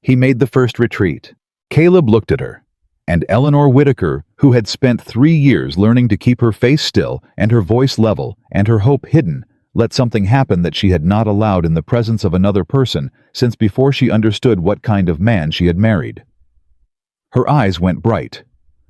He made the first retreat. Caleb looked at her. And Eleanor Whitaker, who had spent 3 years learning to keep her face still and her voice level and her hope hidden, let something happen that she had not allowed in the presence of another person since before she understood what kind of man she had married. Her eyes went bright.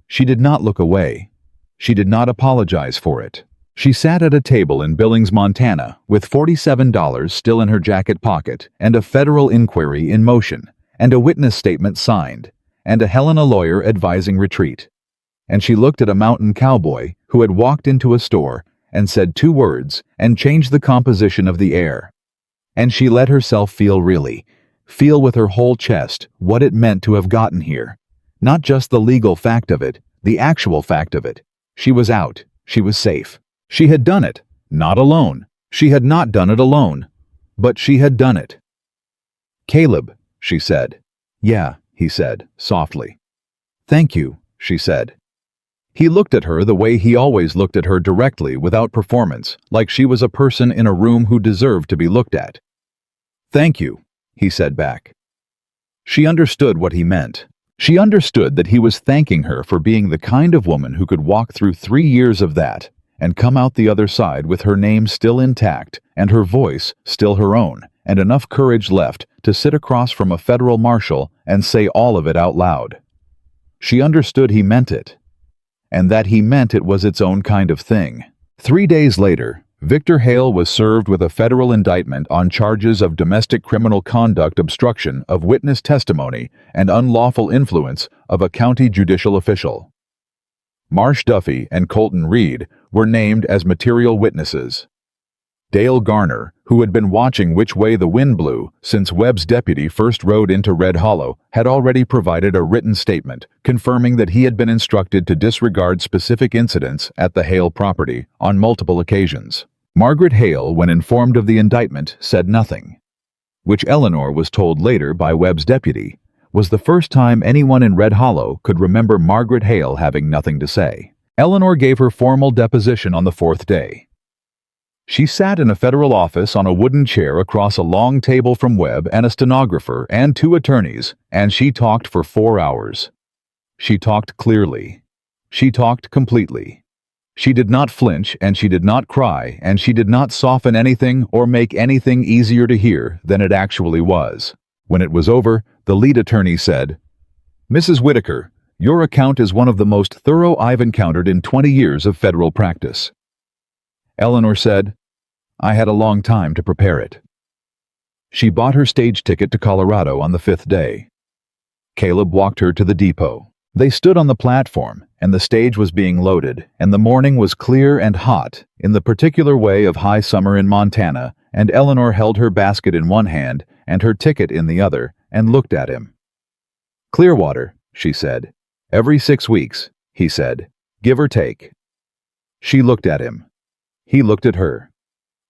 She did not look away. She did not apologize for it. She sat at a table in Billings, Montana, with $47 still in her jacket pocket and a federal inquiry in motion and a witness statement signed, and a Helena lawyer advising retreat. And she looked at a mountain cowboy who had walked into a store and said 2 words and changed the composition of the air. And she let herself feel with her whole chest what it meant to have gotten here. Not just the legal fact of it, the actual fact of it. She was out. She was safe. She had done it. Not alone. She had not done it alone. But she had done it. "Caleb," she said. "Yeah," he said, softly. "Thank you," she said. He looked at her the way he always looked at her, directly, without performance, like she was a person in a room who deserved to be looked at. "Thank you," he said back. She understood what he meant. She understood that he was thanking her for being the kind of woman who could walk through 3 years of that and come out the other side with her name still intact and her voice still her own, and enough courage left to sit across from a federal marshal and say all of it out loud. She understood he meant it, and that he meant it was its own kind of thing. 3 days later, Victor Hale was served with a federal indictment on charges of domestic criminal conduct, obstruction of witness testimony, and unlawful influence of a county judicial official. Marsh Duffy and Colton Reed were named as material witnesses. Dale Garner, who had been watching which way the wind blew since Webb's deputy first rode into Red Hollow, had already provided a written statement confirming that he had been instructed to disregard specific incidents at the Hale property on multiple occasions. Margaret Hale, when informed of the indictment, said nothing, which Eleanor was told later by Webb's deputy was the first time anyone in Red Hollow could remember Margaret Hale having nothing to say. Eleanor gave her formal deposition on the 4th day. She sat in a federal office on a wooden chair across a long table from Webb and a stenographer and 2 attorneys, and she talked for 4 hours. She talked clearly. She talked completely. She did not flinch, and she did not cry, and she did not soften anything or make anything easier to hear than it actually was. When it was over, the lead attorney said, "Mrs. Whitaker, your account is one of the most thorough I've encountered in 20 years of federal practice." Eleanor said, "I had a long time to prepare it." She bought her stage ticket to Colorado on the 5th day. Caleb walked her to the depot. They stood on the platform, and the stage was being loaded, and the morning was clear and hot, in the particular way of high summer in Montana, and Eleanor held her basket in one hand and her ticket in the other, and looked at him. "Clearwater," she said. "Every 6 weeks," he said, "give or take." She looked at him. He looked at her.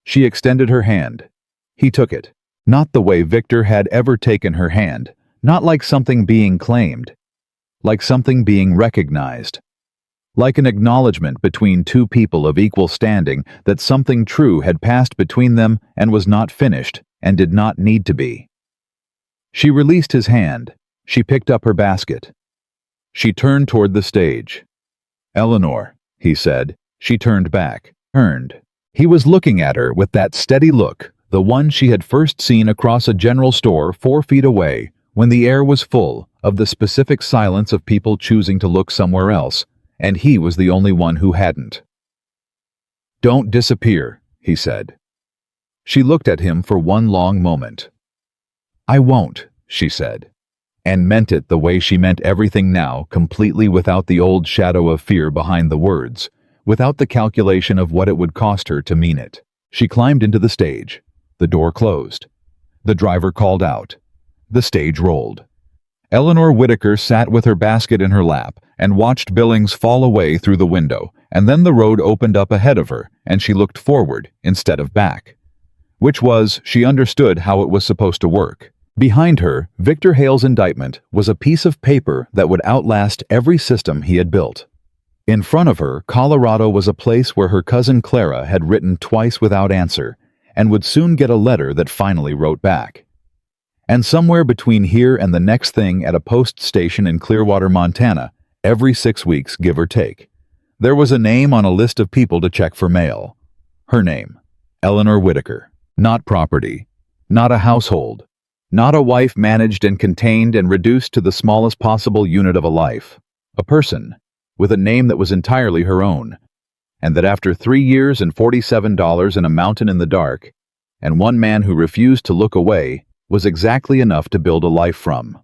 She extended her hand. He took it. Not the way Victor had ever taken her hand, not like something being claimed, like something being recognized, like an acknowledgement between two people of equal standing that something true had passed between them and was not finished and did not need to be. She released his hand. She picked up her basket. She turned toward the stage. "Eleanor," he said. She turned back, turned. He was looking at her with that steady look, the one she had first seen across a general store 4 feet away, when the air was full of the specific silence of people choosing to look somewhere else, and he was the only one who hadn't. "Don't disappear," he said. She looked at him for one long moment. "I won't," she said, and meant it the way she meant everything now, completely without the old shadow of fear behind the words, without the calculation of what it would cost her to mean it. She climbed into the stage. The door closed. The driver called out. The stage rolled. Eleanor Whitaker sat with her basket in her lap and watched Billings fall away through the window, and then the road opened up ahead of her, and she looked forward instead of back. Which was, she understood how it was supposed to work. Behind her, Victor Hale's indictment was a piece of paper that would outlast every system he had built. In front of her, Colorado was a place where her cousin Clara had written twice without answer, and would soon get a letter that finally wrote back. And somewhere between here and the next thing at a post station in Clearwater, Montana, every 6 weeks, give or take, there was a name on a list of people to check for mail. Her name, Eleanor Whitaker. Not property, not a household, not a wife managed and contained and reduced to the smallest possible unit of a life. A person, with a name that was entirely her own, and that after 3 years and $47 in a mountain in the dark, and one man who refused to look away, was exactly enough to build a life from.